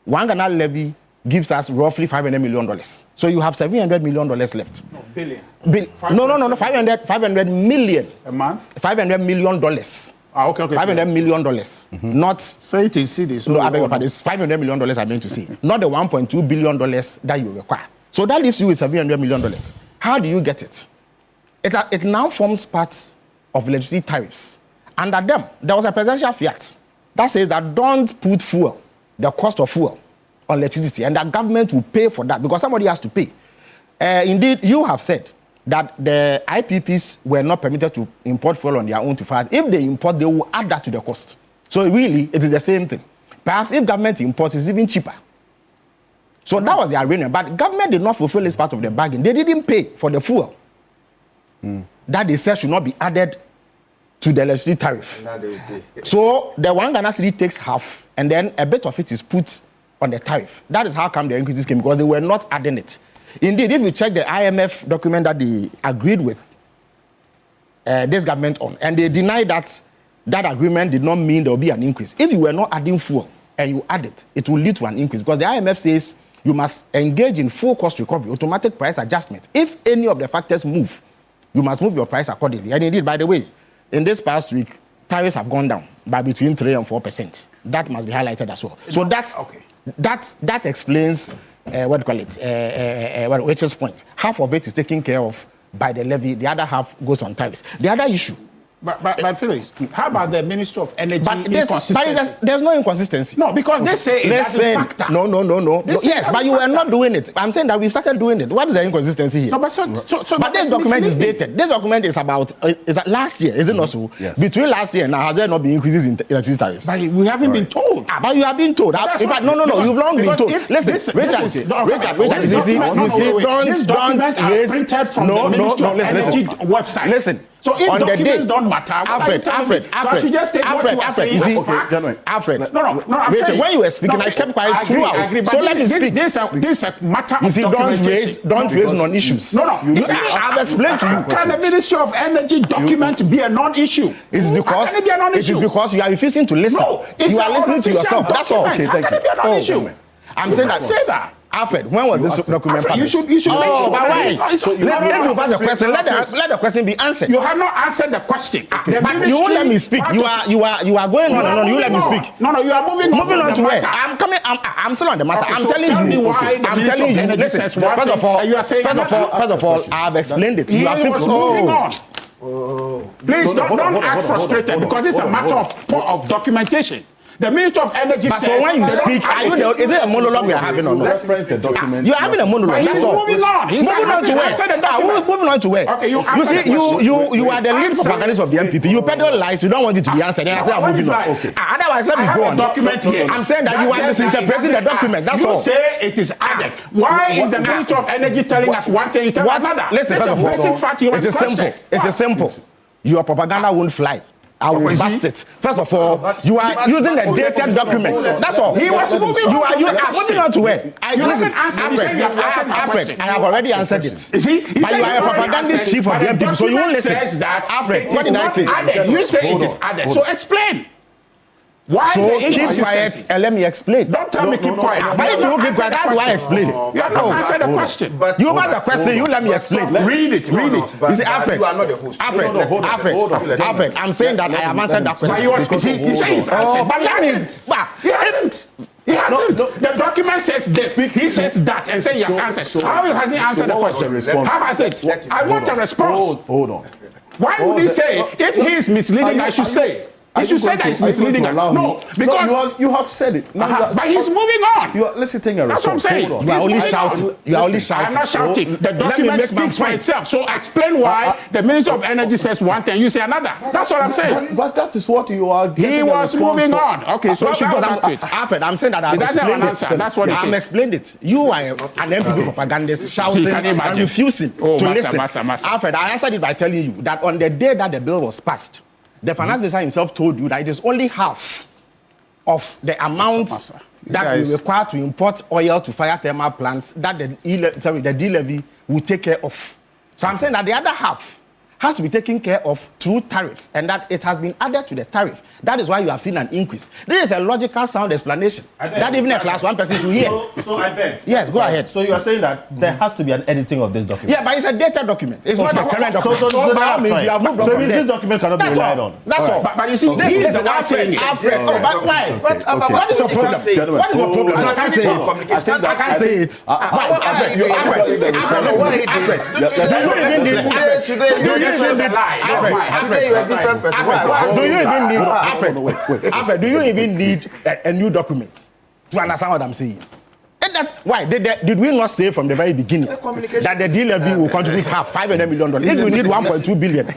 One Ghana levy gives us roughly $500 million. So you have $700 million left. No, billion. No, 500 million. A month? $500 million. Okay. $500 million. Not... Say it in cedis. No, I beg your pardon. It's $500 million I meant to say. Not the $1.2 billion that you require. So that leaves you with $700 million. How do you get it? It now forms part of electricity tariffs. Under them, there was a presidential fiat that says that don't put fuel, the cost of fuel, on electricity, and the government will pay for that because somebody has to pay. Indeed, you have said that the IPPs were not permitted to import fuel on their own to fire. If they import, they will add that to the cost. So really, it is the same thing. Perhaps if government imports, it's even cheaper. So that was the arrangement. But government did not fulfill this part of the bargain. They didn't pay for the fuel that they said should not be added to the electricity tariff. So the 1 Ghana cedi takes half, and then a bit of it is put on the tariff. That is how come the increases came, because they were not adding it. Indeed, if you check the IMF document that they agreed with this government on, and they deny that that agreement did not mean there will be an increase. If you were not adding fuel and you add it, it will lead to an increase, because the IMF says you must engage in full cost recovery, automatic price adjustment. If any of the factors move, you must move your price accordingly. And indeed, by the way, in this past week, tariffs have gone down by between 3 and 4%. That must be highlighted as well. So that explains Richard's point. Half of it is taken care of by the levy. The other half goes on tariffs. The other issue. But Felix, how about the Ministry of Energy inconsistency? There's no inconsistency. No, because they say it doesn't factor. No. Yes, but you were not doing it. I'm saying that we started doing it. What is the inconsistency here? No, but but this document is dated. This document is about last year, is it not so? Yes. Between last year and now, has there not been increases in electricity tariffs? But we haven't been told. But you have been told. In fact, no, you've long been told. Listen, Richard, you see, don't raise. Printed from the Ministry of Energy website. Listen. So if on documents the day, don't matter, Alfred, so I should just take what you are saying as a fact. Alfred, No, I'm Richard, saying, when you were speaking, I kept quiet throughout. So let me speak. This is a matter of documentation. Don't raise non-issues. No. I've explained to you. Can the Ministry of Energy document be a non-issue? It's because you are refusing to listen. No, you are listening to yourself. That's all. Okay, thank you. Can it be a non-issue? I'm saying that. Say that. Alfred, when was this document published? You should make sure. But why? So if you ask a question, let the question be answered. You have not answered the question. But you won't let me speak. You are going on and on. You let me speak. No, you are moving on to where? I'm still on the matter. I'm telling you. I'm telling you. Listen. First of all, I have explained it. You are moving on. Please don't act frustrated, because it's a matter of documentation. The Minister of Energy says... So when you speak, is it a monologue we are having or not? Reference the document. You are having a monologue. He's moving on. Moving on to where? Moving on to where? Okay, you see, you are the lead propagandist of the MPP. You peddle lies. You don't want it to be answered. And I say I'm moving on. Okay. Otherwise, let me go on. Document here. I'm saying that you are misinterpreting the document. That's all. You say it is added. Why is the Minister of Energy telling us one thing, you tell another? Listen, first of all, it is simple. It is simple. Your propaganda won't fly. I will bust it. First of all, you are using a dated document. That's all. He was moving on. You are moving on to where? Listen, Alfred, I have already answered it. You see, but you are a propagandist chief of the MPP, so you won't listen. Alfred, what did I say? You say it is added. So explain. Why so keep quiet and let me explain. Don't tell me keep quiet. But if you keep quiet, how do I explain? You have to answer the question. You ask a question, you let me explain. Read it. You see, Alfred, you are not the host. Alfred, I'm saying that I have answered that question. But you say he's answered. But let me. He hasn't. The document says this. He says that, and say he has answered. How has he answered the question? How has it? I want a response. Hold on. Why would he say if he is misleading? I should say. You should say that he's misleading. No, because you have said it. But he's moving on. You are listening. That's what I'm saying. You are only shouting. You are only shouting. I'm not shouting. The document speaks for itself. So explain why the Minister of Energy says one thing, you say another. That's what I'm saying. But that is what you are. He was moving on. Okay, so she goes back to it. Alfred, I'm saying that I've explained it. That's what I'm explained it. You are an MPP propagandist shouting and refusing to listen. Alfred, I answered it by telling you that on the day that the bill was passed, the finance minister himself told you that it is only half of the amount that we require to import oil to fire thermal plants that the D-levy will take care of. So I'm saying that the other half has to be taken care of through tariffs, and that it has been added to the tariff. That is why you have seen an increase. This is a logical, sound explanation that even a class 1 person should hear. So I beg. Yes, go ahead. So you are saying that there has to be an editing of this document? Yeah, but it's a dated document. It's not a current document. So that means you have moved on so from this document cannot be relied on. That's all. But you see, this is the one saying it. Alfred, but why? What is your problem? What is your problem? I can't say it. I can't say it. Alfred, do you even need a new document to understand what I'm saying? Why? Did we not say from the very beginning that the D-levy will contribute half, $500 million? If you need 1.2 billion,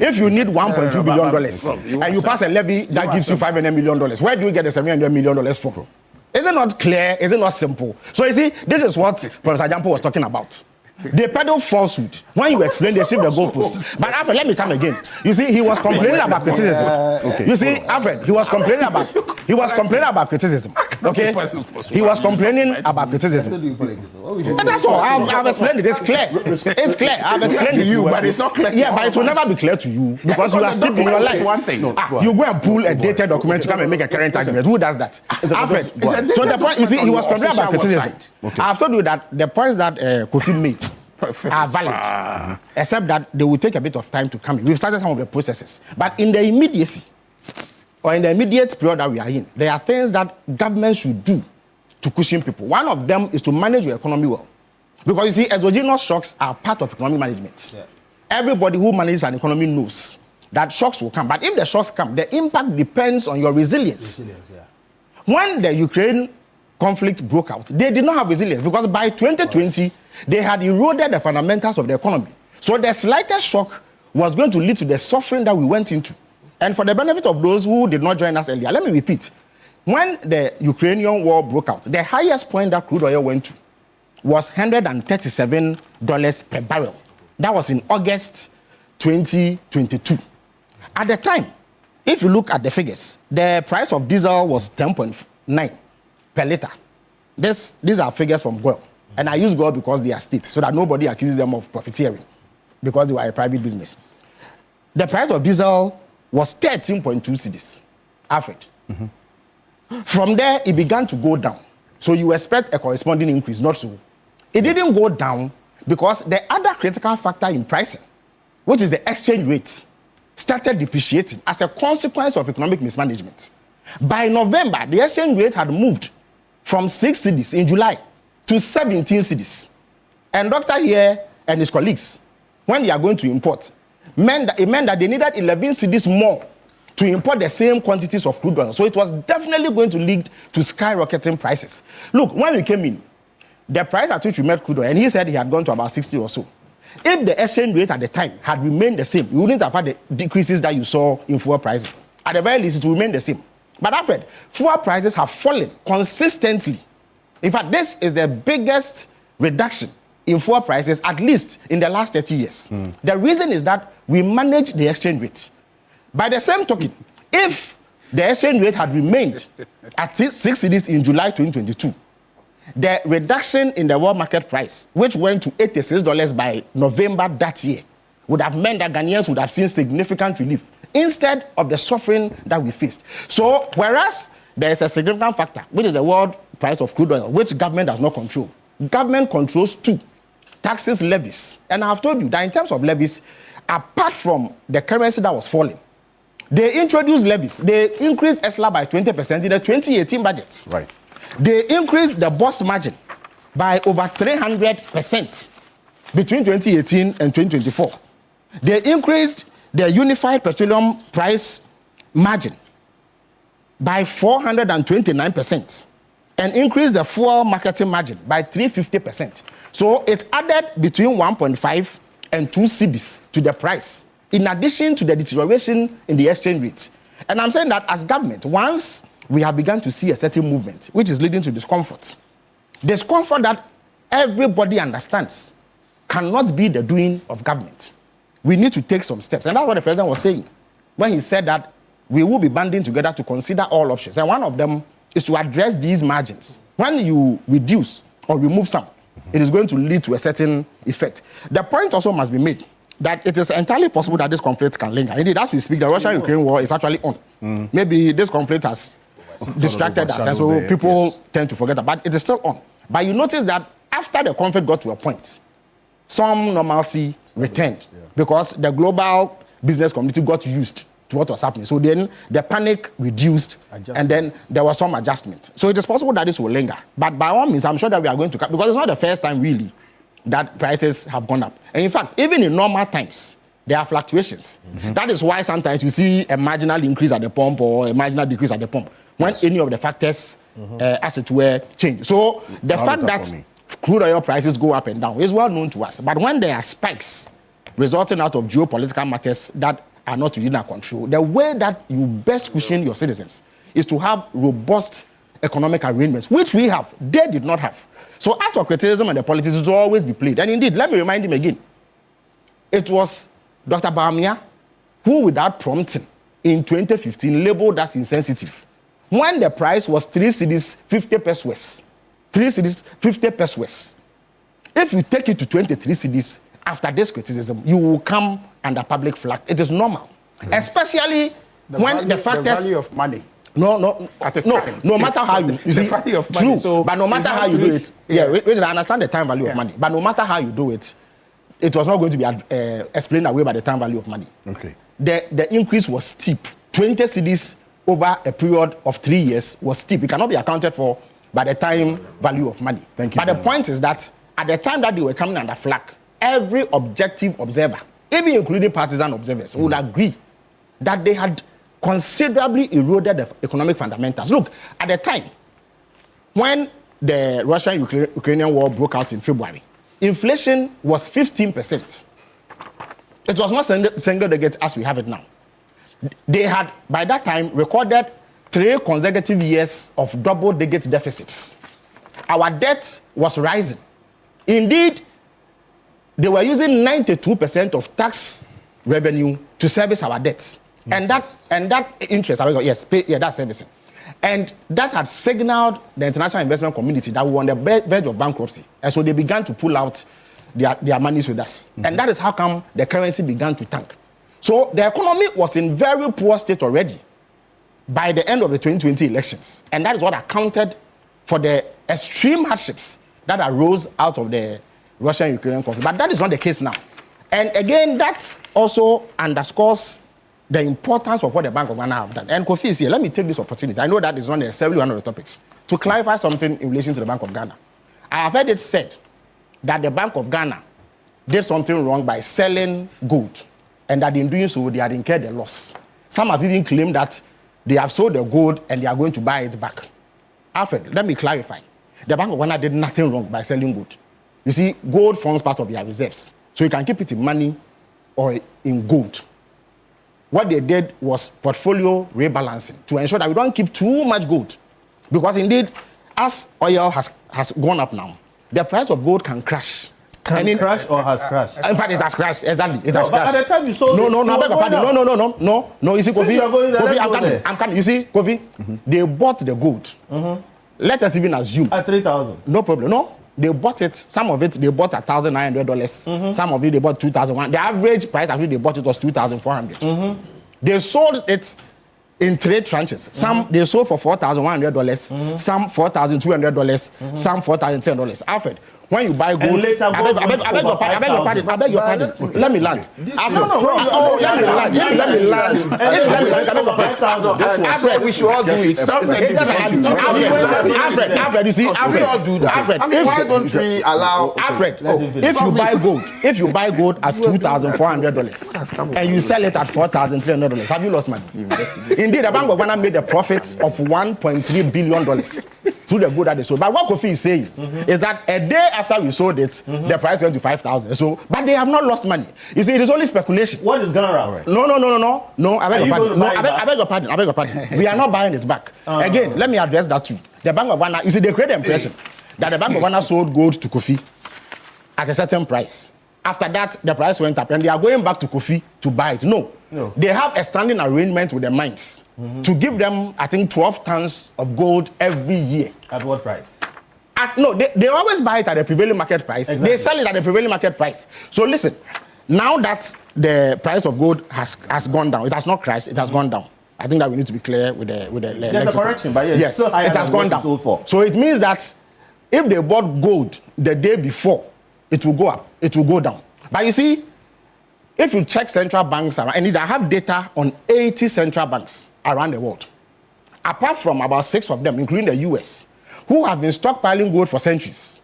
if you need 1.2 billion dollars, and you pass a levy that gives you $500 million, where do you get the $700 million from? Is it not clear? Is it not simple? So you see, this is what Professor Jampo was talking about. They peddle falsehood. When you explain, they shift the goalpost. But Alfred, let me come again. You see, he was complaining about criticism. You see, Alfred, he was complaining about criticism. Okay? He was complaining about criticism. And that's all. I've explained it. It's clear. It's clear. I've explained it to you, but it's not clear. Yeah, but it will never be clear to you because you are still in your life. One thing. You go and pull a dated document to come and make a current argument. Who does that? Alfred. So the point, you see, he was complaining about criticism. I've told you that the points that Kofi made are valid, except that they will take a bit of time to come in. We've started some of the processes. But in the immediacy, or in the immediate period that we are in, there are things that government should do to cushion people. One of them is to manage your economy well. Because you see, exogenous shocks are part of economic management. Yeah. Everybody who manages an economy knows that shocks will come. But if the shocks come, the impact depends on your resilience. When the Ukraine conflict broke out, they did not have resilience because by 2020, they had eroded the fundamentals of the economy. So the slightest shock was going to lead to the suffering that we went into. And for the benefit of those who did not join us earlier, let me repeat. When the Ukrainian war broke out, the highest point that crude oil went to was $137 per barrel. That was in August 2022. At the time, if you look at the figures, the price of diesel was 10.9 per liter. These are figures from GOIL. And I use GOIL because they are state, so that nobody accuses them of profiteering, because they were a private business. The price of diesel was 13.2 cedis, Alfred. From there, it began to go down. So you expect a corresponding increase, not so. It didn't go down because the other critical factor in pricing, which is the exchange rate, started depreciating as a consequence of economic mismanagement. By November, the exchange rate had moved from 6 cedis in July to 17 cedis. And Dr. here and his colleagues, when they are going to import, it meant that they needed 11 cedis more to import the same quantities of crude oil. So it was definitely going to lead to skyrocketing prices. Look, when we came in, the price at which we met crude oil, and he said he had gone to about 60 or so. If the exchange rate at the time had remained the same, you wouldn't have had the decreases that you saw in fuel prices. At the very least, it would remain the same. But Alfred, fuel prices have fallen consistently. In fact, this is the biggest reduction in fuel prices, at least in the last 30 years. The reason is that we manage the exchange rate. By the same token, if the exchange rate had remained at 6 cedis in July 2022, the reduction in the world market price, which went to $86 by November that year, would have meant that Ghanaians would have seen significant relief instead of the suffering that we faced. So, whereas there is a significant factor, which is the world price of crude oil, which government does not control. Government controls two: taxes, levies. And I have told you that in terms of levies, apart from the currency that was falling, they introduced levies. They increased ESLA by 20% in the 2018 budget. Right. They increased the boss margin by over 300% between 2018 and 2024. They increased the unified petroleum price margin by 429% and increased the fuel marketing margin by 350%. So it added between 1.5 and 2 cedis to the price, in addition to the deterioration in the exchange rate. And I'm saying that as government, once we have begun to see a certain movement, which is leading to discomfort that everybody understands cannot be the doing of government. We need to take some steps. And that's what the president was saying when he said that we will be banding together to consider all options. And one of them is to address these margins. When you reduce or remove some, it is going to lead to a certain effect. The point also must be made that it is entirely possible that this conflict can linger. Indeed, as we speak, the Russia-Ukraine war is actually on. Maybe this conflict has distracted us, and so people tend to forget that, but it is still on. But you notice that after the conflict got to a point, some normalcy returned because the global business community got used to what was happening. So then the panic reduced, and then there was some adjustment. So it is possible that this will linger. But by all means, I'm sure that we are going to, because it's not the first time really that prices have gone up. And in fact, even in normal times, there are fluctuations. That is why sometimes you see a marginal increase at the pump or a marginal decrease at the pump when any of the factors as it were, change. So the fact that crude oil prices go up and down is well known to us. But when there are spikes resulting out of geopolitical matters that are not within our control, the way that you best cushion your citizens is to have robust economic arrangements, which we have. They did not have. So as for criticism and the politics, it will always be played. And indeed, let me remind him again, it was Dr. Bawumia who, without prompting, in 2015, labeled us insensitive. When the price was 3 cedis 50 pesos, 3 cedis 50 pesos, if you take it to 23 cedis after this criticism, you will come under public flag. It is normal, especially when the value of money. No matter how you see, the value of money. True, So but no matter how you do it, Richard, I understand the time value of money, but no matter how you do it, it was not going to be explained away by the time value of money. Okay. The increase was steep. 20 cedis over a period of 3 years was steep. It cannot be accounted for by the time value of money. Thank you. But the point is that at the time that they were coming under flag, every objective observer, even including partisan observers, would agree that they had considerably eroded the economic fundamentals. Look, at the time, when the Russian-Ukrainian war broke out in February, inflation was 15%. It was not single digit as we have it now. They had, by that time, recorded 3 consecutive years of double-digit deficits. Our debt was rising. Indeed, they were using 92% of tax revenue to service our debts. And that interest, that's servicing. And that had signaled the international investment community that we were on the verge of bankruptcy. And so they began to pull out their monies with us. And that is how come the currency began to tank. So the economy was in very poor state already by the end of the 2020 elections. And that is what accounted for the extreme hardships that arose out of the Russian-Ukrainian conflict. But that is not the case now. And again, that also underscores the importance of what the Bank of Ghana have done. And Kofi is here. Let me take this opportunity. I know that is not necessarily one of the topics. To clarify something in relation to the Bank of Ghana. I have heard it said that the Bank of Ghana did something wrong by selling gold, and that in doing so, they had incurred a loss. Some have even claimed that they have sold the gold and they are going to buy it back. Alfred, let me clarify. The Bank of Ghana did nothing wrong by selling gold. You see, gold forms part of their reserves. So you can keep it in money or in gold. What they did was portfolio rebalancing to ensure that we don't keep too much gold. Because indeed, as oil has gone up now, the price of gold can crash. Crash or has crashed? In fact, it has crashed. Exactly. It has but crashed. at the time you sold No, I beg your pardon. No. You see, Since Kofi, you are going there, let's I'm go coming. there. I'm coming. You see, Kofi, they bought the gold. Let us even assume. At 3,000. No problem. No, they bought it. Some of it they bought at $1,900. Some of it they bought $2,100. The average price at which they bought it was $2,400. They sold it in 3 tranches. Some they sold for $4,100. Some $4,200. Some $4,300. Alfred, when you buy gold, And later I beg your pardon. Let me land. Let me land. Alfred, we should all do it. Alfred, you see, we all do that. Alfred, Why don't we allow Alfred, if you buy gold at $2,400 and you sell it at $4,300, have you lost money? Indeed, the Bank of Ghana made a profit of $1.3 billion through the gold that they sold. But what Kofi is saying is that a day after we sold it, the price went to 5,000. So, but they have not lost money. You see, it is only speculation. What is Ghana? Right. No. I beg your pardon. We are not buying it back. Again, let me address that too. The Bank of Ghana, you see, they create the impression that the Bank of Ghana sold gold to Kofi at a certain price. After that, the price went up, and they are going back to Kofi to buy it. No. They have a standing arrangement with the mines to give them, I think, 12 tons of gold every year. At what price? They always buy it at the prevailing market price. Exactly. They sell it at the prevailing market price. So listen, now that the price of gold has gone down, it has not crashed, it has gone down. I think that we need to be clear with the There's a correction, but yes, still higher it has gone down. So it means that if they bought gold the day before, it will go up, it will go down. But you see, if you check central banks around, and I have data on 80 central banks around the world, apart from about 6 of them, including the US, who have been stockpiling gold for centuries,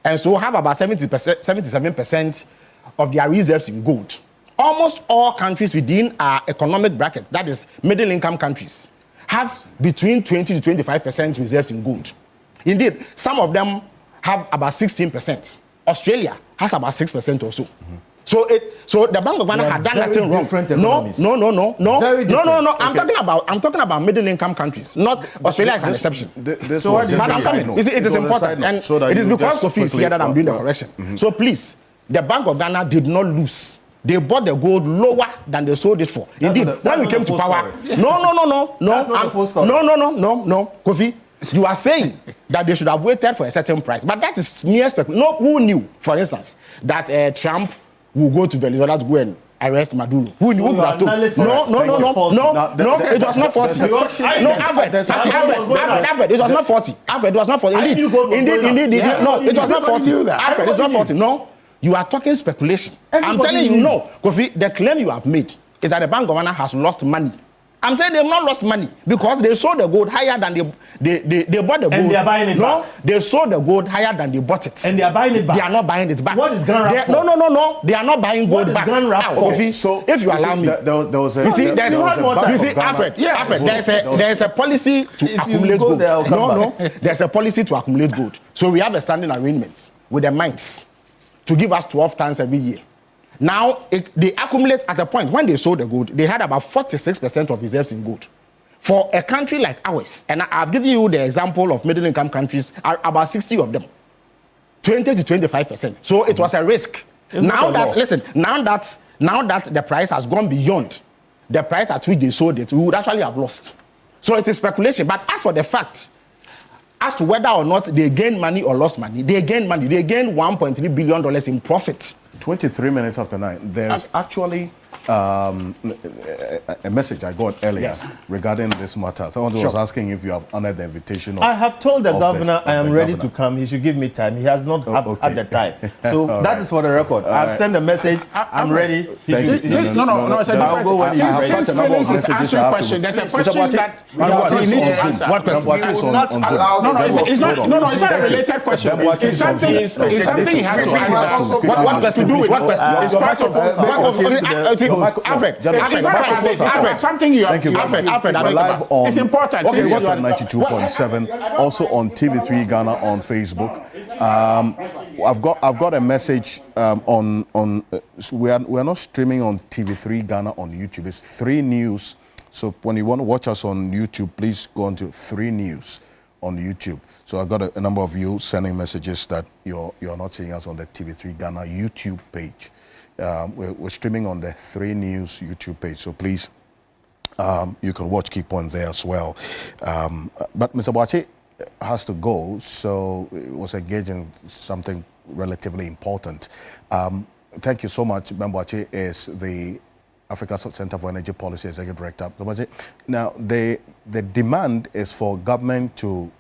and so have about 77% of their reserves in gold. Almost all countries within our economic bracket, that is middle-income countries, have between 20 to 25% reserves in gold. Indeed, some of them have about 16%. Australia has about 6% or so. So the Bank of Ghana had done nothing wrong. No. Very different. I'm talking about middle income countries. Not Australia is an exception. So But I'm coming. You see, it is important, and it is because Kofi is here that I'm doing the correction. So please, the Bank of Ghana did not lose. They bought the gold lower than they sold it for. Indeed, when we came to power, no. That's not the full story. No, Kofi. You are saying that they should have waited for a certain price, but that is mere speculation. No, who knew, for instance, that Trump will go to Venezuela to go and arrest Maduro? Who knew? Who would have told? No, it was not 40. No, Alfred, it was not 40. Alfred, it was not 40. Indeed, no, it was not 40. Alfred, it's not 40. No, you are talking speculation. I'm telling you, no, Kofi, the claim you have made is that the Bank of Ghana has lost money. I'm saying they've not lost money because they sold the gold higher than they bought the gold. And they are buying it back. They sold the gold higher than they bought it. And they are buying it back. They are not buying it back. What is gun wrap for? No. They are not buying gold back. What is gun wrap for? Kofi, so if you allow me, there was a, you see, there was a Alfred, there's a policy to accumulate gold. There's a policy to accumulate gold. So we have a standing arrangement with the mines to give us 12 tons every year. Now, they accumulate at a point when they sold the gold, they had about 46% of reserves in gold. For a country like ours, and I've given you the example of middle-income countries, are about 60 of them, 20 to 25%. So it was a risk. Now that the price has gone beyond the price at which they sold it, we would actually have lost. So it is speculation. But as for the fact, as to whether or not they gained money or lost money, they gained money. They gained $1.3 billion in profit. 23 minutes after 9. There's actually a message I got earlier regarding this matter. Someone was asking if you have honored the invitation. I have told the governor I am ready to come. He should give me time. He has not had the time. So that is for the record. I've sent a message. I'm ready. No. It's a I'll go when he's ready. Since Felix is answering a question, there's a question that we need to answer. What question? It's not a related question. It's something he has to answer. What question? What question? It's part of Alfred. Something you have. Alfred, it's important. Okay, we're from 92.7. Also on TV3 Ghana on Facebook. I've got a message on. We are not streaming on TV3 Ghana on YouTube. It's 3 News. So when you want to watch us on YouTube, please go on to 3 News on YouTube. So I've got a number of you sending messages that you're not seeing us on the TV3 Ghana YouTube page. We're streaming on the 3 News YouTube page. So please, you can watch Key Point there as well. But Mr. Boakye has to go, so it was engaged in something relatively important. Thank you so much. Mr. Boakye is the Africa Center for Energy Policy Executive Director. Now, the demand is for government to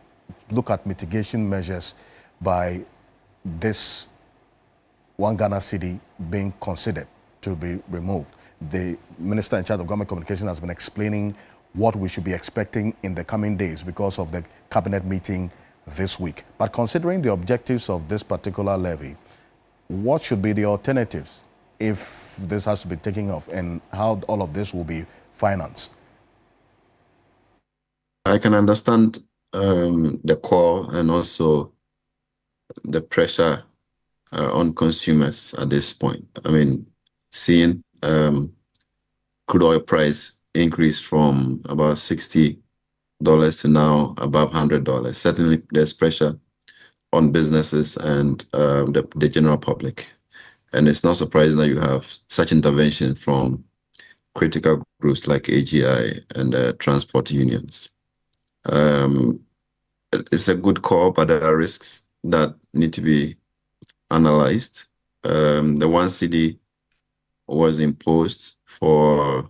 look at mitigation measures by this one Ghana cedi being considered to be removed. The Minister in charge of Government Communication has been explaining what we should be expecting in the coming days because of the cabinet meeting this week. But considering the objectives of this particular levy, what should be the alternatives if this has to be taken off, and how all of this will be financed? I can understand the call and also the pressure on consumers at this point. I mean, seeing crude oil price increase from about $60 to now above $100. Certainly, there's pressure on businesses and the general public. And it's not surprising that you have such intervention from critical groups like AGI and transport unions. It's a good call, but there are risks that need to be analyzed. The 1 cedi was imposed for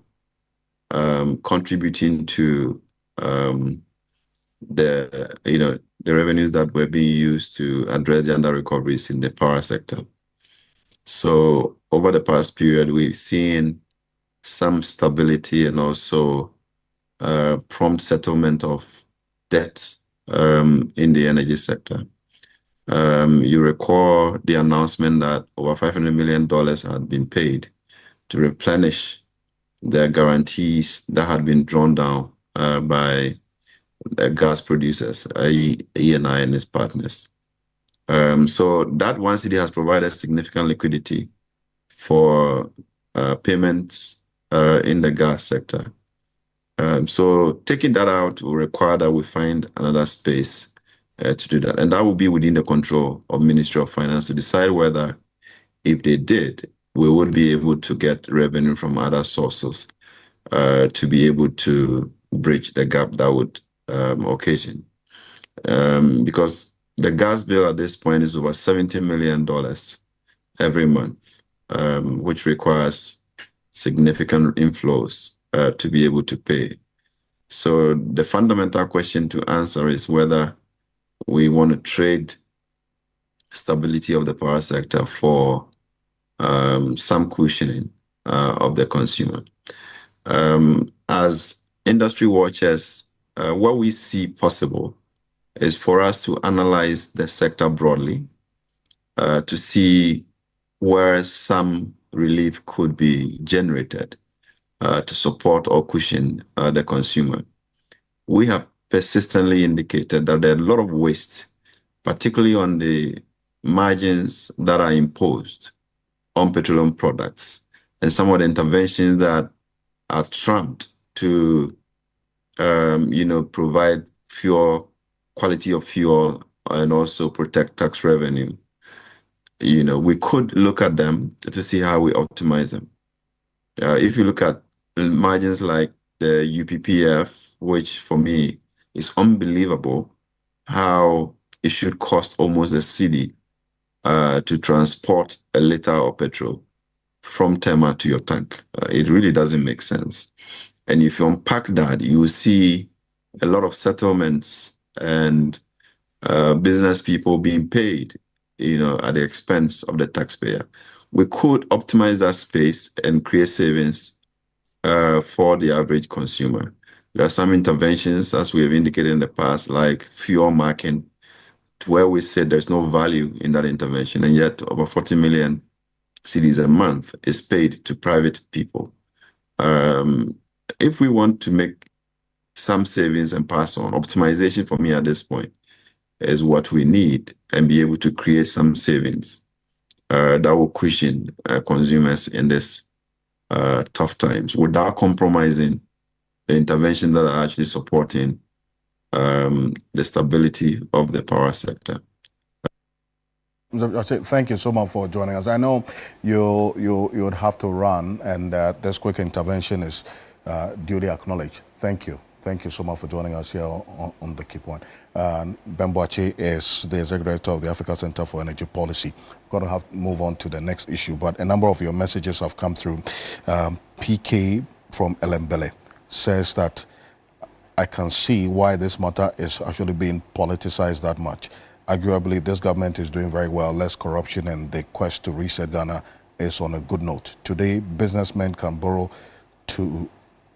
contributing to the revenues that were being used to address the under recoveries in the power sector. So over the past period, we've seen some stability and also prompt settlement of debt in the energy sector. You recall the announcement that over $500 million had been paid to replenish the guarantees that had been drawn down by gas producers, i.e. ENI and its partners. So that 1 cedi has provided significant liquidity for payments in the gas sector. So taking that out will require that we find another space to do that. And that will be within the control of Ministry of Finance to decide whether, if they did, we would be able to get revenue from other sources to be able to bridge the gap that would occasion. Because the gas bill at this point is over $70 million every month, which requires significant inflows to be able to pay. So the fundamental question to answer is whether we want to trade stability of the power sector for some cushioning of the consumer. As industry watchers, what we see possible is for us to analyze the sector broadly to see where some relief could be generated to support or cushion the consumer. We have persistently indicated that there are a lot of waste, particularly on the margins that are imposed on petroleum products, and some of the interventions that are trumped to, provide fuel, quality of fuel, and also protect tax revenue. We could look at them to see how we optimize them. If you look at margins like the UPPF, which for me is unbelievable, how it should cost almost a cedi to transport a liter of petrol from Tema to your tank. It really doesn't make sense. And if you unpack that, you will see a lot of settlements and business people being paid, at the expense of the taxpayer. We could optimize that space and create savings for the average consumer. There are some interventions, as we have indicated in the past, like fuel marking, to where we said there's no value in that intervention, and yet over 40 million cedis a month is paid to private people. If we want to make some savings and pass on, optimization for me at this point is what we need, and be able to create some savings that will cushion consumers in this tough times without compromising the interventions that are actually supporting the stability of the power sector. Thank you so much for joining us. I know you would have to run, and this quick intervention is duly acknowledged. Thank you. Thank you so much for joining us here on the Keep One. Ben Boakye is the Executive Director of the Africa Center for Energy Policy. We've got to have to move on to the next issue, but a number of your messages have come through. PK from Elembele says that I can see why this matter is actually being politicized that much. Arguably, this government is doing very well, less corruption, and the quest to reset Ghana is on a good note. Today, businessmen can borrow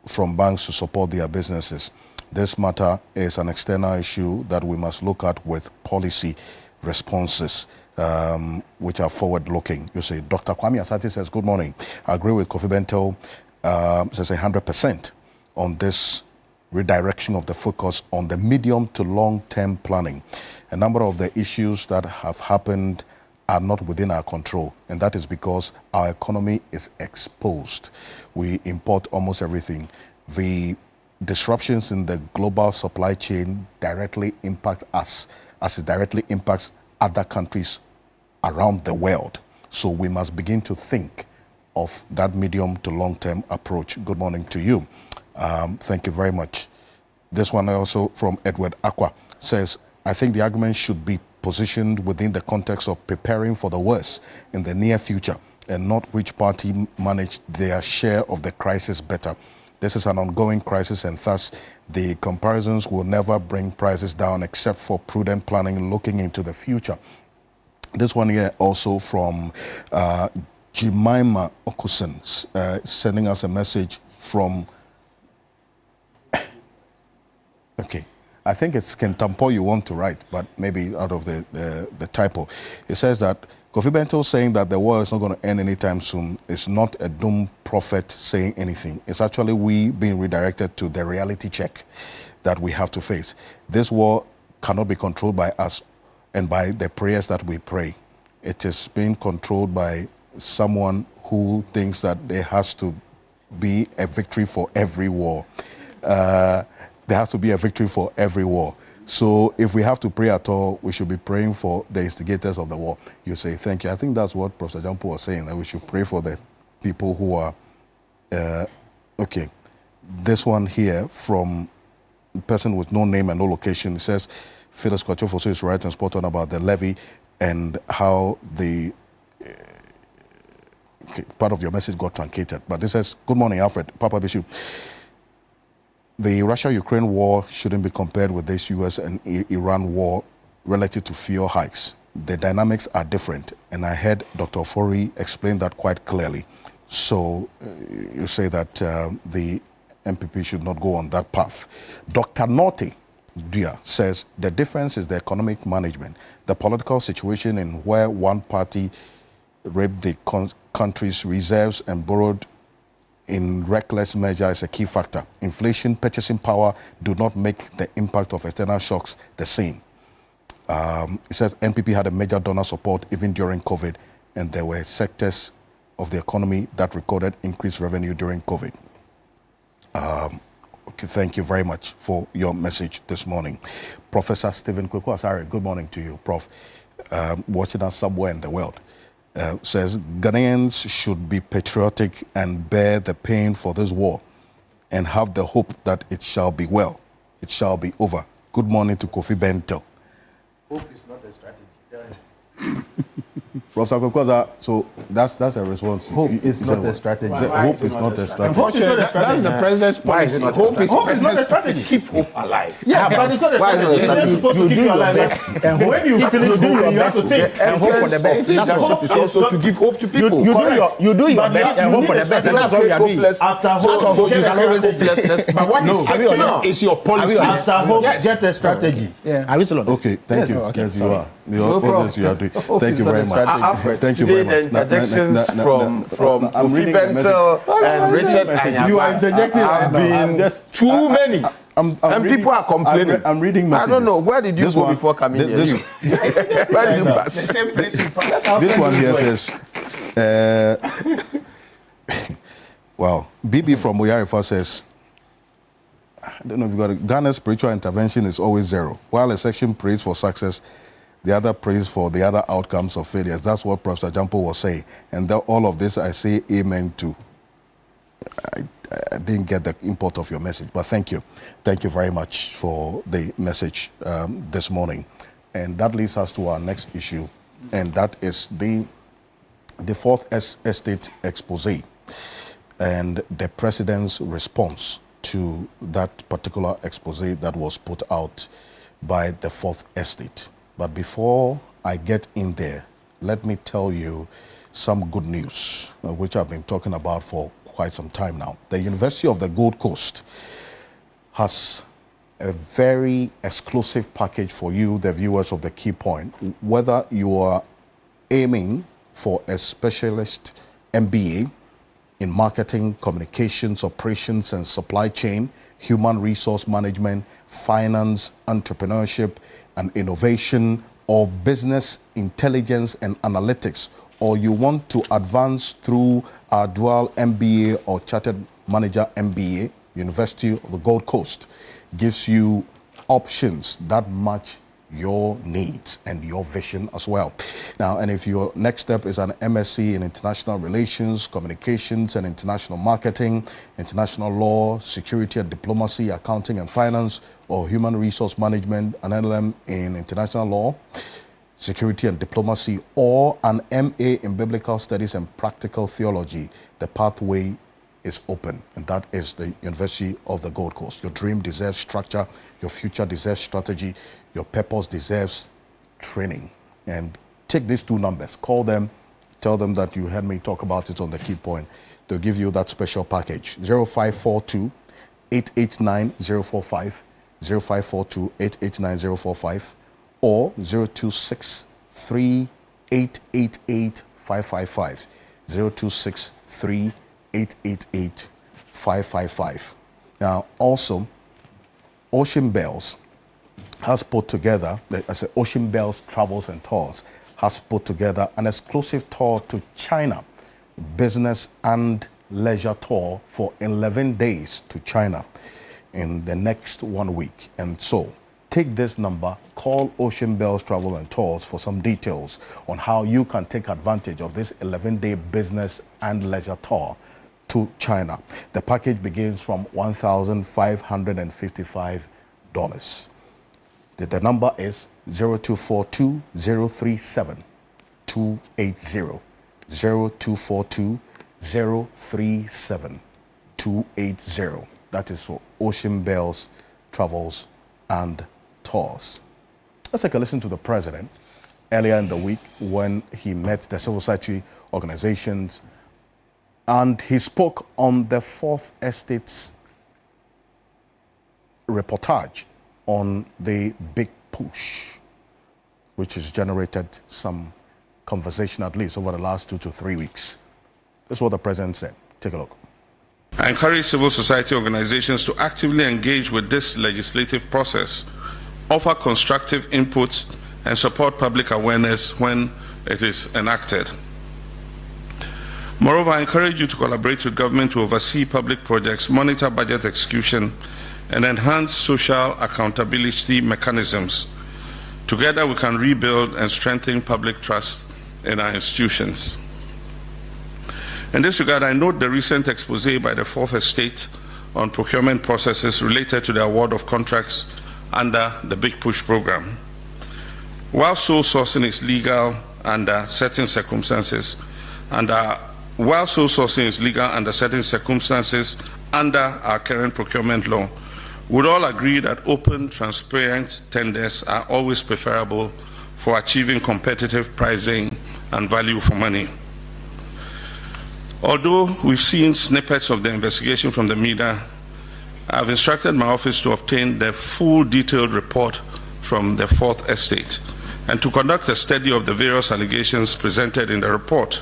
from banks to support their businesses. This matter is an external issue that we must look at with policy responses, which are forward-looking. You say, Dr. Kwame Asante says, good morning. I agree with Kofi Bento, says 100% on this redirection of the focus on the medium to long-term planning. A number of the issues that have happened are not within our control, and that is because our economy is exposed. We import almost everything. The disruptions in the global supply chain directly impact us, as it directly impacts other countries around the world. So we must begin to think of that medium to long-term approach. Good morning to you. Thank you very much. This one also from Edward Aqua says, I think the argument should be positioned within the context of preparing for the worst in the near future, and not which party managed their share of the crisis better. This is an ongoing crisis, and thus the comparisons will never bring prices down except for prudent planning looking into the future. This one here also from Jemima Okusen, sending us a message from, okay, I think it's Kentampo you want to write, but maybe out of the typo. It says that Kofi Bento saying that the war is not going to end anytime soon is not a doom prophet saying anything. It's actually we being redirected to the reality check that we have to face. This war cannot be controlled by us and by the prayers that we pray. It is being controlled by someone who thinks that there has to be a victory for every war. There has to be a victory for every war. So if we have to pray at all, we should be praying for the instigators of the war. You say, thank you. I think that's what Professor Jampo was saying, that we should pray for the people who are, okay. This one here from a person with no name and no location, it says, Phyllis Kwachofoso is right and spot on about the levy and how the part of your message got truncated. But this says, good morning, Alfred, Papa Bishop. The Russia-Ukraine war shouldn't be compared with this US and Iran war relative to fuel hikes. The dynamics are different, and I heard Dr. Ofori explain that quite clearly. So you say that the MPP should not go on that path. Dr. Norte Dia says the difference is the economic management, the political situation in where one party raped the country's reserves and borrowed in reckless measure is a key factor. Inflation, purchasing power do not make the impact of external shocks the same. It says NPP had a major donor support even during COVID, and there were sectors of the economy that recorded increased revenue during COVID. Okay, thank you very much for your message this morning. Professor Stephen Kweku Asare, good morning to you, Prof. Watching us somewhere in the world. Says Ghanaians should be patriotic and bear the pain for this war and have the hope that it shall be well. It shall be over. Good morning to Kofi Bentel. Hope is not a strategy. Tell him. Professor Kwekwaza, so that's a response. Hope is not a strategy. Hope is not a strategy. Unfortunately, that's the president's policy. Hope is not a strategy. Keep hope alive. Yes, but it's not a strategy. It's not supposed to keep you alive. And when you finish hoping, you have to think and hope for the best. That's hope is also to give hope to people. You do your best and hope for the best, and that's what we are doing. After hope, So you get can a always strategy. but what is setting is your policy. After hope, get a strategy. Are we still on? Okay, thank you. Okay, Yes, you are. No problem. You are doing. Hope Thank is you not very a much. strategy. Alfred, Thank you today very much. the interjections from Kofi Bentel and Richard Anyasa You are interjecting right have now. been too many. I'm And reading- people are complaining. I'm reading I messages. don't know. Where did you This go one- before coming this- here? Where did you pass? This one here says, wow, BB from Uyarifa says, I don't know if you got it. Ghana's spiritual intervention is always zero. While a section prays for success, the other prays for the other outcomes of failures. That's what Professor Jampo was saying. And all of this I say amen to. I didn't get the import of your message, but thank you. Thank you very much for the message this morning. And that leads us to our next issue, and that is the fourth estate expose and the president's response to that particular expose that was put out by the fourth estate. But before I get in there, let me tell you some good news, which I've been talking about for quite some time now. The University of the Gold Coast has a very exclusive package for you, the viewers of the Key Point. Whether you are aiming for a specialist MBA in marketing, communications, operations and supply chain, human resource management, finance, entrepreneurship and innovation, or business intelligence and analytics, or you want to advance through our dual MBA or Chartered Manager MBA, University of the Gold Coast gives you options that match your needs and your vision as well. Now, and if your next step is an MSc in International Relations, Communications and International Marketing, International Law, Security and Diplomacy, Accounting and Finance, or Human Resource Management, an LLM in International Law, Security and Diplomacy, or an MA in Biblical Studies and Practical Theology, the pathway is open, and that is the University of the Gold Coast. Your dream deserves structure, your future deserves strategy, your purpose deserves training. And take these two numbers, call them, tell them that you heard me talk about it on the Key Point. They'll give you that special package. 0542 889 045, 0542 889 045, or 026 3888 555, 026 888-555. Now, also, Ocean Bells has put together, Ocean Bells Travels and Tours has put together an exclusive tour to China, business and leisure tour for 11 days to China in the next 1 week. And so, take this number, call Ocean Bells Travel and Tours for some details on how you can take advantage of this 11-day business and leisure tour to China. The package begins from $1,555. The number is 0242-037-280. 0242-037-280. That is for Ocean Bells Travels and Tours. Let's take a listen to the president earlier in the week when he met the civil society organizations, and he spoke on the Fourth Estate's reportage on the big push, which has generated some conversation at least over the last 2 to 3 weeks. This is what the president said. Take a look. I encourage civil society organizations to actively engage with this legislative process, offer constructive inputs, and support public awareness when it is enacted. Moreover, I encourage you to collaborate with government to oversee public projects, monitor budget execution, and enhance social accountability mechanisms. Together, we can rebuild and strengthen public trust in our institutions. In this regard, I note the recent expose by the Fourth Estate on procurement processes related to the award of contracts under the Big Push program. While sole sourcing is legal under certain circumstances, under our current procurement law, we'd all agree that open, transparent tenders are always preferable for achieving competitive pricing and value for money. Although we've seen snippets of the investigation from the media, I've instructed my office to obtain the full detailed report from the Fourth Estate and to conduct a study of the various allegations presented in the report.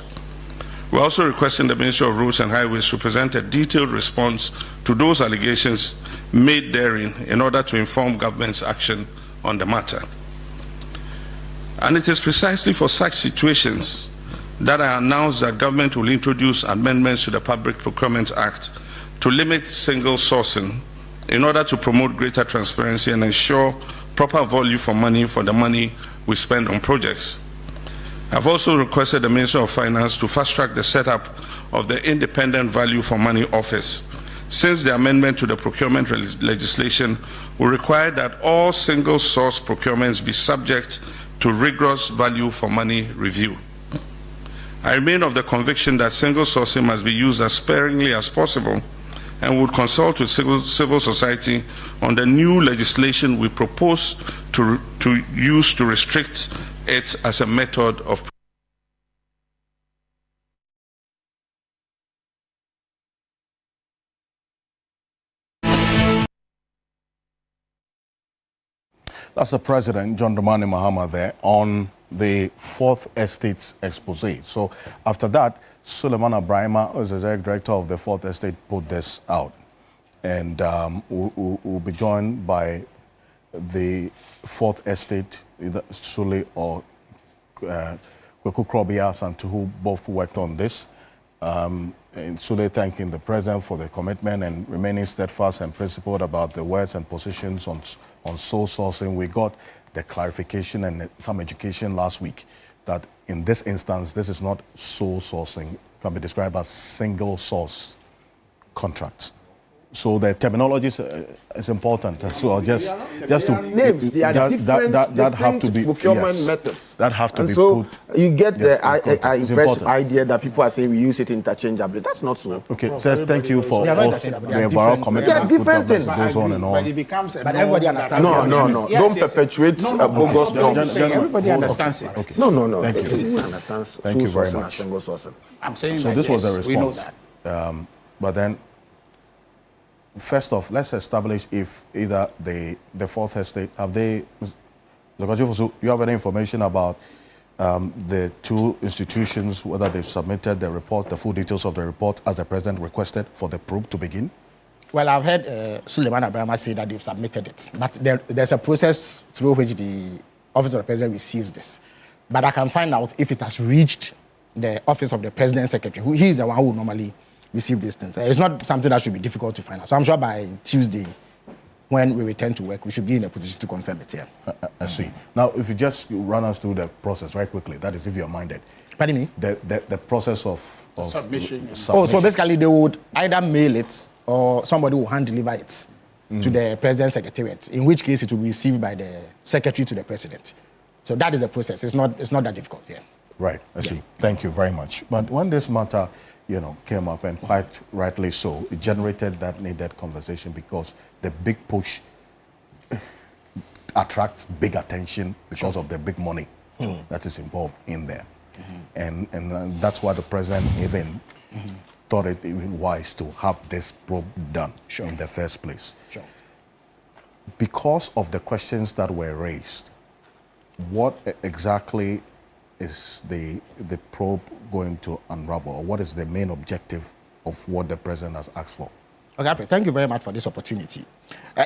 We're also requesting the Ministry of Roads and Highways to present a detailed response to those allegations made therein in order to inform government's action on the matter. And it is precisely for such situations that I announced that government will introduce amendments to the Public Procurement Act to limit single sourcing in order to promote greater transparency and ensure proper value for money for the money we spend on projects. I've also requested the Minister of Finance to fast-track the setup of the Independent Value for Money Office, since the amendment to the procurement legislation will require that all single-source procurements be subject to rigorous value for money review. I remain of the conviction that single sourcing must be used as sparingly as possible and would consult with civil society on the new legislation we propose to use to restrict it as a method of That's the president, John Dramani Mahama, there on the Fourth Estate's expose. So after that, Suleiman Abrahima, who is the director of the Fourth Estate, put this out. And we'll be joined by the Fourth Estate, either Sule or Kweku Krobias, and who both worked on this. And Sule thanking the president for the commitment and remaining steadfast and principled about the words and positions on sole sourcing. We got the clarification and some education last week that in this instance, this is not sole sourcing, it can be described as single source contracts. So the terminology is important as well. Just to names, they are different, that have to be procurement methods. That have to and be so put. You get yes, the fresh idea that people are saying we use it interchangeably. That's not so. Okay, says thank you for all the overall commitment. They are different things. Goes on and on. But it becomes a But everybody understands. No. Don't perpetuate bogus norms. Everybody understands it. Okay. No. Thank you. Everyone understands. Thank you very sole sourcing and much. single sourcing. I'm saying So that, this was the yes, we know response. that. But then, first off, let's establish if either the Fourth Estate, have they, because you have any information about the two institutions, whether they've submitted the report, the full details of the report, as the president requested, for the probe to begin? Well, I've heard Suleiman Abraham say that they've submitted it, but there's a process through which the Office of the President receives this. But I can find out if it has reached the Office of the President Secretary, who he is the one who will normally receive these things. It's not something that should be difficult to find out. So I'm sure by Tuesday, when we return to work, we should be in a position to confirm it here. I see. Now, if you just run us through the process right quickly, that is if you're minded. Pardon me? The process of Submission. Oh, so basically they would either mail it or somebody will hand deliver it to the President's Secretariat, in which case it will be received by the Secretary to the President. So that is the process. It's not that difficult here. Right, I see. Thank you very much. But when this matter, came up, and quite rightly so, it generated that needed conversation because the big push attracts big attention because of the big money that is involved in there. And that's why the president even thought it even wise to have this probe done in the first place. Sure. Because of the questions that were raised, what exactly is the probe going to unravel? Or what is the main objective of what the president has asked for? Okay, Alfred, thank you very much for this opportunity.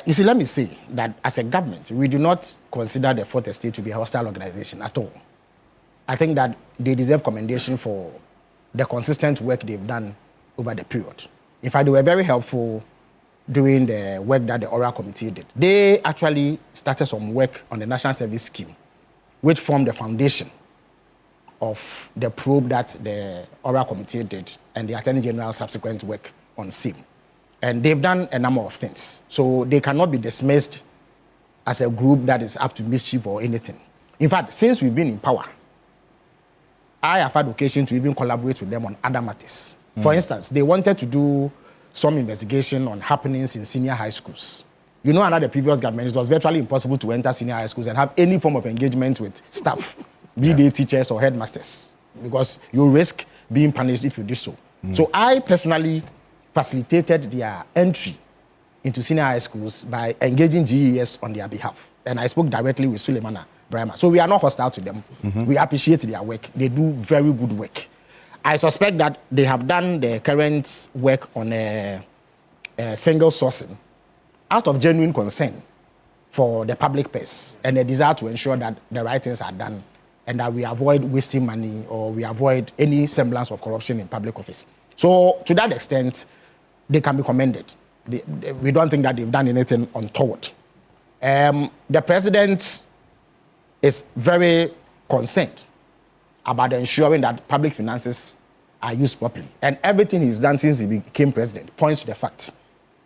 You see, let me say that as a government, we do not consider the Fourth Estate to be a hostile organization at all. I think that they deserve commendation for the consistent work they've done over the period. In fact, they were very helpful doing the work that the Oral Committee did. They actually started some work on the National Service Scheme, which formed the foundation of the probe that the Oral Committee did and the Attorney General's subsequent work on SIM. And they've done a number of things. So they cannot be dismissed as a group that is up to mischief or anything. In fact, since we've been in power, I have had occasion to even collaborate with them on other matters. For instance, they wanted to do some investigation on happenings in senior high schools. You know, under the previous government, it was virtually impossible to enter senior high schools and have any form of engagement with staff, be they teachers or headmasters, because you risk being punished if you do so. So I personally facilitated their entry into senior high schools by engaging GES on their behalf. And I spoke directly with Suleiman Brahma. So we are not hostile to them. We appreciate their work. They do very good work. I suspect that they have done the current work on a single sourcing out of genuine concern for the public purse and a desire to ensure that the right things are done and that we avoid wasting money or we avoid any semblance of corruption in public office. So to that extent, they can be commended. We don't think that they've done anything untoward. The president is very concerned about ensuring that public finances are used properly. And everything he's done since he became president points to the fact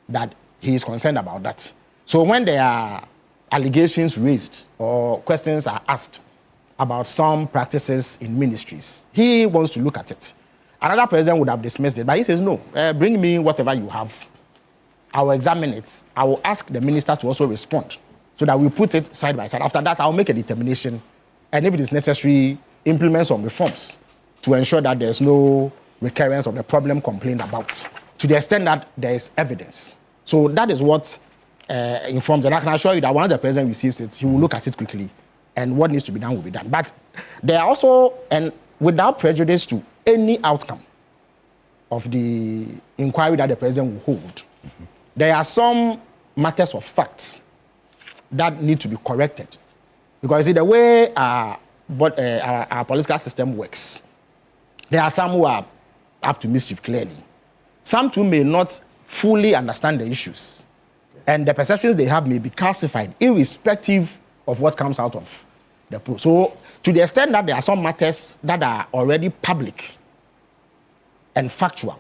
that he is concerned about that. So when there are allegations raised or questions are asked about some practices in ministries, he wants to look at it. Another president would have dismissed it, but he says, no, bring me whatever you have. I will examine it. I will ask the minister to also respond so that we put it side by side. After that, I'll make a determination. And if it is necessary, implement some reforms to ensure that there's no recurrence of the problem complained about, to the extent that there is evidence. So that is what informs, and I can assure you that once the president receives it, he will look at it quickly, and what needs to be done will be done. But there are also, and without prejudice to any outcome of the inquiry that the president will hold, there are some matters of fact that need to be corrected. Because you see, the way our political system works, there are some who are up to mischief clearly. Some too may not fully understand the issues. And the perceptions they have may be calcified, irrespective of what comes out of the probe. So to the extent that there are some matters that are already public and factual,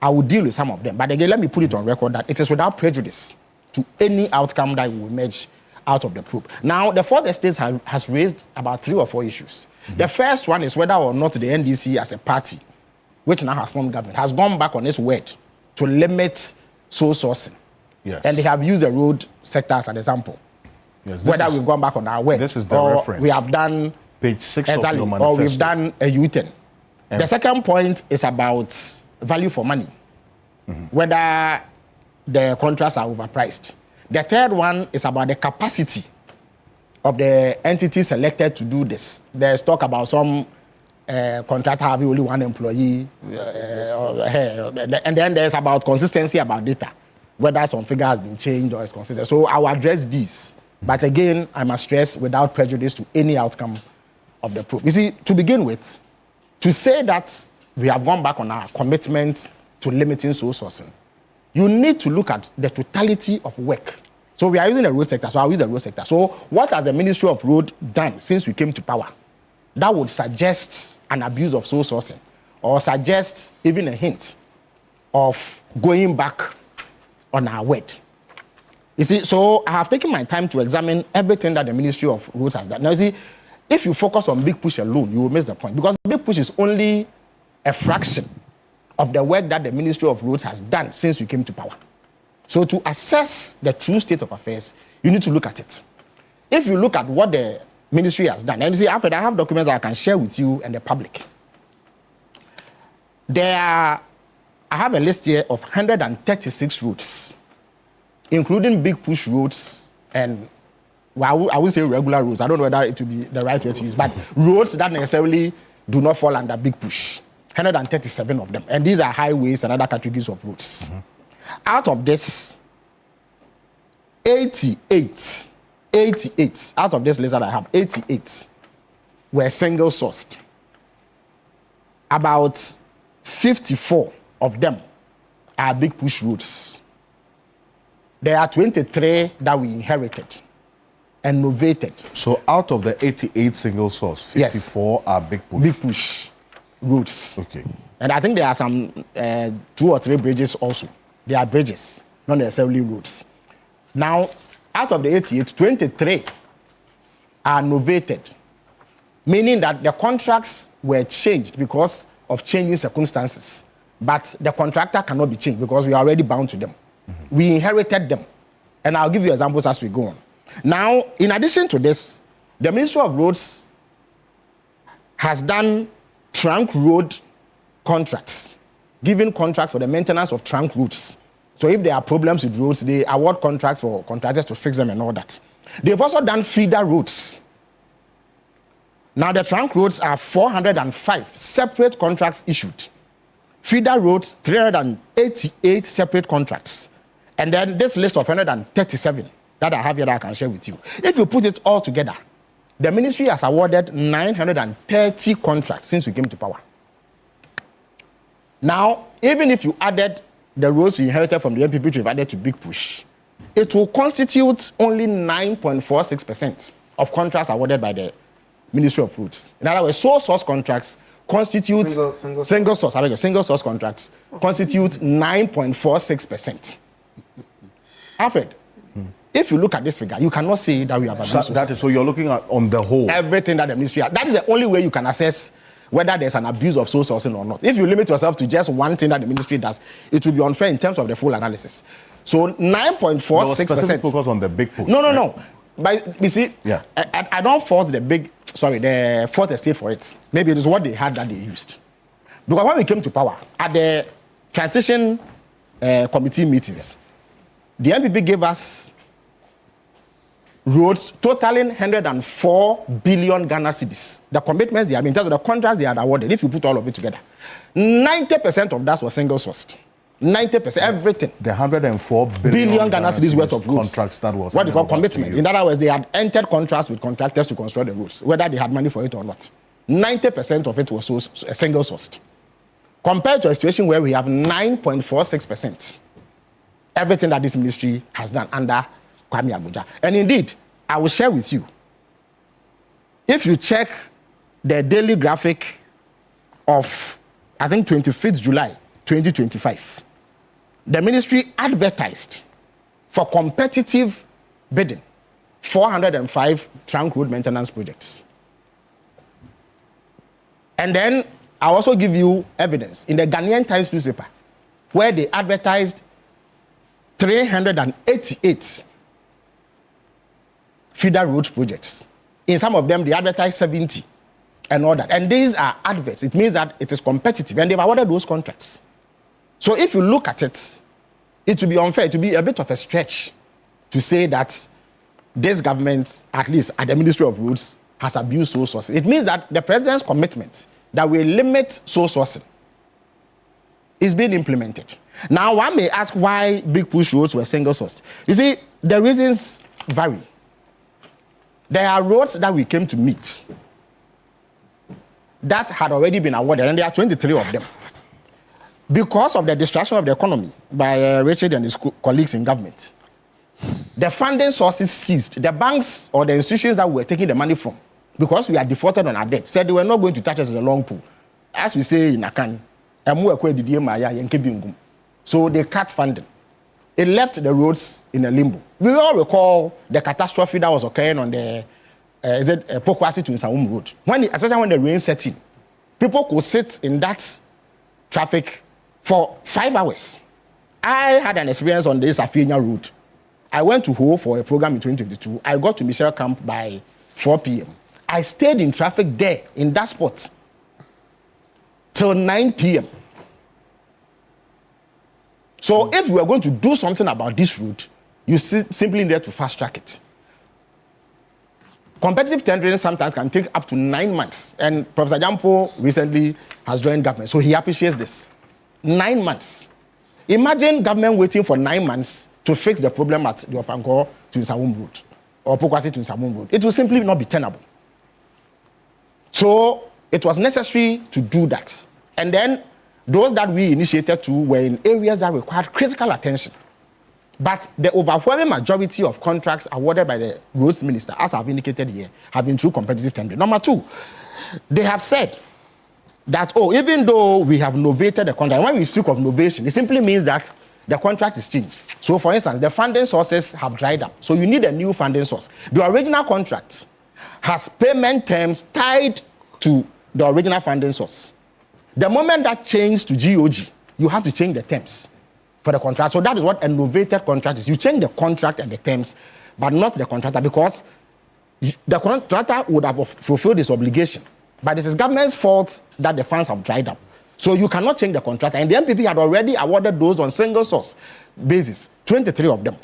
I will deal with some of them. But again, let me put it on record that it is without prejudice to any outcome that will emerge out of the probe. Now, the Fourth Estate has raised about 3 or 4 issues. The first one is whether or not the NDC as a party, which now has formed government, has gone back on its word to limit sole sourcing. Yes. And they have used the road sector as an example. Yes, Whether we've gone back on our word. This is the or reference. we have done Page 6 exactly, of your manifesto. or we've done a U-turn. The second point is about value for money, whether the contracts are overpriced. The third one is about the capacity of the entities selected to do this. There's talk about some contractor having only one employee, and then there's about consistency about data, whether some figure has been changed or is consistent. So I'll address these. But again, I must stress without prejudice to any outcome of the probe. You see, to begin with, to say that we have gone back on our commitment to limiting sole sourcing, you need to look at the totality of work. So we are using the road sector, so I'll use the road sector. So what has the Ministry of Road done since we came to power that would suggest an abuse of sole sourcing or suggest even a hint of going back on our word? You see, so I have taken my time to examine everything that the Ministry of Roads has done. Now, you see, if you focus on Big Push alone, you will miss the point, because Big Push is only a fraction of the work that the Ministry of Roads has done since we came to power. So to assess the true state of affairs, you need to look at it. If you look at what the ministry has done, and you see, after I have documents that I can share with you and the public. I have a list here of 136 routes, including Big Push roads and, well, I would say regular roads. I don't know whether it would be the right way to use, but roads that necessarily do not fall under Big Push. 137 of them. And these are highways and other categories of roads. Mm-hmm. Out of this, 88 out of this list that I have, 88 were single sourced. About 54 of them are Big Push roads. There are 23 that we inherited and novated. So out of the 88 single source, 54 are Big Push. Big Push routes. Okay. And I think there are some 2 or 3 bridges also. They are bridges, not necessarily roads. Now, out of the 88, 23 are novated, meaning that the contracts were changed because of changing circumstances. But the contractor cannot be changed because we are already bound to them. Mm-hmm. We inherited them. And I'll give you examples as we go on. Now, in addition to this, the Ministry of Roads has done trunk road contracts, giving contracts for the maintenance of trunk routes. So if there are problems with roads, they award contracts for contractors to fix them and all that. They've also done feeder roads. Now the trunk roads are 405 separate contracts issued. Feeder roads, 388 separate contracts. And then this list of 137 that I have here that I can share with you. If you put it all together, the ministry has awarded 930 contracts since we came to power. Now, even if you added the roads we inherited from the NPP to added to Big Push, it will constitute only 9.46% of contracts awarded by the Ministry of Roads. In other words, sole source contracts constitute single source contracts constitute 9.46%. Alfred, if you look at this figure, you cannot say that we have abused. That is, so you're looking at on the whole everything that the ministry has. That is the only way you can assess whether there's an abuse of sole sourcing or not. If you limit yourself to just one thing that the ministry does, it will be unfair in terms of the full analysis. So 9.46%. Specific focus on the Big Push. No. But you see, yeah. I don't fault the fourth estate for it. Maybe it is what they had that they used. Because when we came to power, at the transition committee meetings, the NPP gave us roads totaling 104 billion Ghana cedis. The commitments they had, in terms of the contracts they had awarded, if you put all of it together, 90% of that was single sourced. 90%, everything. The 104 billion Ghana cedis worth of roads. Contracts that was what they call commitment. In other words, they had entered contracts with contractors to construct the roads, whether they had money for it or not. 90% of it was single sourced. Compared to a situation where we have 9.46%. Everything that this ministry has done under Kwame Abuja. And indeed, I will share with you, if you check the daily graphic of, I think, 25th July 2025, the ministry advertised for competitive bidding 405 trunk road maintenance projects. And then I'll also give you evidence in the Ghanaian Times newspaper, where they advertised 388 feeder road projects. In some of them, they advertise 70 and all that. And these are adverts. It means that it is competitive, and they've awarded those contracts. So if you look at it, it will be unfair. It will be a bit of a stretch to say that this government, at least at the Ministry of Roads, has abused sole sourcing. It means that the president's commitment that we limit sole sourcing is being implemented. Now, one may ask why big push roads were single sourced. You see, the reasons vary. There are roads that we came to meet that had already been awarded, and there are 23 of them. Because of the destruction of the economy by Richard and his colleagues in government, the funding sources ceased. The banks or the institutions that we were taking the money from, because we had defaulted on our debt, said they were not going to touch us in the long pool. As we say in Akan, so they cut funding. It left the roads in a limbo. We all recall the catastrophe that was occurring on the Pokwasi to Nsawum Road. Especially when the rain set in, people could sit in that traffic for 5 hours. I had an experience on this Afienya Road. I went to Ho for a program in 2022. I got to Michelle Camp by 4 p.m. I stayed in traffic there in that spot till 9 p.m. So if we are going to do something about this route, you simply need to fast track it. Competitive tendering sometimes can take up to 9 months. And Professor Jampo recently has joined government, so he appreciates this. 9 months. Imagine government waiting for 9 months to fix the problem at the Ofanko to Nsawum Road or Pokwasi to Nsawum Road. It will simply not be tenable. So it was necessary to do that. And then those that we initiated to were in areas that required critical attention. But the overwhelming majority of contracts awarded by the roads minister, as I've indicated here, have been through competitive tendering. Number two, they have said that, even though we have novated the contract, when we speak of novation, it simply means that the contract is changed. So, for instance, the funding sources have dried up. So you need a new funding source. The original contract has payment terms tied to the original funding source. The moment that changed to GOG, you have to change the terms for the contract. So that is what a novated contract is. You change the contract and the terms, but not the contractor, because the contractor would have fulfilled his obligation. But it is government's fault that the funds have dried up. So you cannot change the contractor. And the MPP had already awarded those on single source basis, 23 of them.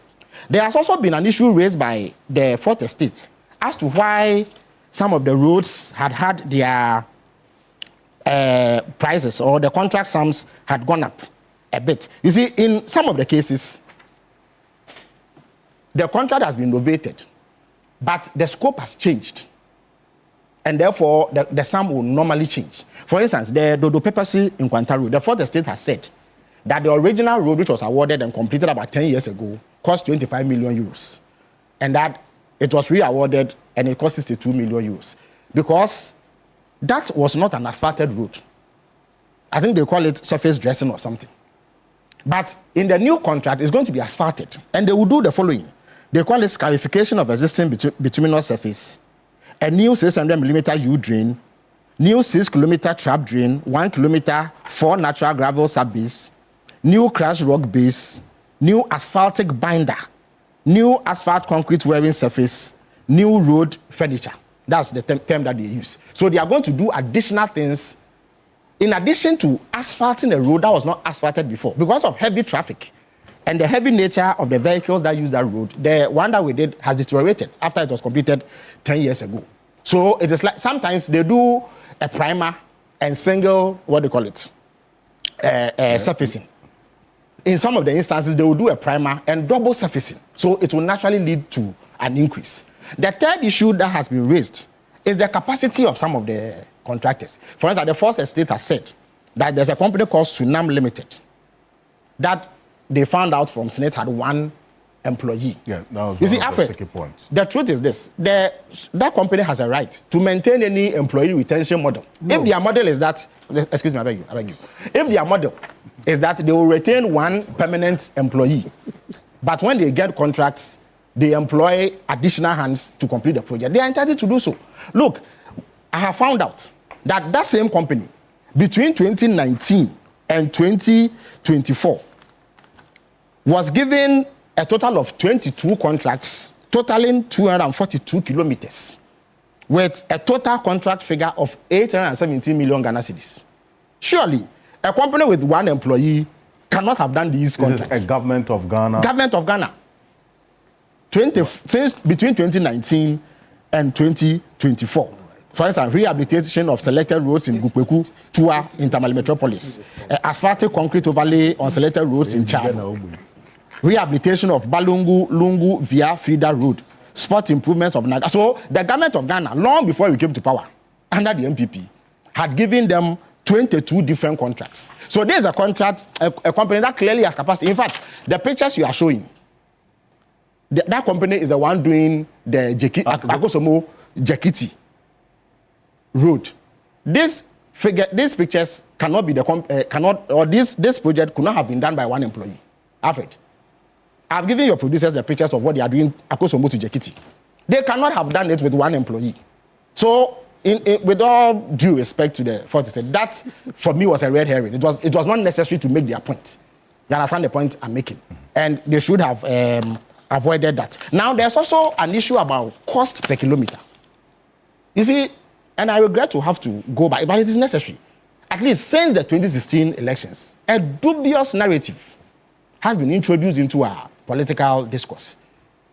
There has also been an issue raised by the Fourth Estate as to why some of the roads had their prices, or the contract sums had gone up a bit. You see, in some of the cases, the contract has been novated, but the scope has changed. And therefore, the sum will normally change. For instance, the Dodo Pepasi in Kwanta Road, the Fourth Estate has said that the original road, which was awarded and completed about 10 years ago, cost 25 million euros. And that it was re-awarded and it cost 62 million euros. Because that was not an asphalted road. I think they call it surface dressing or something. But in the new contract, it's going to be asphalted. And they will do the following. They call it scarification of existing bituminous surface, a new 600 millimeter U-drain, new 6 kilometer trap drain, 1 kilometer 4 natural gravel sub-base, new crushed rock base, new asphaltic binder, new asphalt concrete wearing surface, new road furniture. That's the term that they use. So they are going to do additional things in addition to asphalting a road that was not asphalted before. Because of heavy traffic and the heavy nature of the vehicles that use that road, the one that we did has deteriorated after it was completed 10 years ago. So it is like sometimes they do a primer and single, surfacing. In some of the instances, they will do a primer and double surfacing. So it will naturally lead to an increase. The third issue that has been raised is the capacity of some of the contractors. For instance, the Fourth Estate has said that there's a company called Sunam Limited that they found out from Senate had 1 employee. Yeah, that was one of the sticky points. The truth is this: that company has a right to maintain any employee retention model. No. If their model is that, excuse me, I beg you. If their model is that they will retain 1 permanent employee, but when they get contracts, they employ additional hands to complete the project, they are entitled to do so. Look, I have found out that same company, between 2019 and 2024, was given a total of 22 contracts, totaling 242 kilometers, with a total contract figure of 817 million Ghana cedis. Surely, a company with 1 employee cannot have done these contracts. This is a government of Ghana. Government of Ghana. since between 2019 and 2024. For instance, rehabilitation of selected roads in Gukweku, Tua, in Tamale Metropolis, asphaltic concrete overlay on selected roads in Chad, rehabilitation of Balungu, Lungu via Frida Road, spot improvements of Naga. So the government of Ghana, long before we came to power, under the MPP, had given them 22 different contracts. So there's a contract, a company that clearly has capacity. In fact, the pictures you are showing, that company is the one doing the Akosomo Jekiti Road. These pictures cannot be this project could not have been done by one employee. Alfred, I've given your producers the pictures of what they are doing Akosomo to Jekiti. They cannot have done it with one employee. So, with all due respect to the 40 State, that for me was a red herring. It was not necessary to make their point. You understand the point I'm making? And they should have avoided that. Now, there's also an issue about cost per kilometer. You see, and I regret to have to go back, but it is necessary. At least since the 2016 elections, a dubious narrative has been introduced into our political discourse,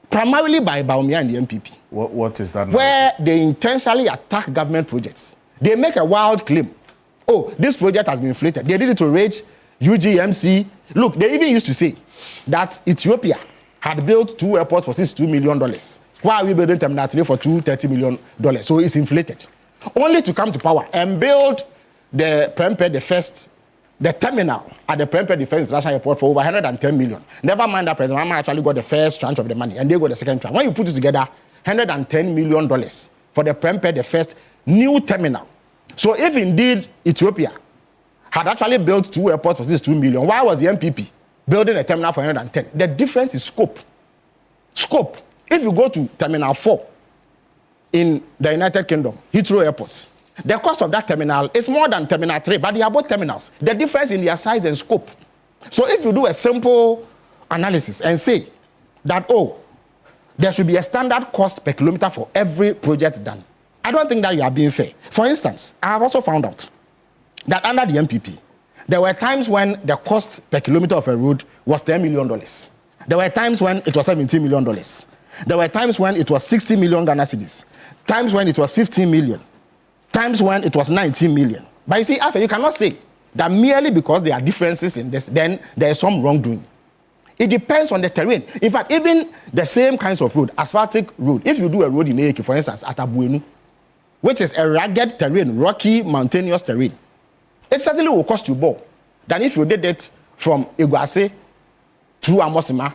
primarily by Baumia and the MPP. What is that? Where they intentionally attack government projects. They make a wild claim. Oh, this project has been inflated. They did it to rage UGMC. Look, they even used to say that Ethiopia had built 2 airports for $62 million. Why are we building Terminal 3 for $230 million? So it's inflated. Only to come to power and build the terminal at the Prempeh Defense International Airport for over 110 million. Never mind that President Mama actually got the first tranche of the money and they got the second tranche. When you put it together, $110 million for the Prempeh, the first new terminal. So if indeed Ethiopia had actually built 2 airports for $62 million, why was the MPP building a terminal for 110? The difference is scope. Scope. If you go to Terminal 4 in the United Kingdom, Heathrow Airport, the cost of that terminal is more than Terminal 3, but they are both terminals. The difference in their size and scope. So if you do a simple analysis and say that, oh, there should be a standard cost per kilometer for every project done, I don't think that you are being fair. For instance, I have also found out that under the MPP, there were times when the cost per kilometer of a road was $10 million. There were times when it was $17 million. There were times when it was 60 million Ghana cedis, times when it was 15 million, times when it was 19 million. But you see, after you cannot say that merely because there are differences in this, then there is some wrongdoing. It depends on the terrain. In fact, even the same kinds of road, asphaltic road, if you do a road in Eke, for instance, at Abuenu, which is a rugged terrain, rocky, mountainous terrain, it certainly will cost you more than if you did it from Iguase through Amosima,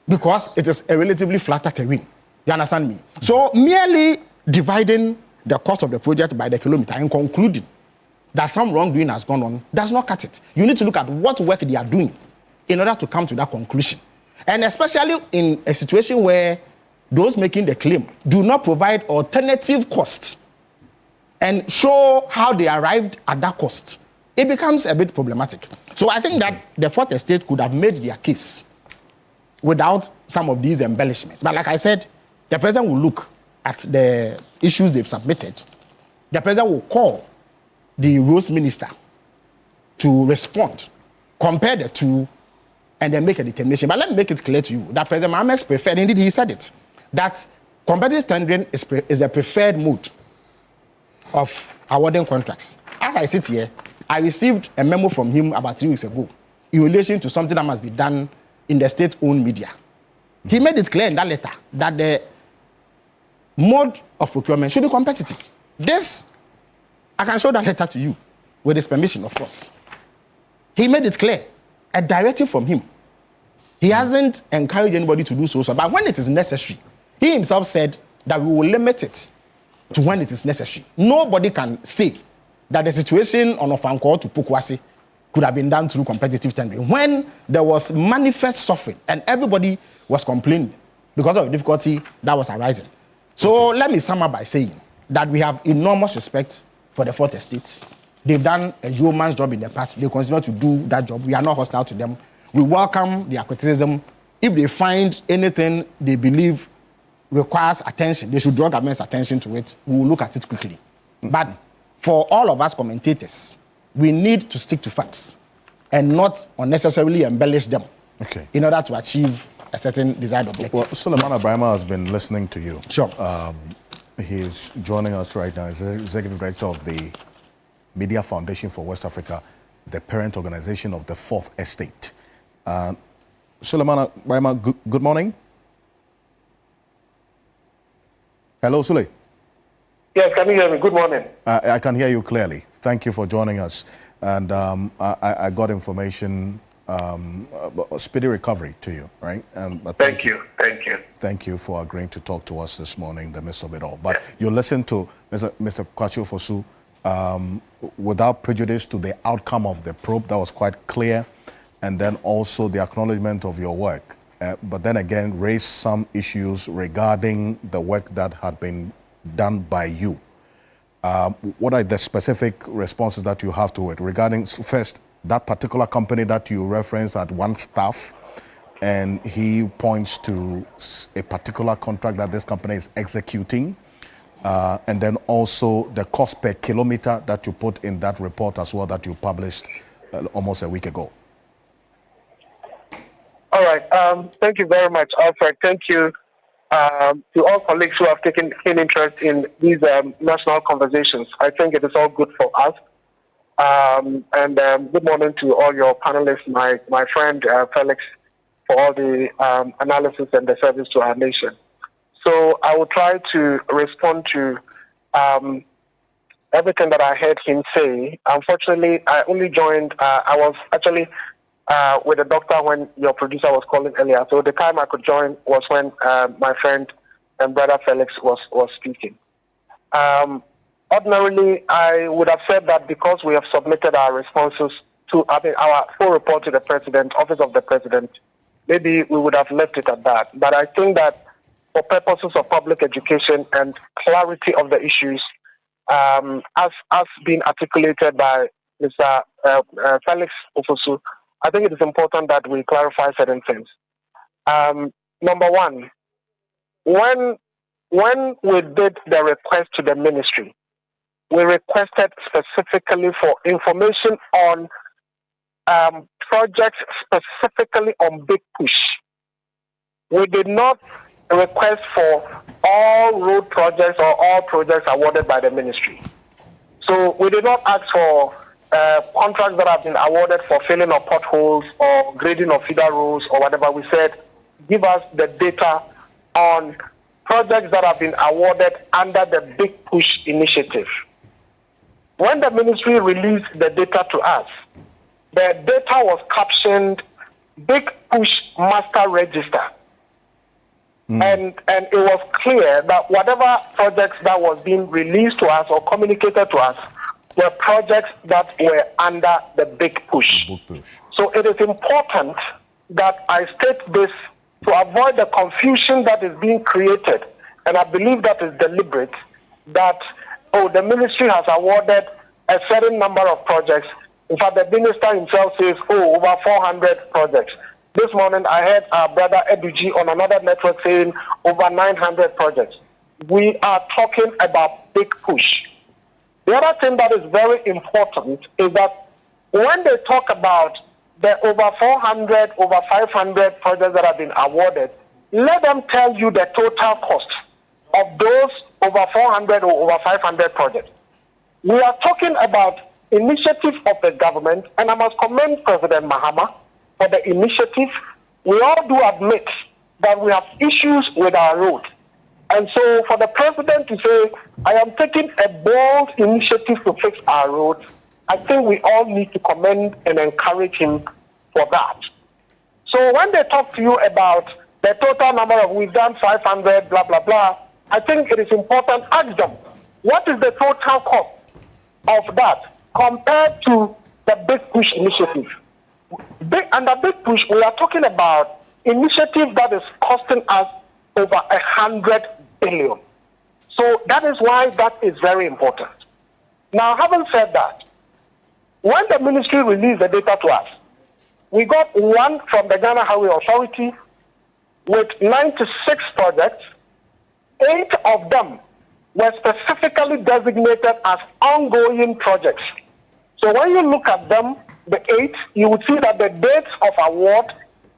because it is a relatively flatter terrain. You understand me? So merely dividing the cost of the project by the kilometer and concluding that some wrongdoing has gone on does not cut it. You need to look at what work they are doing in order to come to that conclusion. And especially in a situation where those making the claim do not provide alternative costs and show how they arrived at that cost, it becomes a bit problematic. So I think that the Fourth Estate could have made their case without some of these embellishments. But like I said, the president will look at the issues they've submitted. The president will call the roads minister to respond, compare the two, and then make a determination. But let me make it clear to you that President Mohammed's preferred, indeed he said it, that competitive tendering is the preferred mode of awarding contracts. As I sit here, I received a memo from him about 3 weeks ago in relation to something that must be done in the state-owned media. He made it clear in that letter that the mode of procurement should be competitive. This, I can show that letter to you with his permission, of course. He made it clear, a directive from him. He hasn't encouraged anybody to do so, but when it is necessary, he himself said that we will limit it to when it is necessary. Nobody can say that the situation on Ofankor to Pokwasi could have been done through competitive tendering when there was manifest suffering and everybody was complaining because of the difficulty that was arising. So let me sum up by saying that we have enormous respect for the Fourth Estate. They've done a yeoman's job in the past. They continue to do that job. We are not hostile to them. We welcome their criticism. If they find anything they believe requires attention, they should draw government's attention to it. We will look at it quickly. But for all of us commentators, we need to stick to facts and not unnecessarily embellish them in order to achieve a certain desired objective. Well, Suleiman Abrahama has been listening to you. Sure. He's joining us right now. He's the Executive Director of the Media Foundation for West Africa, the parent organization of the Fourth Estate. Suleiman Abrahama, good morning. Hello, Sule. Yes, can you hear me? Good morning. I can hear you clearly. Thank you for joining us. And I got information, a speedy recovery to you, right? But Thank you. Thank you. Thank you for agreeing to talk to us this morning in the midst of it all. But you listened to Mr. Kwachu Fosu without prejudice to the outcome of the probe. That was quite clear. And then also the acknowledgement of your work. But then again, raised some issues regarding the work that had been done by you. What are the specific responses that you have to it regarding, first, that particular company that you referenced had one staff, and he points to a particular contract that this company is executing, and then also the cost per kilometer that you put in that report as well that you published almost a week ago. All right. Thank you very much, Alfred. Thank you to all colleagues who have taken keen interest in these national conversations. I think it is all good for us. And good morning to all your panelists, my friend Felix, for all the analysis and the service to our nation. So I will try to respond to everything that I heard him say. Unfortunately, I only joined, I was actually with the doctor when your producer was calling earlier. So the time I could join was when my friend and brother Felix was speaking. Ordinarily, I would have said that because we have submitted our responses to our full report to the President, Office of the President, maybe we would have left it at that. But I think that for purposes of public education and clarity of the issues, as been articulated by Mr. Felix Ofosu, I think it is important that we clarify certain things. Number one, when we did the request to the ministry, we requested specifically for information on projects specifically on Big Push. We did not request for all road projects or all projects awarded by the ministry. So we did not ask for contracts that have been awarded for filling of potholes or grading of feeder roads or whatever. We said, give us the data on projects that have been awarded under the Big Push initiative. When the ministry released the data to us, the data was captioned Big Push Master Register. And it was clear that whatever projects that was being released to us or communicated to us were projects that were under the Big Push. So it is important that I state this to avoid the confusion that is being created, and I believe that is deliberate, that, the ministry has awarded a certain number of projects. In fact, the minister himself says, over 400 projects. This morning, I heard our brother Eduji on another network saying over 900 projects. We are talking about Big Push. The other thing that is very important is that when they talk about the over 400, over 500 projects that have been awarded, let them tell you the total cost of those over 400 or over 500 projects. We are talking about initiative of the government, and I must commend President Mahama for the initiative. We all do admit that we have issues with our road. And so for the president to say, I am taking a bold initiative to fix our roads, I think we all need to commend and encourage him for that. So when they talk to you about the total number of, we've done 500, blah, blah, blah, I think it is important, ask them, what is the total cost of that compared to the Big Push initiative? Under Big Push, we are talking about initiative that is costing us over 100 billion. So that is why that is very important. Now, having said that, when the ministry released the data to us, we got one from the Ghana Highway Authority with 96 projects. 8 of them were specifically designated as ongoing projects. So when you look at them, the 8, you will see that the dates of award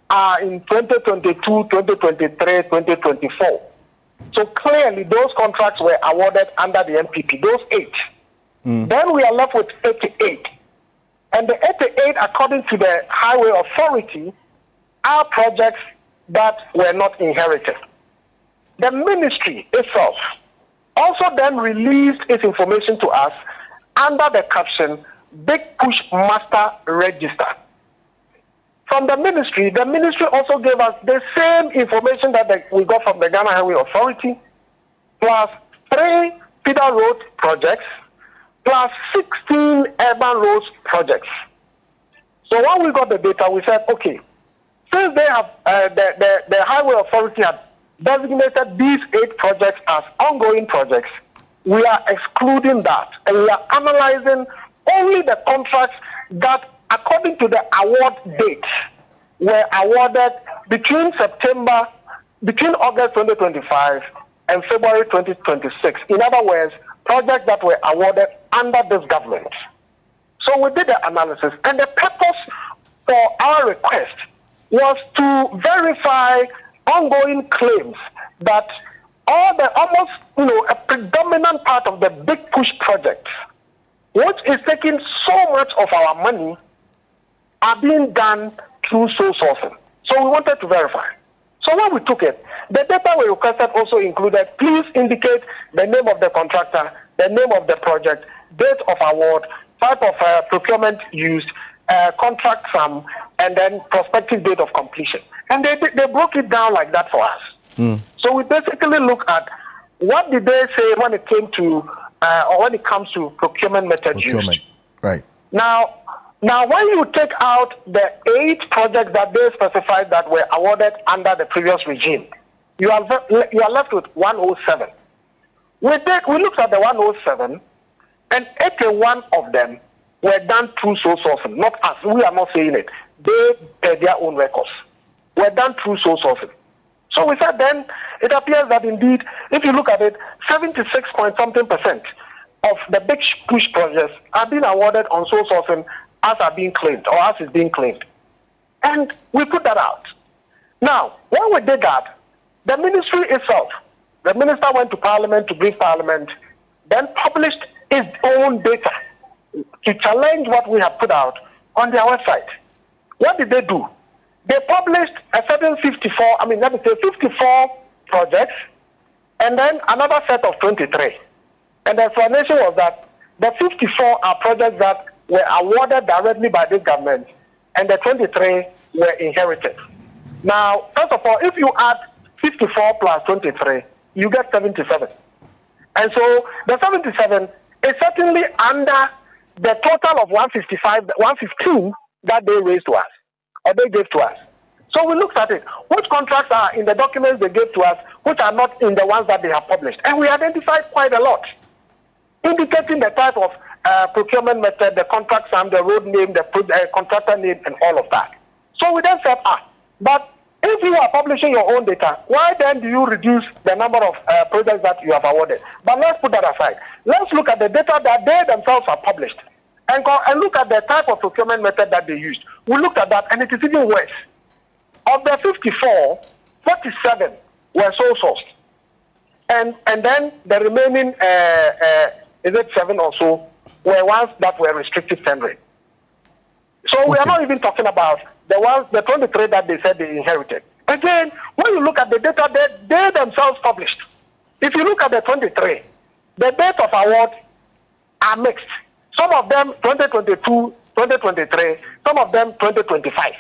are in 2022, 2023, 2024. So clearly, those contracts were awarded under the NPP, those 8. Then we are left with 88. And the 88, according to the Highway Authority, are projects that were not inherited. The ministry itself also then released its information to us under the caption, Big Push Master Register. From the ministry also gave us the same information that we got from the Ghana Highway Authority, plus 3 feeder road projects, plus 16 urban roads projects. So when we got the data, we said, okay, since they have the Highway Authority had designated these 8 projects as ongoing projects, we are excluding that, and we are analyzing only the contracts that, according to the award date, were awarded between August 2025 and February 2026. In other words, projects that were awarded under this government. So we did the analysis, and the purpose for our request was to verify ongoing claims that a predominant part of the Big Push project, which is taking so much of our money, are being done through sole sourcing. So we wanted to verify. So when we took it, the data we requested also included, please indicate the name of the contractor, the name of the project, date of award, type of procurement used, contract sum, and then prospective date of completion. And they broke it down like that for us. So we basically look at what did they say when it came to, or when it comes to procurement method used. Right. Now, when you take out the 8 projects that they specified that were awarded under the previous regime, you are left with 107. We looked at the 107, and 81 of them were done through sole sourcing, not us. We are not saying it. They paid their own records. Were done through sole sourcing. So we said then it appears that indeed, if you look at it, 76.something% of the Big Push projects are being awarded on sole sourcing as are being claimed, or as is being claimed. And we put that out. Now, when we did that, the ministry itself, the minister went to Parliament to brief Parliament, then published its own data to challenge what we have put out on their website. What did they do? They published a certain 54 projects, and then another set of 23. And the explanation was that the 54 are projects that were awarded directly by this government, and the 23 were inherited. Now, first of all, if you add 54 plus 23, you get 77. And so the 77 is certainly under the total of 115 that they raised to us, or they gave to us. So we looked at it. Which contracts are in the documents they gave to us, which are not in the ones that they have published? And we identified quite a lot, indicating the type of procurement method, the contract sum, the road name, the contractor name, and all of that. So we then said, but if you are publishing your own data, why then do you reduce the number of projects that you have awarded? But let's put that aside. Let's look at the data that they themselves have published, and look at the type of procurement method that they used. We looked at that, and it is even worse. Of the 54, 47 were sole sourced. And then the remaining, 7 or so, were ones that were restricted tendering. So we are not even talking about the 23 that they said they inherited. Again, when you look at the data that they themselves published, if you look at the 23, the date of award are mixed. Some of them 2022, 2023, some of them 2025.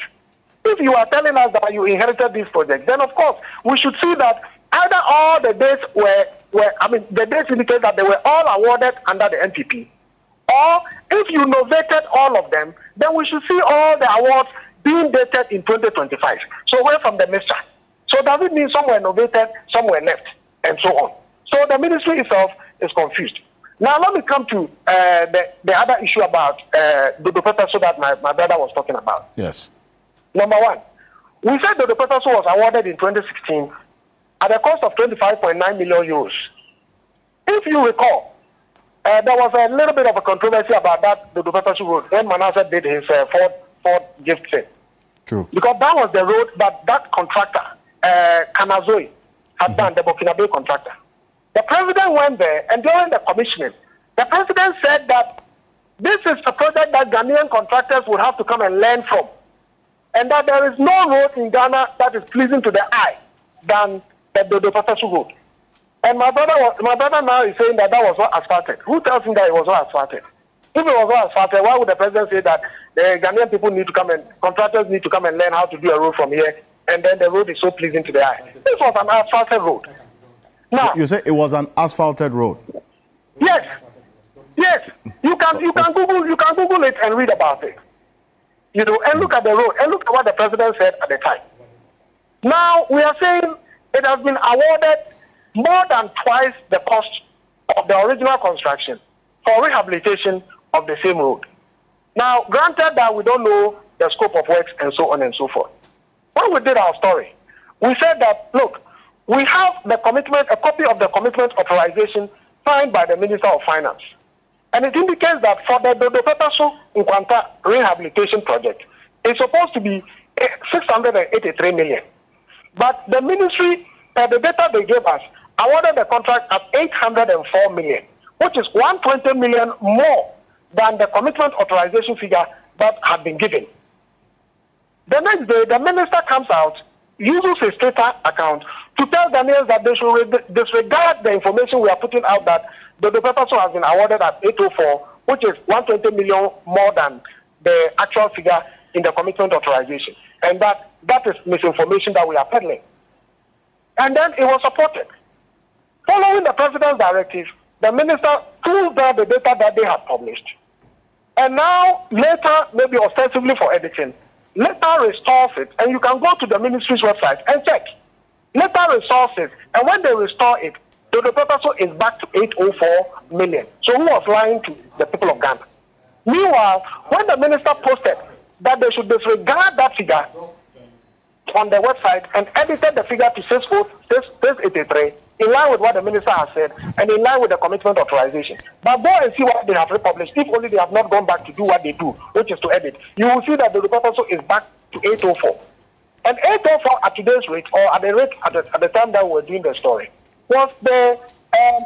If you are telling us that you inherited these projects, then of course we should see that either all the dates the dates indicate that they were all awarded under the NPP, or if you novated all of them, then we should see all the awards being dated in 2025. So away from the mixture. So does it mean some were novated, some were left, and so on? So the ministry itself is confused. Now let me come to the other issue about the Pepeso that my brother was talking about. Yes. Number one, we said that the Pepeso was awarded in 2016 at a cost of 25.9 million euros. If you recall, there was a little bit of a controversy about that, the Pepeso road, when Manasseh did his Ford gift thing. True. Because that was the road that contractor, Kanazoe, had done, the Burkina Faso contractor. The president went there, and during the commissioning, the president said that this is a project that Ghanaian contractors would have to come and learn from, and that there is no road in Ghana that is pleasing to the eye than the Dodo Patasu road. And my brother now is saying that was not asphalted. Who tells him that it was not asphalted? If it was not asphalted, why would the president say that the Ghanaian people need to come and contractors need to come and learn how to do a road from here, and then the road is so pleasing to the eye? This was an asphalted road. Now You say it was an asphalted road. yes, you can Google it and read about it. You know, and look at the road and look at what the president said at the time. Now we are saying it has been awarded more than twice the cost of the original construction for rehabilitation of the same road. Now, granted that we don't know the scope of works and so on and so forth. When we did our story, we said that, look, we have the commitment, a copy of the commitment authorization signed by the Minister of Finance. And it indicates that for the Dodo Petaso Nkwanta rehabilitation project, it's supposed to be 683 million. But the ministry, the data they gave us, awarded the contract at 804 million, which is 120 million more than the commitment authorization figure that had been given. The next day, the minister comes out, uses his Twitter account to tell Ghanaians that they should disregard the information we are putting out that the Petaso has been awarded at 804, which is 120 million more than the actual figure in the commitment authorization. And that is misinformation that we are peddling. And then it was supported. Following the president's directive, the minister pulled down the data that they had published. And now, later, maybe ostensibly for editing, later restores it. And you can go to the ministry's website and check. Later restores it. And when they restore it, the Petaso is back to 804 million. So who was lying to the people of Ghana? Meanwhile, when the minister posted that they should disregard that figure on the website and edited the figure to 683, in line with what the minister has said and in line with the commitment authorization. But go and see what they have republished. If only they have not gone back to do what they do, which is to edit, you will see that the Petaso is back to 804. And 804 at today's rate, or at the rate at the time that we were doing the story, was the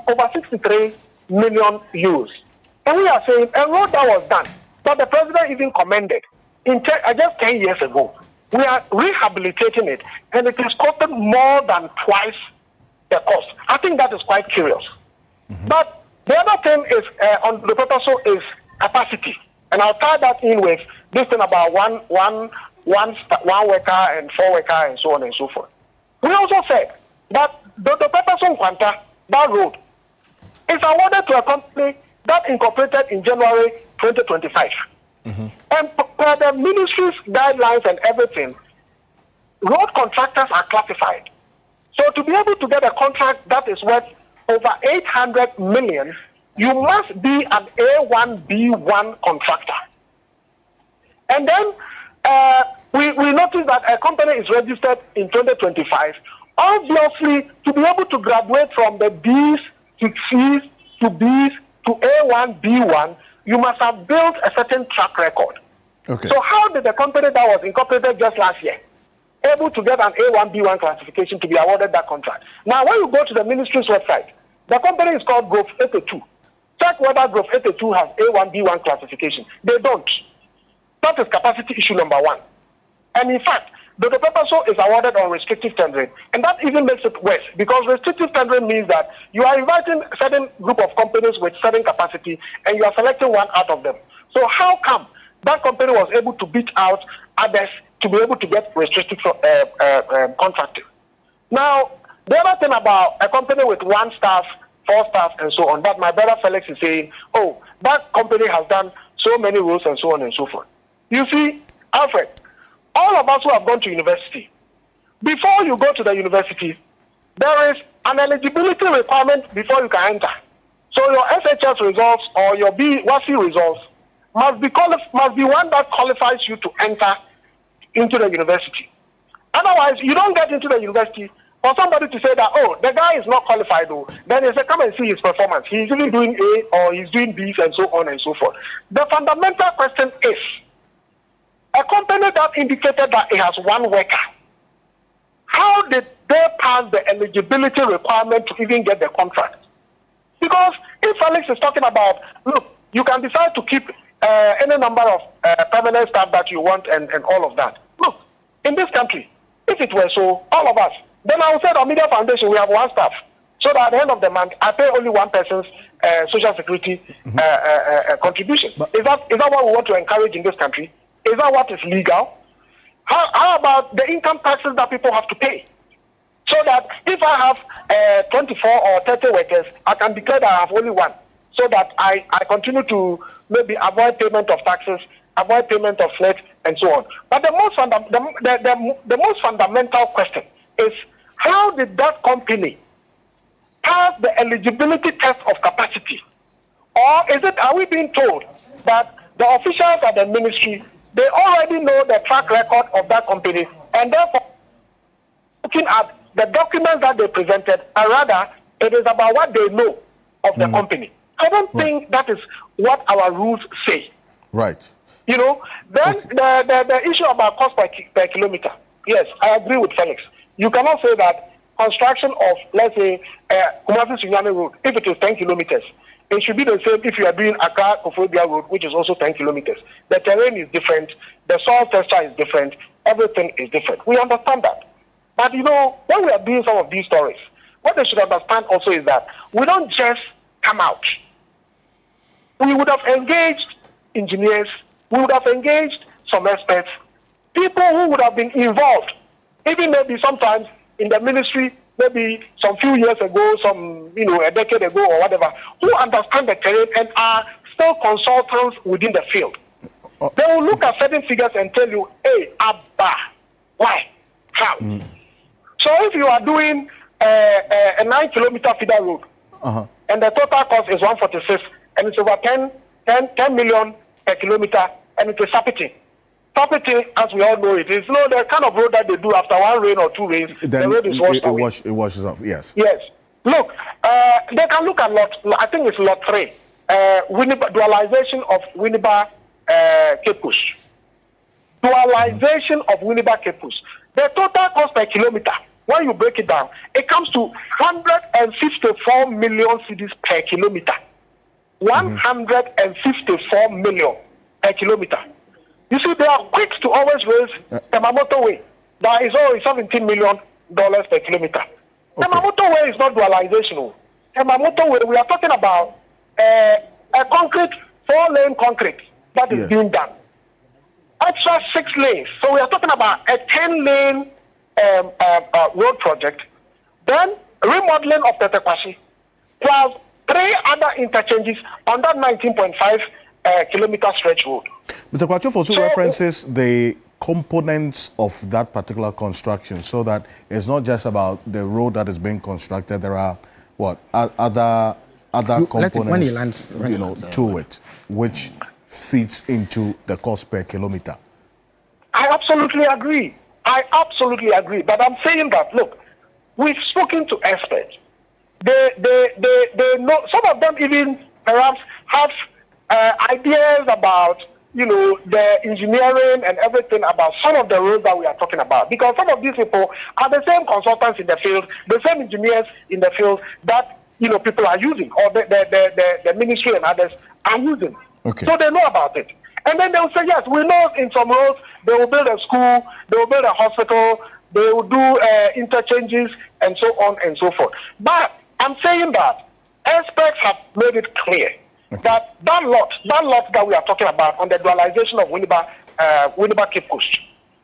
over 63 million euros. And we are saying a road that was done, that the president even commended just 10 years ago. We are rehabilitating it, and it is costed more than twice the cost. I think that is quite curious. But the other thing is on the Petaso is capacity, and I'll tie that in with this thing about one worker and 4 worker and so on and so forth. We also said that the Petaso Nkwanta, that road, is awarded to a company that incorporated in January 2025. And per the ministry's guidelines and everything, road contractors are classified. So to be able to get a contract that is worth over 800 million, you must be an A1B1 contractor. And then we noticed that a company is registered in 2025. Obviously, to be able to graduate from the Bs to Cs to Bs to A1, B1, you must have built a certain track record. Okay. So how did the company that was incorporated just last year able to get an A1, B1 classification to be awarded that contract? Now, when you go to the ministry's website, the company is called Growth 82. Check whether Growth 82 has A1, B1 classification. They don't. That is capacity issue number 1. And in fact, the Petaso is awarded on restrictive tendering. And that even makes it worse, because restrictive tendering means that you are inviting a certain group of companies with certain capacity and you are selecting one out of them. So how come that company was able to beat out others to be able to get restrictive contracting? Now, the other thing about a company with 1 staff, 4 staff, and so on, that my brother Felix is saying, oh, that company has done so many roads and so on and so forth. You see, Alfred, all of us who have gone to university, before you go to the university, there is an eligibility requirement before you can enter. So your SHS results or your WASI results must be one that qualifies you to enter into the university. Otherwise, you don't get into the university for somebody to say that, oh, the guy is not qualified, though. Then they say, come and see his performance. He's really doing A or he's doing B and so on and so forth. The fundamental question is, A company that indicated that it has one worker, how did they pass the eligibility requirement to even get the contract? Because if Felix is talking about, look, you can decide to keep any number of permanent staff that you want and all of that. Look, in this country, if it were so, all of us, then I would say the Media Foundation, we have one staff. So that at the end of the month, I pay only one person's social security contribution. Is that what we want to encourage in this country? Is that what is legal? How about the income taxes that people have to pay? So that if I have 24 or 30 workers, I can declare that I have only one. So that I continue to maybe avoid payment of taxes, avoid payment of flat, and so on. But the most fundamental question is, how did that company pass the eligibility test of capacity? Or are we being told that the officials at the ministry, they already know the track record of that company, and therefore looking at the documents that they presented, and rather it is about what they know of the company. I don't think that is what our rules say. Right. You know, then the issue about cost per kilometer. Yes, I agree with Felix. You cannot say that construction of, let's say, Kumasi-Sunyani Road, if it is 10 kilometers, it should be the same if you are doing Accra-Koforidua Road, which is also 10 kilometers. The terrain is different, the soil texture is different, everything is different. We understand that. But, you know, when we are doing some of these stories, what they should understand also is that we don't just come out. We would have engaged engineers, we would have engaged some experts, people who would have been involved, even maybe sometimes in the ministry, maybe some few years ago, a decade ago or whatever, who understand the terrain and are still consultants within the field. They will look at certain figures and tell you, hey, Abba, why, how? So if you are doing a 9-kilometer feeder road, and the total cost is 146, and it's over 10 million per kilometer, and it is Sapiting. Sapiting, as we all know, it is the kind of road that they do after one rain or two rains, then the road is washed away. It washes off, yes. Yes. Look, they can look at I think it's lot 3, dualization of Winneba Cape Coast. Dualization of Winneba Cape Coast. The total cost per kilometer, when you break it down, it comes to 154 million cedis per kilometer. 154 million per kilometer. You see, they are quick to always raise the Mamoto Way. That is always $17 million per kilometer. Okay. The Mamoto Way is not dualization. The Mamoto Way, we are talking about a concrete, 4-lane concrete that is being done. Extra 6 lanes. So we are talking about a 10-lane road project. Then remodeling of the Tekwasi, plus 3 other interchanges on that 19.5 kilometer stretch road. Mr. Kwachof also references the components of that particular construction, so that it's not just about the road that is being constructed. There are other components to it, which feeds into the cost per kilometer. I absolutely agree. But I'm saying that, look, we've spoken to experts. They know, some of them even perhaps have ideas about, the engineering and everything about some of the roads that we are talking about. Because some of these people are the same consultants in the field, the same engineers in the field that, people are using, or the ministry and others are using. Okay. So they know about it. And then they will say, yes, we know in some roads they will build a school, they will build a hospital, they will do interchanges, and so on and so forth. But I'm saying that experts have made it clear that lot that we are talking about on the dualization of Winneba Cape Coast,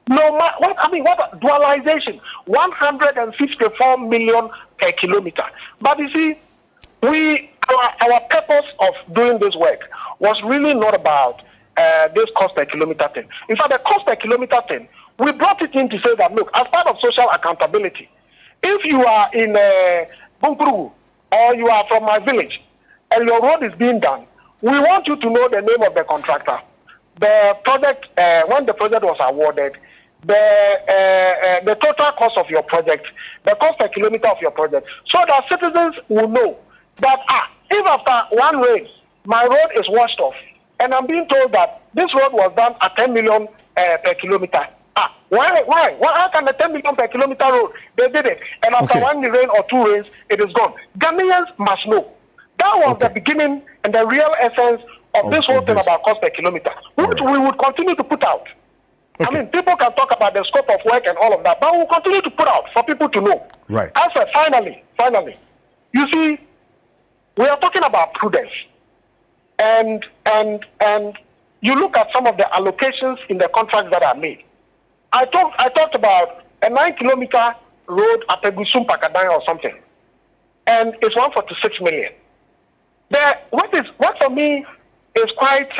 what dualization? 154 million per kilometer. But you see, our purpose of doing this work was really not about this cost per kilometer thing. In fact, the cost per kilometer thing, we brought it in to say that, look, as part of social accountability, if you are in Bunkuru or you are from my village and your road is being done, we want you to know the name of the contractor, the project, when the project was awarded, the total cost of your project, the cost per kilometer of your project, so that citizens will know that, if after one rain, my road is washed off, and I'm being told that this road was done at 10 million per kilometer. Why? How can the 10 million per kilometer road? They did it. And after one rain or two rains, it is gone. Ghanaians must know. That was the beginning and the real essence of this whole thing about cost per kilometer, which we would continue to put out. I mean, people can talk about the scope of work and all of that, but we'll continue to put out for people to know. Right. As a finally, you see, we are talking about prudence. And you look at some of the allocations in the contracts that are made. I talked about a 9-kilometer road at Egusum Pakadang or something, and it's 146 million. What for me is quite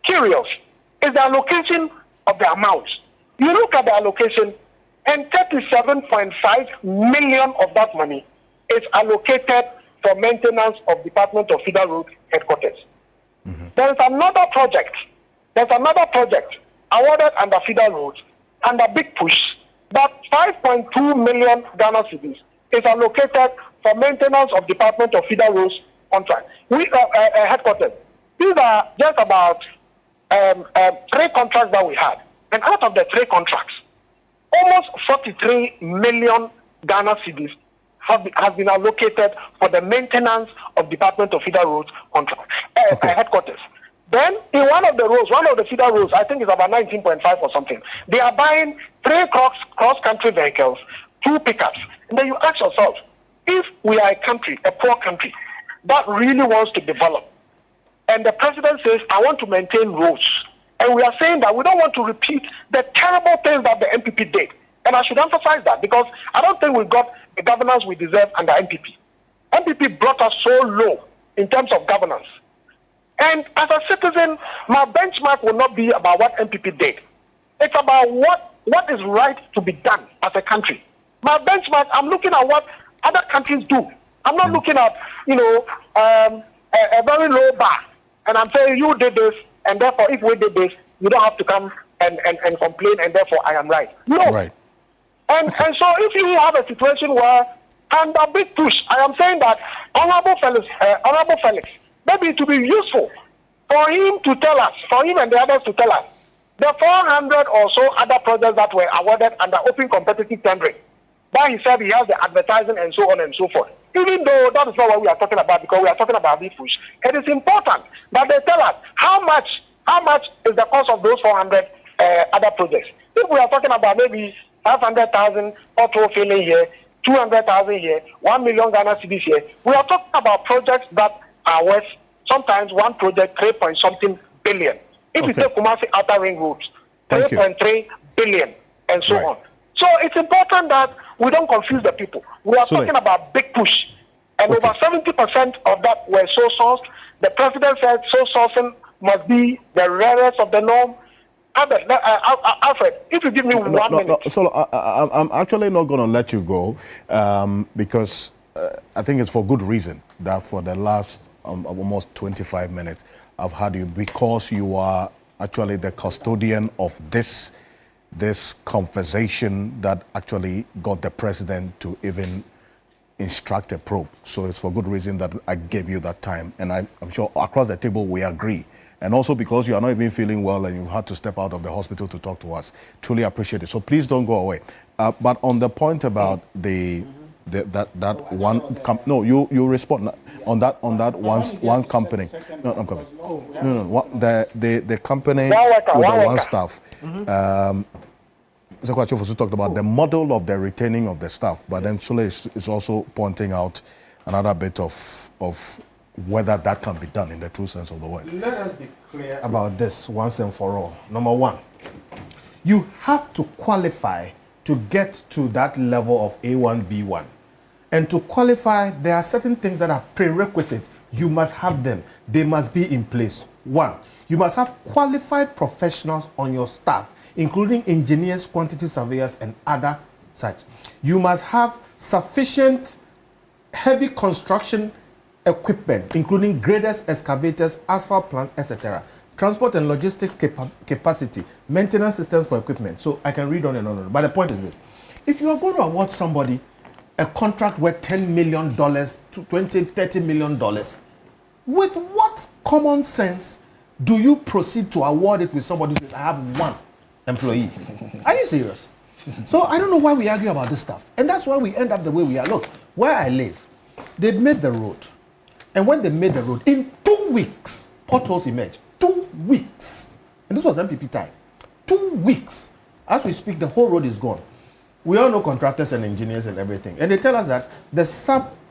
curious is the allocation of the amounts. You look at the allocation, and 37.5 million of that money is allocated for maintenance of Department of Feeder Road headquarters. Mm-hmm. There's another project awarded under Feeder Roads, under Big Push, that 5.2 million Ghana cedis is allocated for maintenance of Department of Feeder Roads contract. Headquarters. These are just about 3 contracts that we had. And out of the 3 contracts, almost 43 million Ghana cedis has been allocated for the maintenance of Department of Feeder Roads contract headquarters. Then in one of the feeder roads, I think it's about 19.5 or something, they are buying 3 cross-country vehicles, 2 pickups. And then you ask yourself, if we are a poor country that really wants to develop, and the president says, I want to maintain roads, and we are saying that we don't want to repeat the terrible things that the MPP did. And I should emphasize that, because I don't think we got the governance we deserve under MPP. MPP brought us so low in terms of governance. And as a citizen, my benchmark will not be about what MPP did. It's about what is right to be done as a country. My benchmark, I'm looking at what other countries do. I'm not looking at, a very low bar. And I'm saying you did this, and therefore if we did this, you don't have to come and complain, and therefore I am right. No. Right. And so if you have a situation where, and a big push, I am saying that Honorable Felix, maybe it would be useful for him to tell us, for him and the others to tell us, the 400 or so other projects that were awarded under open competitive tendering. But he said he has the advertising and so on and so forth. Even though that is not what we are talking about, because we are talking about big push, it is important that they tell us how much is the cost of those 400 other projects. If we are talking about maybe 500,000 auto filling here, 200,000 here, 1 million Ghana cedis here, we are talking about projects that are worth sometimes one project 3-point-something billion. If you take Kumasi Outer Ring Roads, 3.3 billion and so on. So it's important that we don't confuse the people. We are talking about big push. And over 70% of that were sole sourced. The president said sole sourcing must be the rarest of the norm. Alfred, if you give me 1 minute. So I'm actually not going to let you go because I think it's for good reason that for the last almost 25 minutes I've had you, because you are actually the custodian of this conversation that actually got the president to even instruct a probe. So it's for good reason that I gave you that time, and I'm sure across the table we agree. And also because you are not even feeling well and you've had to step out of the hospital to talk to us. Truly appreciate it. So please don't go away. But on the point about you respond on that one company. No, I'm coming. No. The company with the one staff. Mr. Kwachofosu talked about the model of the retaining of the staff, but then Chule is also pointing out another bit of whether that can be done in the true sense of the word. Let us be clear about this once and for all. Number one, you have to qualify to get to that level of A1, B1. And to qualify, there are certain things that are prerequisites. You must have them. They must be in place. One, you must have qualified professionals on your staff, including engineers, quantity surveyors, and other such. You must have sufficient heavy construction equipment, including graders, excavators, asphalt plants, etc. Transport and logistics capacity, maintenance systems for equipment. So I can read on and on and on. But the point is this. If you are going to award somebody a contract worth $10 million to $20, $30 million, with what common sense do you proceed to award it with somebody who says, I have one employee? Are you serious? So I don't know why we argue about this stuff. And that's why we end up the way we are. Look, where I live, they made the road. And when they made the road, in 2 weeks, potholes emerged. 2 weeks. And this was MPP time. 2 weeks. As we speak, the whole road is gone. We all know contractors and engineers and everything. And they tell us that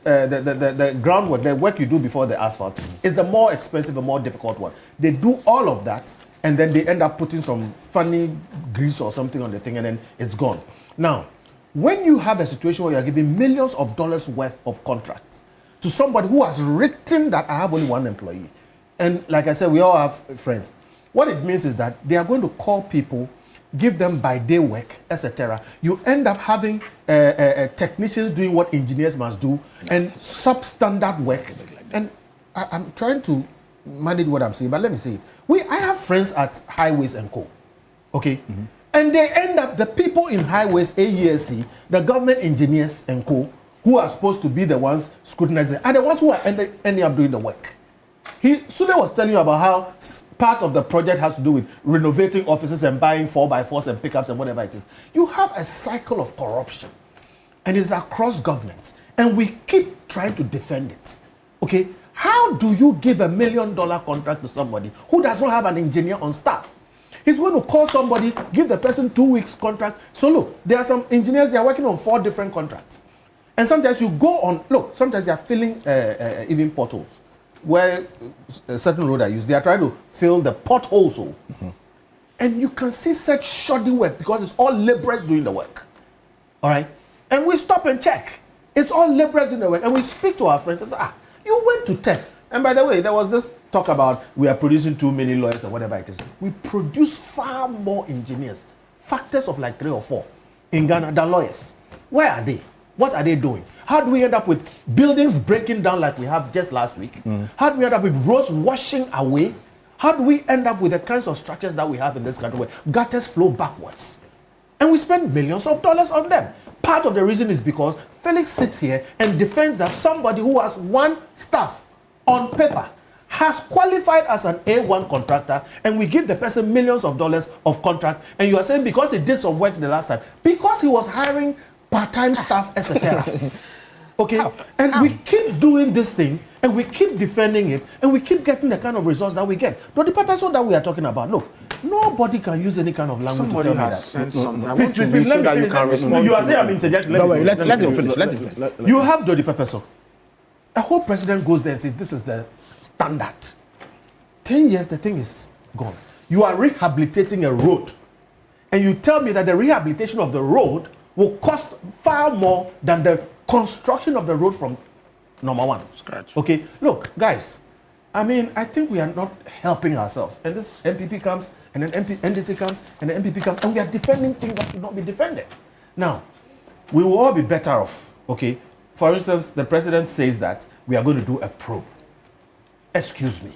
the groundwork, the work you do before the asphalt, is the more expensive and more difficult one. They do all of that, and then they end up putting some funny grease or something on the thing, and then it's gone. Now, when you have a situation where you're giving millions of dollars worth of contracts to somebody who has written that I have only one employee, and like I said, we all have friends, what it means is that they are going to call people, give them by day work, etc. You end up having technicians doing what engineers must do and substandard work. And I'm trying to manage what I'm saying, but let me say it. I have friends at Highways and Co. Okay? Mm-hmm. And they end up, the people in Highways, AESC, the government engineers and Co., who are supposed to be the ones scrutinizing, are the ones who are ending up doing the work. Sule was telling you about how part of the project has to do with renovating offices and buying 4x4s and pickups and whatever it is. You have a cycle of corruption, and it's across governments, and we keep trying to defend it. Okay? How do you give $1 million contract to somebody who does not have an engineer on staff? He's going to call somebody, give the person 2 weeks contract. So look, there are some engineers, they are working on 4 different contracts. And sometimes you go on, look, sometimes they are filling even potholes. Where a certain road I use, they are trying to fill the potholes. Mm-hmm. And you can see such shoddy work because it's all laborers doing the work. All right? And we stop and check. It's all laborers doing the work. And we speak to our friends and say, you went to tech. And by the way, there was this talk about we are producing too many lawyers or whatever it is. We produce far more engineers, factors of like 3 or 4 in Ghana than lawyers. Where are they? What are they doing? How do we end up with buildings breaking down like we have just last week? How do we end up with roads washing away? How do we end up with the kinds of structures that we have in this country where gutters flow backwards? And we spend millions of dollars on them. Part of the reason is because Felix sits here and defends that somebody who has one staff on paper has qualified as an A1 contractor, and we give the person millions of dollars of contract, and you are saying because he did some work the last time, because he was hiring part-time staff, etc. Okay? And we keep doing this thing, and we keep defending it, and we keep getting the kind of results that we get. But the purpose that we are talking about, look, nobody can use any kind of language to tell me that. Please, let me finish. You are saying I'm interjecting. Let him finish. You have Dodi Pepeso. A whole president goes there and says, this is the standard. 10 years, the thing is gone. You are rehabilitating a road, and you tell me that the rehabilitation of the road will cost far more than the construction of the road from number one. Scratch. Okay, look, guys, I mean, I think we are not helping ourselves. And this MPP comes, and then NDC comes, and then MPP comes, and we are defending things that should not be defended. Now, we will all be better off, okay? For instance, the president says that we are going to do a probe. Excuse me.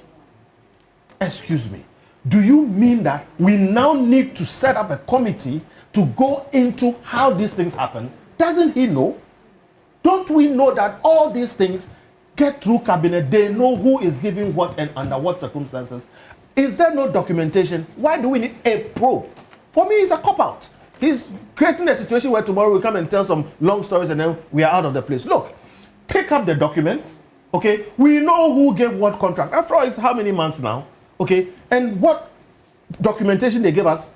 Excuse me. Do you mean that we now need to set up a committee to go into how these things happen? Doesn't he know? Don't we know that all these things get through cabinet? They know who is giving what and under what circumstances. Is there no documentation? Why do we need a probe? For me, it's a cop-out. He's creating a situation where tomorrow we come and tell some long stories and then we are out of the place. Look, pick up the documents, okay? We know who gave what contract. After all, it's how many months now, okay? And what documentation they gave us.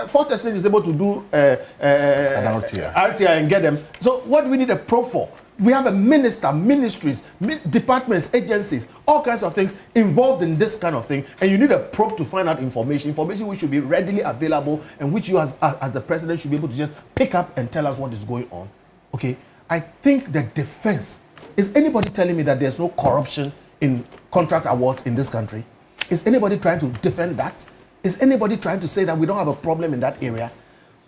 Fourth Exchange is able to do RTI and get them. So what do we need a probe for? We have a minister, ministries, departments, agencies, all kinds of things involved in this kind of thing. And you need a probe to find out information which should be readily available and which you as the president should be able to just pick up and tell us what is going on. Okay? I think the defense, is anybody telling me that there's no corruption in contract awards in this country? Is anybody trying to defend that? Is anybody trying to say that we don't have a problem in that area?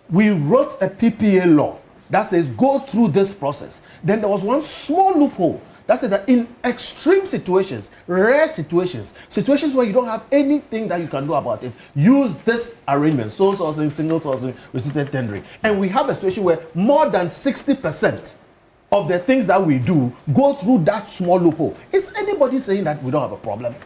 We wrote a PPA law that says go through this process. Then there was one small loophole that says that in extreme situations, rare situations, situations where you don't have anything that you can do about it, use this arrangement, sole sourcing, single sourcing, restricted tendering. And we have a situation where more than 60% of the things that we do go through that small loophole. Is anybody saying that we don't have a problem?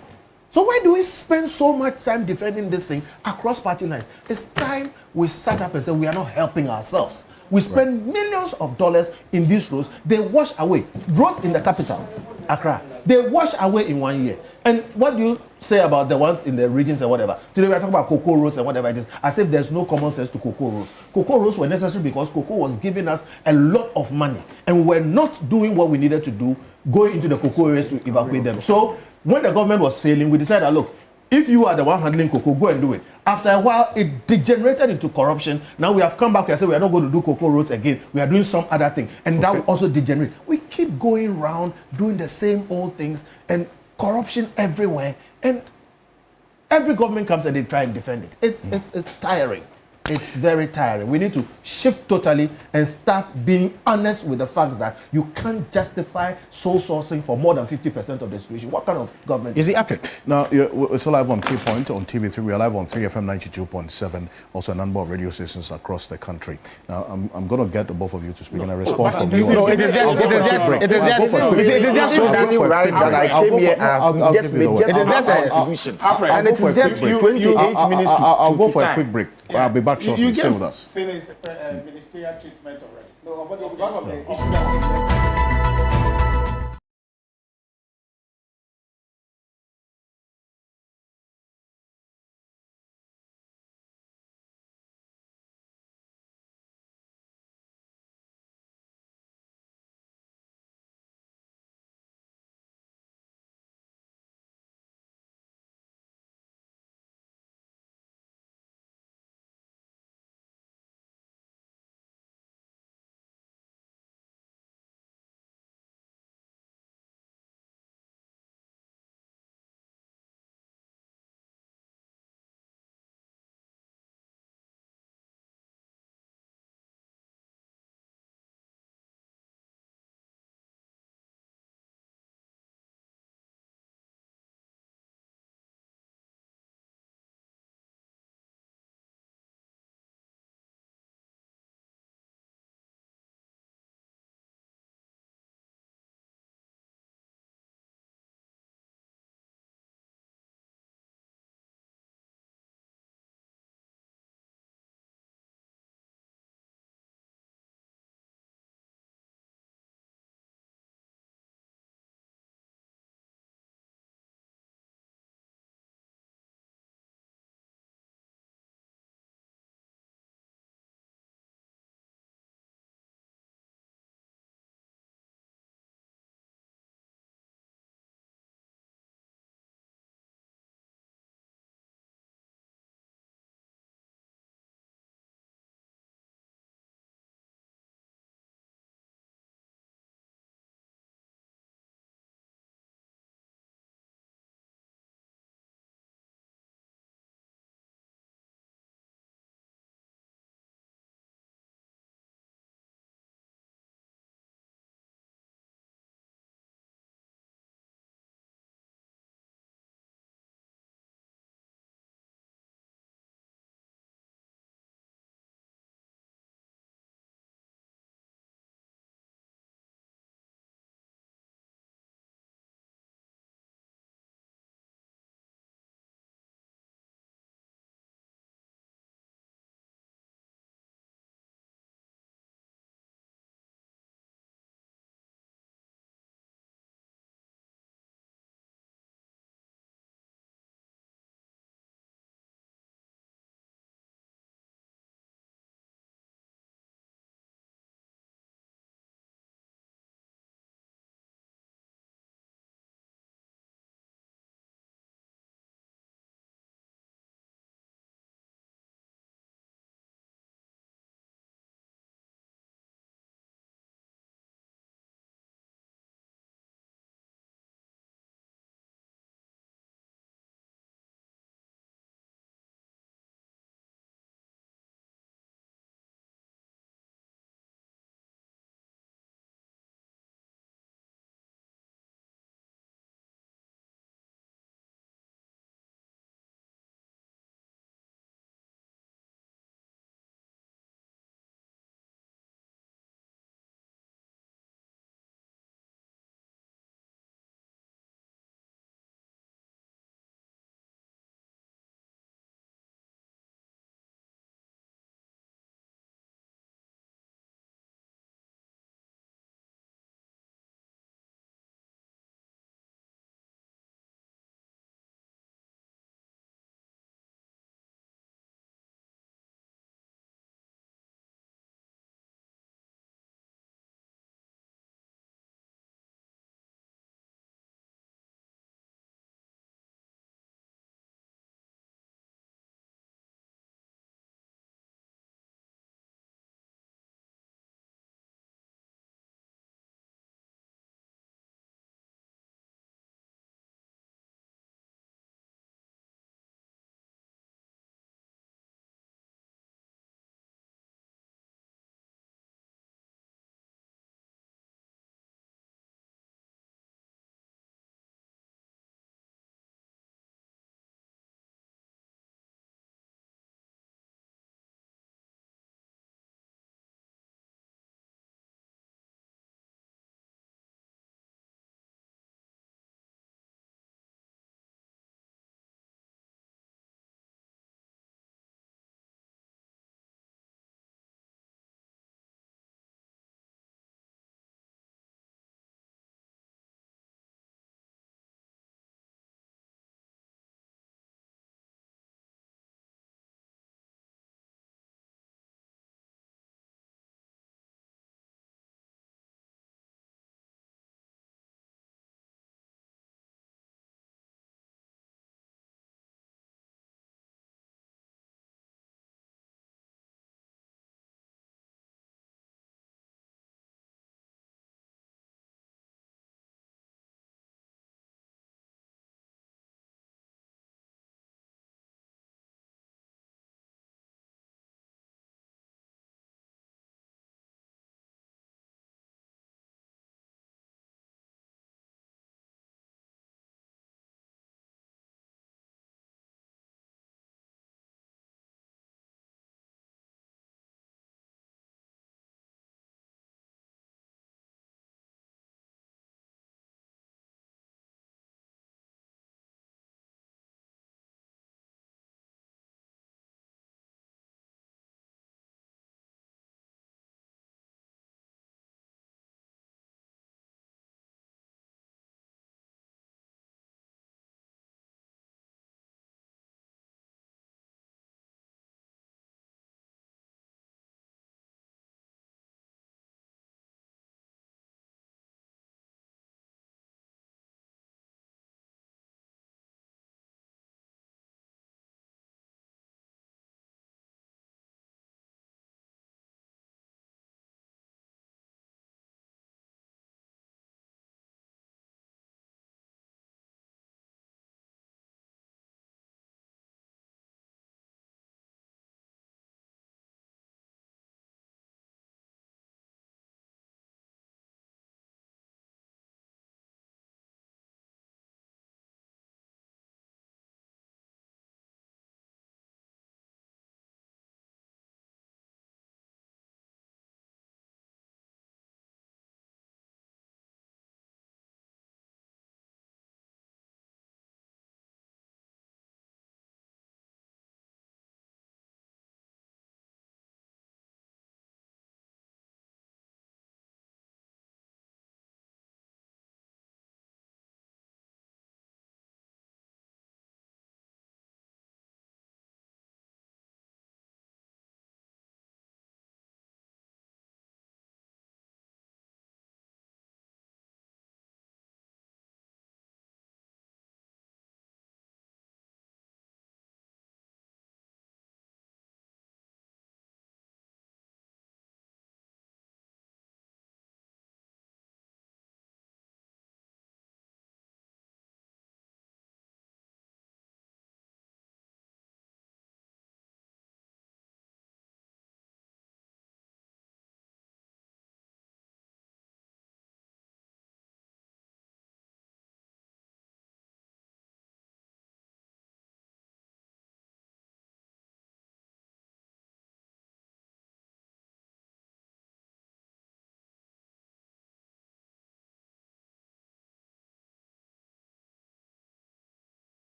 So why do we spend so much time defending this thing across party lines? It's time we sat up and said we are not helping ourselves. We spend millions of dollars in these roads. They wash away. Roads in the capital, Accra, they wash away in 1 year. And what do you say about the ones in the regions and whatever? Today we are talking about cocoa roads and whatever it is, as if there's no common sense to cocoa roads. Cocoa roads were necessary because cocoa was giving us a lot of money, and we were not doing what we needed to do, going into the cocoa areas to evacuate them. So when the government was failing, we decided, look, if you are the one handling cocoa, go and do it. After a while, it degenerated into corruption. Now we have come back and said we are not going to do cocoa roads again. We are doing some other thing. And that will also degenerate. We keep going around doing the same old things and corruption everywhere. And every government comes and they try and defend it. It's tiring. It's very tiring. We need to shift totally and start being honest with the facts that you can't justify sole sourcing for more than 50% of the situation. What kind of government Is it okay? Now, we're still live on Key Point on TV3. We are live on 3FM 92.7, also a number of radio stations across the country. Now, I'm going to get the both of you to speak in a response from you. No, it is just so that right that I came here and just made It just is just a contribution. And it is just 28 minutes I'll go for a quick break. I'll be back shortly. Stay with us. Finish ministerial treatment already. No, because of the issue that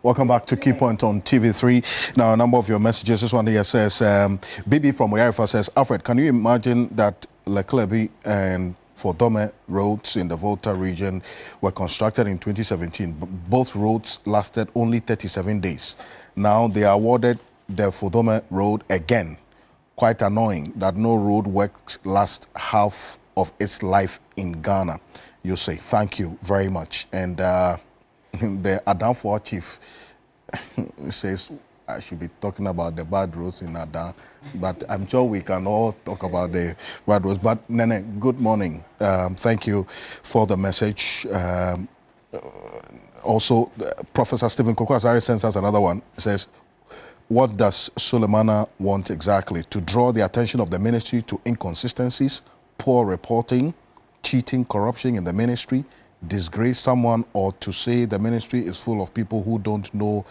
Welcome back to Key Point on TV3. Now, a number of your messages. This one here says, BB from Oyarifa says, Alfred, can you imagine that Leclerc and Fodome roads in the Volta region were constructed in 2017? Both roads lasted only 37 days. Now they are awarded the Fodome road again. Quite annoying that no road works last half of its life in Ghana. You say, thank you very much. And the Adan for chief says I should be talking about the bad roads in Adan, but I'm sure we can all talk about the bad roads. But Nene, good morning. Thank you for the message. Also, Professor Stephen Kokwasari sends us another one. It says, what does Sulemana want exactly? To draw the attention of the ministry to inconsistencies, poor reporting, cheating, corruption in the ministry, disgrace someone, or to say the ministry is full of people who don't know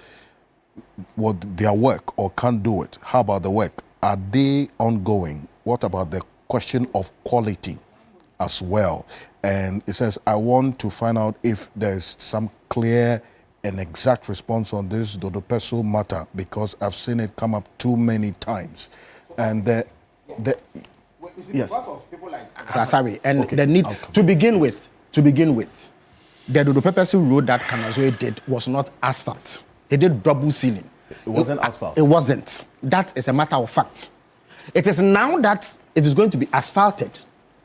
what their work or can't do it. How about the work? Are they ongoing? What about the question of quality as well? And it says, I want to find out if there's some clear and exact response on this Dodo Peso matter, because I've seen it come up too many times. And yes. Because of people like sorry, and okay. The need to begin with, the Dodo Peso road that Kanazoe did was not asphalt. It did double sealing. It wasn't asphalt. It wasn't. That is a matter of fact. It is now that it is going to be asphalted,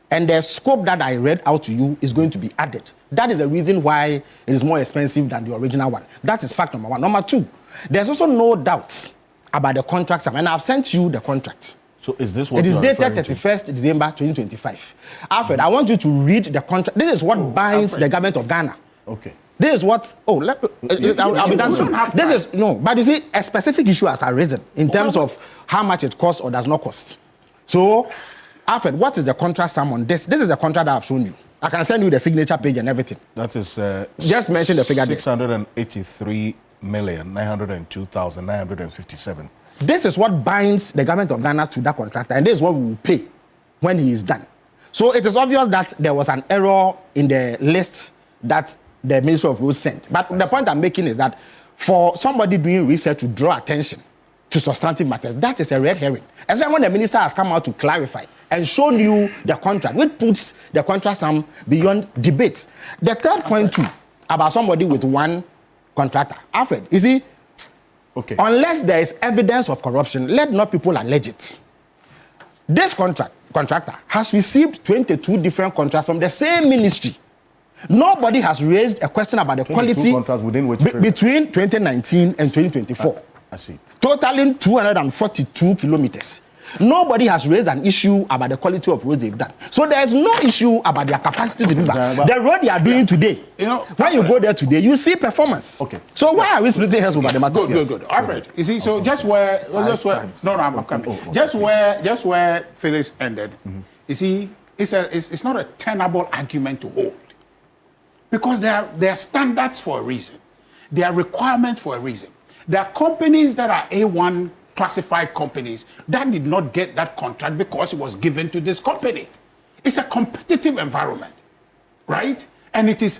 and the scope that I read out to you is going to be added. That is the reason why it is more expensive than the original one. That is fact number one. Number two, there's also no doubt about the contract sum, and I've sent you the contract. So is this what it is dated 31st December 2025. Alfred, I want you to read the contract. This is what binds the government of Ghana. Okay. This is what, I'll be done soon. This is, no, but you see, a specific issue has arisen in terms of how much it costs or does not cost. So, Alfred, what is the contract sum on this? This is the contract that I've shown you. I can send you the signature page and everything. That is... just mention the figure there. 683,902,957. This is what binds the government of Ghana to that contractor, and this is what we will pay when he is done. So it is obvious that there was an error in the list that the Ministry of Roads sent. But the point I'm making is that for somebody doing research to draw attention to substantive matters, that is a red herring. Especially when the minister has come out to clarify and shown you the contract, which puts the contract sum beyond debate. The third point too, about somebody with one contractor. Alfred, you see, okay. Unless there is evidence of corruption, let not people allege it. This contractor has received 22 different contracts from the same ministry. Nobody has raised a question about the quality contracts within which between 2019 and 2024. I see. Totaling 242 kilometers. Nobody has raised an issue about the quality of roads they've done. So there is no issue about their capacity to deliver. The road they are doing today, when you go there today, you see performance. Okay. So why are we splitting hairs over the matter? Good. Alfred, you see, so just where I'm coming. Just where Felix ended, you see, it's not a tenable argument to hold. Because there are standards for a reason. There are requirements for a reason. There are companies that are A1 classified companies that did not get that contract because it was given to this company. It's a competitive environment, right? And it is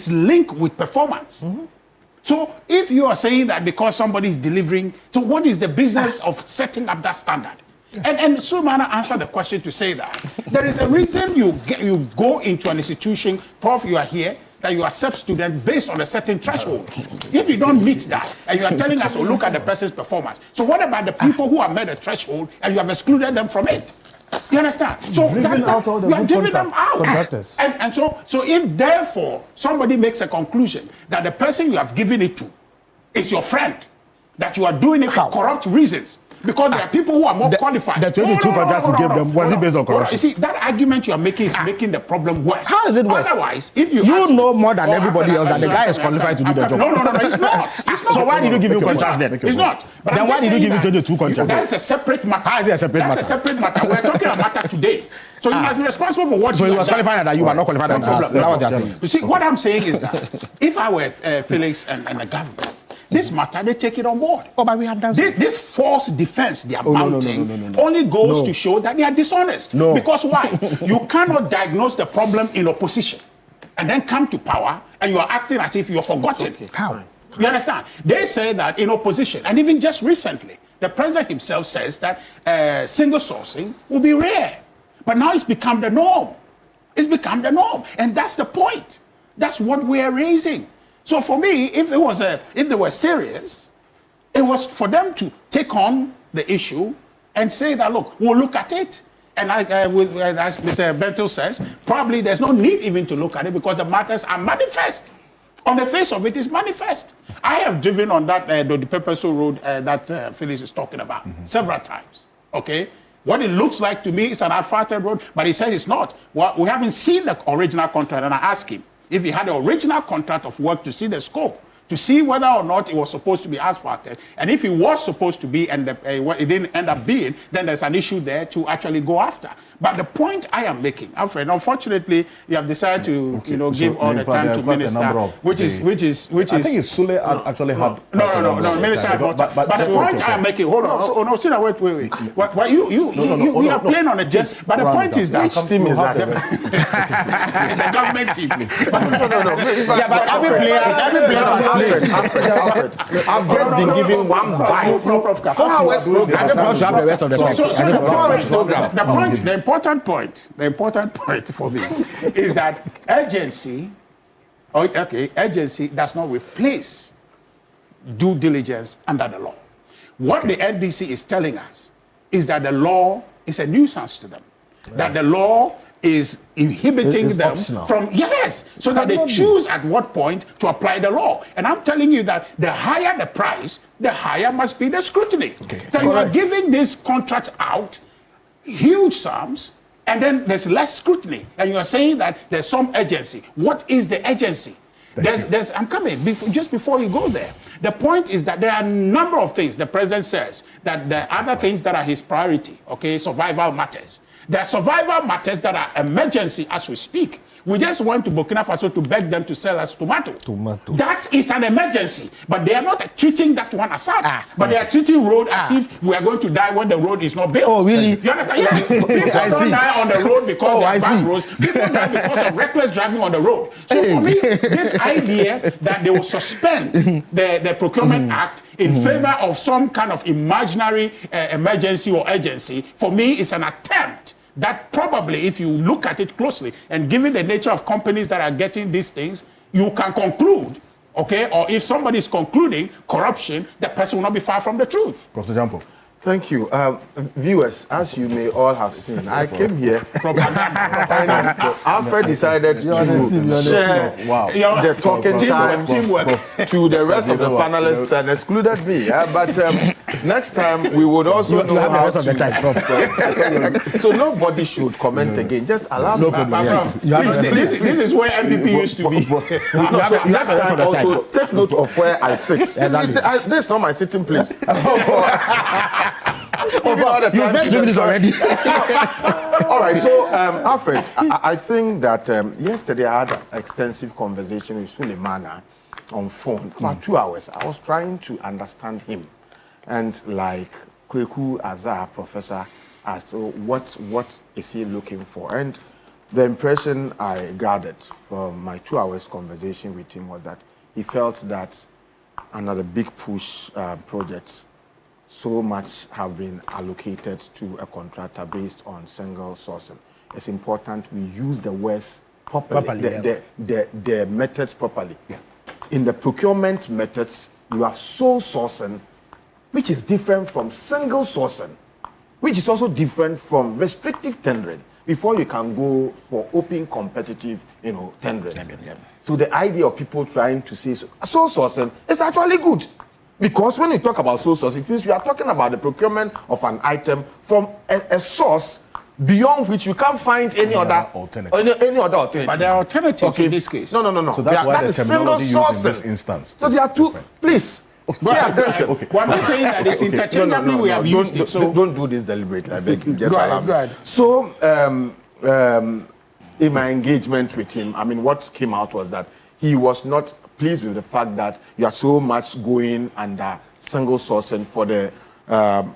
linked with performance. Mm-hmm. So if you are saying that because somebody is delivering, so what is the business of setting up that standard? And Sulemana answered the question to say that there is a reason you go into an institution, Prof, you are here, that you accept students based on a certain threshold. If you don't meet that, and you are telling us to look at the person's performance, so what about the people who have met a threshold and you have excluded them from it? You understand? So you are giving them out. And so if therefore somebody makes a conclusion that the person you have given it to is your friend, that you are doing it for corrupt reasons, because there are people who are more qualified. The 22 contracts you gave them, was it based on corruption? You see, that argument you are making is making the problem worse. How is it worse? Otherwise, if you know more than everybody else that the guy is qualified to do the job. No, it's not. So why did you give him contracts then? It's not. But then why did you give him 22 contracts? That's a separate matter. How is it a separate matter? That's a separate matter. We're talking about matter today. So you must be responsible for what. So he was qualified that you are not qualified. Is that what you're saying? You see, what I'm saying is that if I were Felix and the government, this matter, they take it on board. Oh, but we have done this false defense they are mounting only goes to show that they are dishonest. No. Because why? You cannot diagnose the problem in opposition and then come to power and you are acting as if you're forgotten. How? You understand? They say that in opposition, and even just recently, the president himself says that single sourcing will be rare. But now it's become the norm. It's become the norm. And that's the point. That's what we are raising. So for me, if they were serious, it was for them to take on the issue and say that, look, we'll look at it. And as Mr. Bentil says, probably there's no need even to look at it because the matters are manifest. On the face of it is manifest. I have driven on that the Pepeso Road that Phyllis is talking about several times. Okay, what it looks like to me is an asphalted road, but he says it's not. Well, we haven't seen the original contract, and I asked him if he had the original contract of work to see the scope, to see whether or not it was supposed to be asphalted. And if it was supposed to be and it didn't end up being, then there's an issue there to actually go after. But the point I am making, Alfred, unfortunately, you have decided to give all the time to Minister, which is. I think it's Sule actually had. No, Minister. But the point I am making, hold on, no, sit down, wait. What you are playing on a team. But the point is that Which team is that? it's a government team. No. Yeah, but every player Alfred, I've just been given one bite. 4 hours program. The rest of the time. So the important point for me is that agency does not replace due diligence under the law. What the NDC is telling us is that the law is a nuisance to them. Yeah. That the law is inhibiting them optional. So that they choose at what point to apply the law. And I'm telling you that the higher the price, the higher must be the scrutiny. So you are giving these contracts out, huge sums, and then there's less scrutiny. And you are saying that there's some agency. What is the agency? I'm coming, just before you go there. The point is that there are a number of things the president says, that there are other things that are his priority, survival matters. There are survival matters that are emergency as we speak. We just went to Burkina Faso to beg them to sell us tomato. That is an emergency. But they are not treating that one as such. But they are treating road as if we are going to die when the road is not built. Oh, really? You understand? Yes. People don't die on the road because they are bad roads. People die because of reckless driving on the road. So for me, this idea that they will suspend the Procurement Act in favor of some kind of imaginary emergency or agency, for me, is an attempt that probably, if you look at it closely, and given the nature of companies that are getting these things, you can conclude, or if somebody is concluding corruption, the person will not be far from the truth. Professor Jampo. Thank you. Viewers, as you may all have seen, I came here. Alfred decided to share the talking time to the rest of the panelists and excluded me. But next time, we would also know how to... So nobody should comment again. Just allow me. This is where MPP used to be. Next time, also, take note of where I sit. This is not my sitting place. You've met 2 minutes already. All right, so Alfred, I think that yesterday I had an extensive conversation with Suleimana on phone, about 2 hours. I was trying to understand him. And like Kweku Azar, professor, asked, so what is he looking for? And the impression I gathered from my 2 hours conversation with him was that he felt that under the big push projects, so much have been allocated to a contractor based on single sourcing. It's important we use the words properly, the methods properly. Yeah. In the procurement methods, you have sole sourcing, which is different from single sourcing, which is also different from restrictive tendering, before you can go for open competitive, tendering. Yeah. So the idea of people trying to say sole sourcing is actually good. Because when you talk about sole source, it means you are talking about the procurement of an item from a source beyond which you can't find any other alternative. But there are alternatives in this case. No. So that's why the terminology used in this instance. So there are two. Please. Pay attention. Well, I'm not saying that it's interchangeably we have used it. So don't do this deliberately. I beg you. Just allow me. So in my engagement with him, what came out was that he was not pleased with the fact that you are so much going under single sourcing for the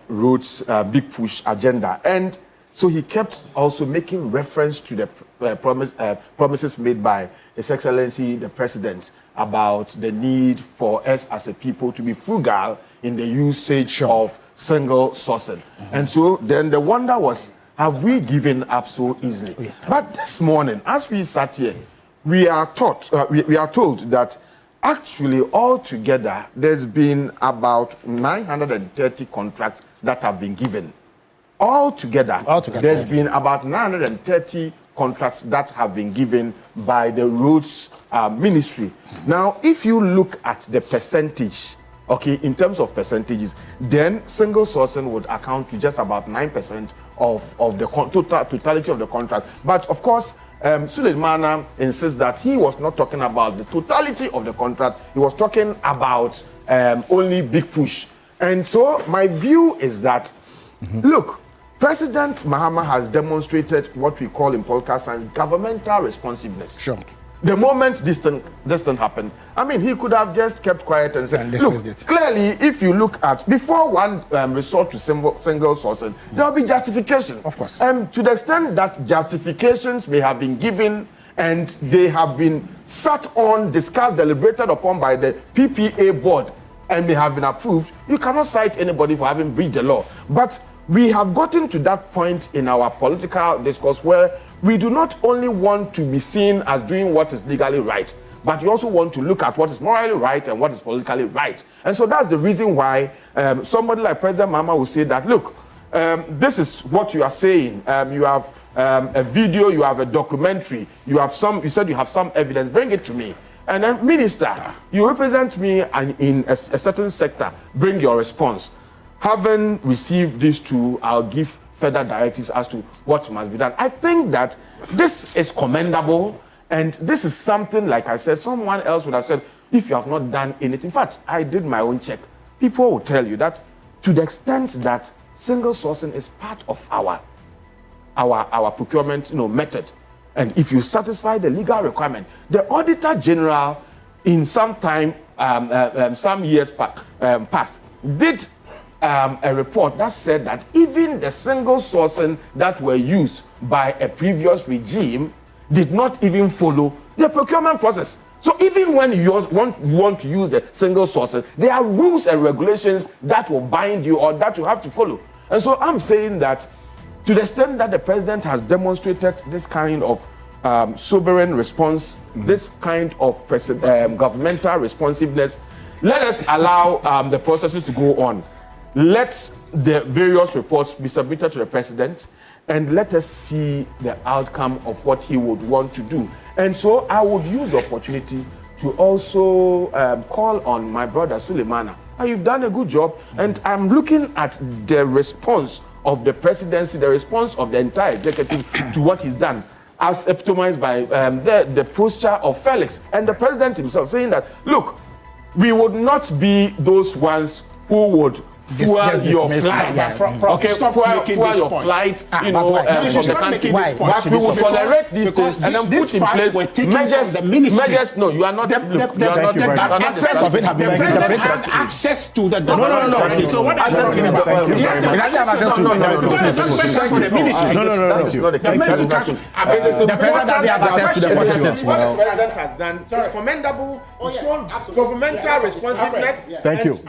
roads big push agenda. And so he kept also making reference to the promises made by His Excellency the President about the need for us as a people to be frugal in the usage of single sourcing. And so then the wonder was, have we given up so easily? Yes. But this morning, as we sat here, we are taught, we are told that actually altogether there's been about 930 contracts that have been given. Altogether, there's been about 930 contracts that have been given by the Roads Ministry. Now, if you look at the percentage, okay, in terms of percentages, then single sourcing would account to just about 9% of the totality of the contract. But of course, Suleimana insists that he was not talking about the totality of the contract. He was talking about only Big Push. And so my view is that, look, President Mahama has demonstrated what we call in political science governmental responsiveness. Sure. The moment this thing happened, I mean, he could have just kept quiet and said, look, clearly, if you look at, before one resort to single sourcing, there will be justification. Of course. To the extent that justifications may have been given and they have been sat on, discussed, deliberated upon by the PPA board and may have been approved, you cannot cite anybody for having breached the law. But we have gotten to that point in our political discourse where we do not only want to be seen as doing what is legally right, but we also want to look at what is morally right and what is politically right. And so that's the reason why somebody like President Mahama will say that, look, this is what you are saying. You have a video, you have a documentary, you said you have some evidence, bring it to me. And then, Minister, you represent me in a certain sector, bring your response. Having received these two, I'll give further directives as to what must be done. I think that this is commendable, and this is something, like I said, someone else would have said, if you have not done anything. In fact, I did my own check. People will tell you that to the extent that single sourcing is part of our procurement method, and if you satisfy the legal requirement, the Auditor General in some time, some years past, did a report that said that even the single sourcing that were used by a previous regime did not even follow the procurement process. So even when you want to use the single sourcing, there are rules and regulations that will bind you or that you have to follow. And so I'm saying that to the extent that the president has demonstrated this kind of sovereign response, this kind of governmental responsiveness, let us allow the processes to go on. Let the various reports be submitted to the president, and let us see the outcome of what he would want to do. And so I would use the opportunity to also call on my brother Suleimana. You've done a good job, and I'm looking at the response of the presidency, the response of the entire executive to what he's done, as epitomized by the posture of Felix and the president himself, saying that, look, we would not be those ones who would fuel your flight. Okay, fuel your flight, from the country. But we will tolerate these things and then put in place measures. No, you are not. The aspects of it have been president has access to the document. No. So what access to the document? He has access to the The president doesn't have access to the document. What the president has done is commendable. It's shown governmental responsiveness. Thank you.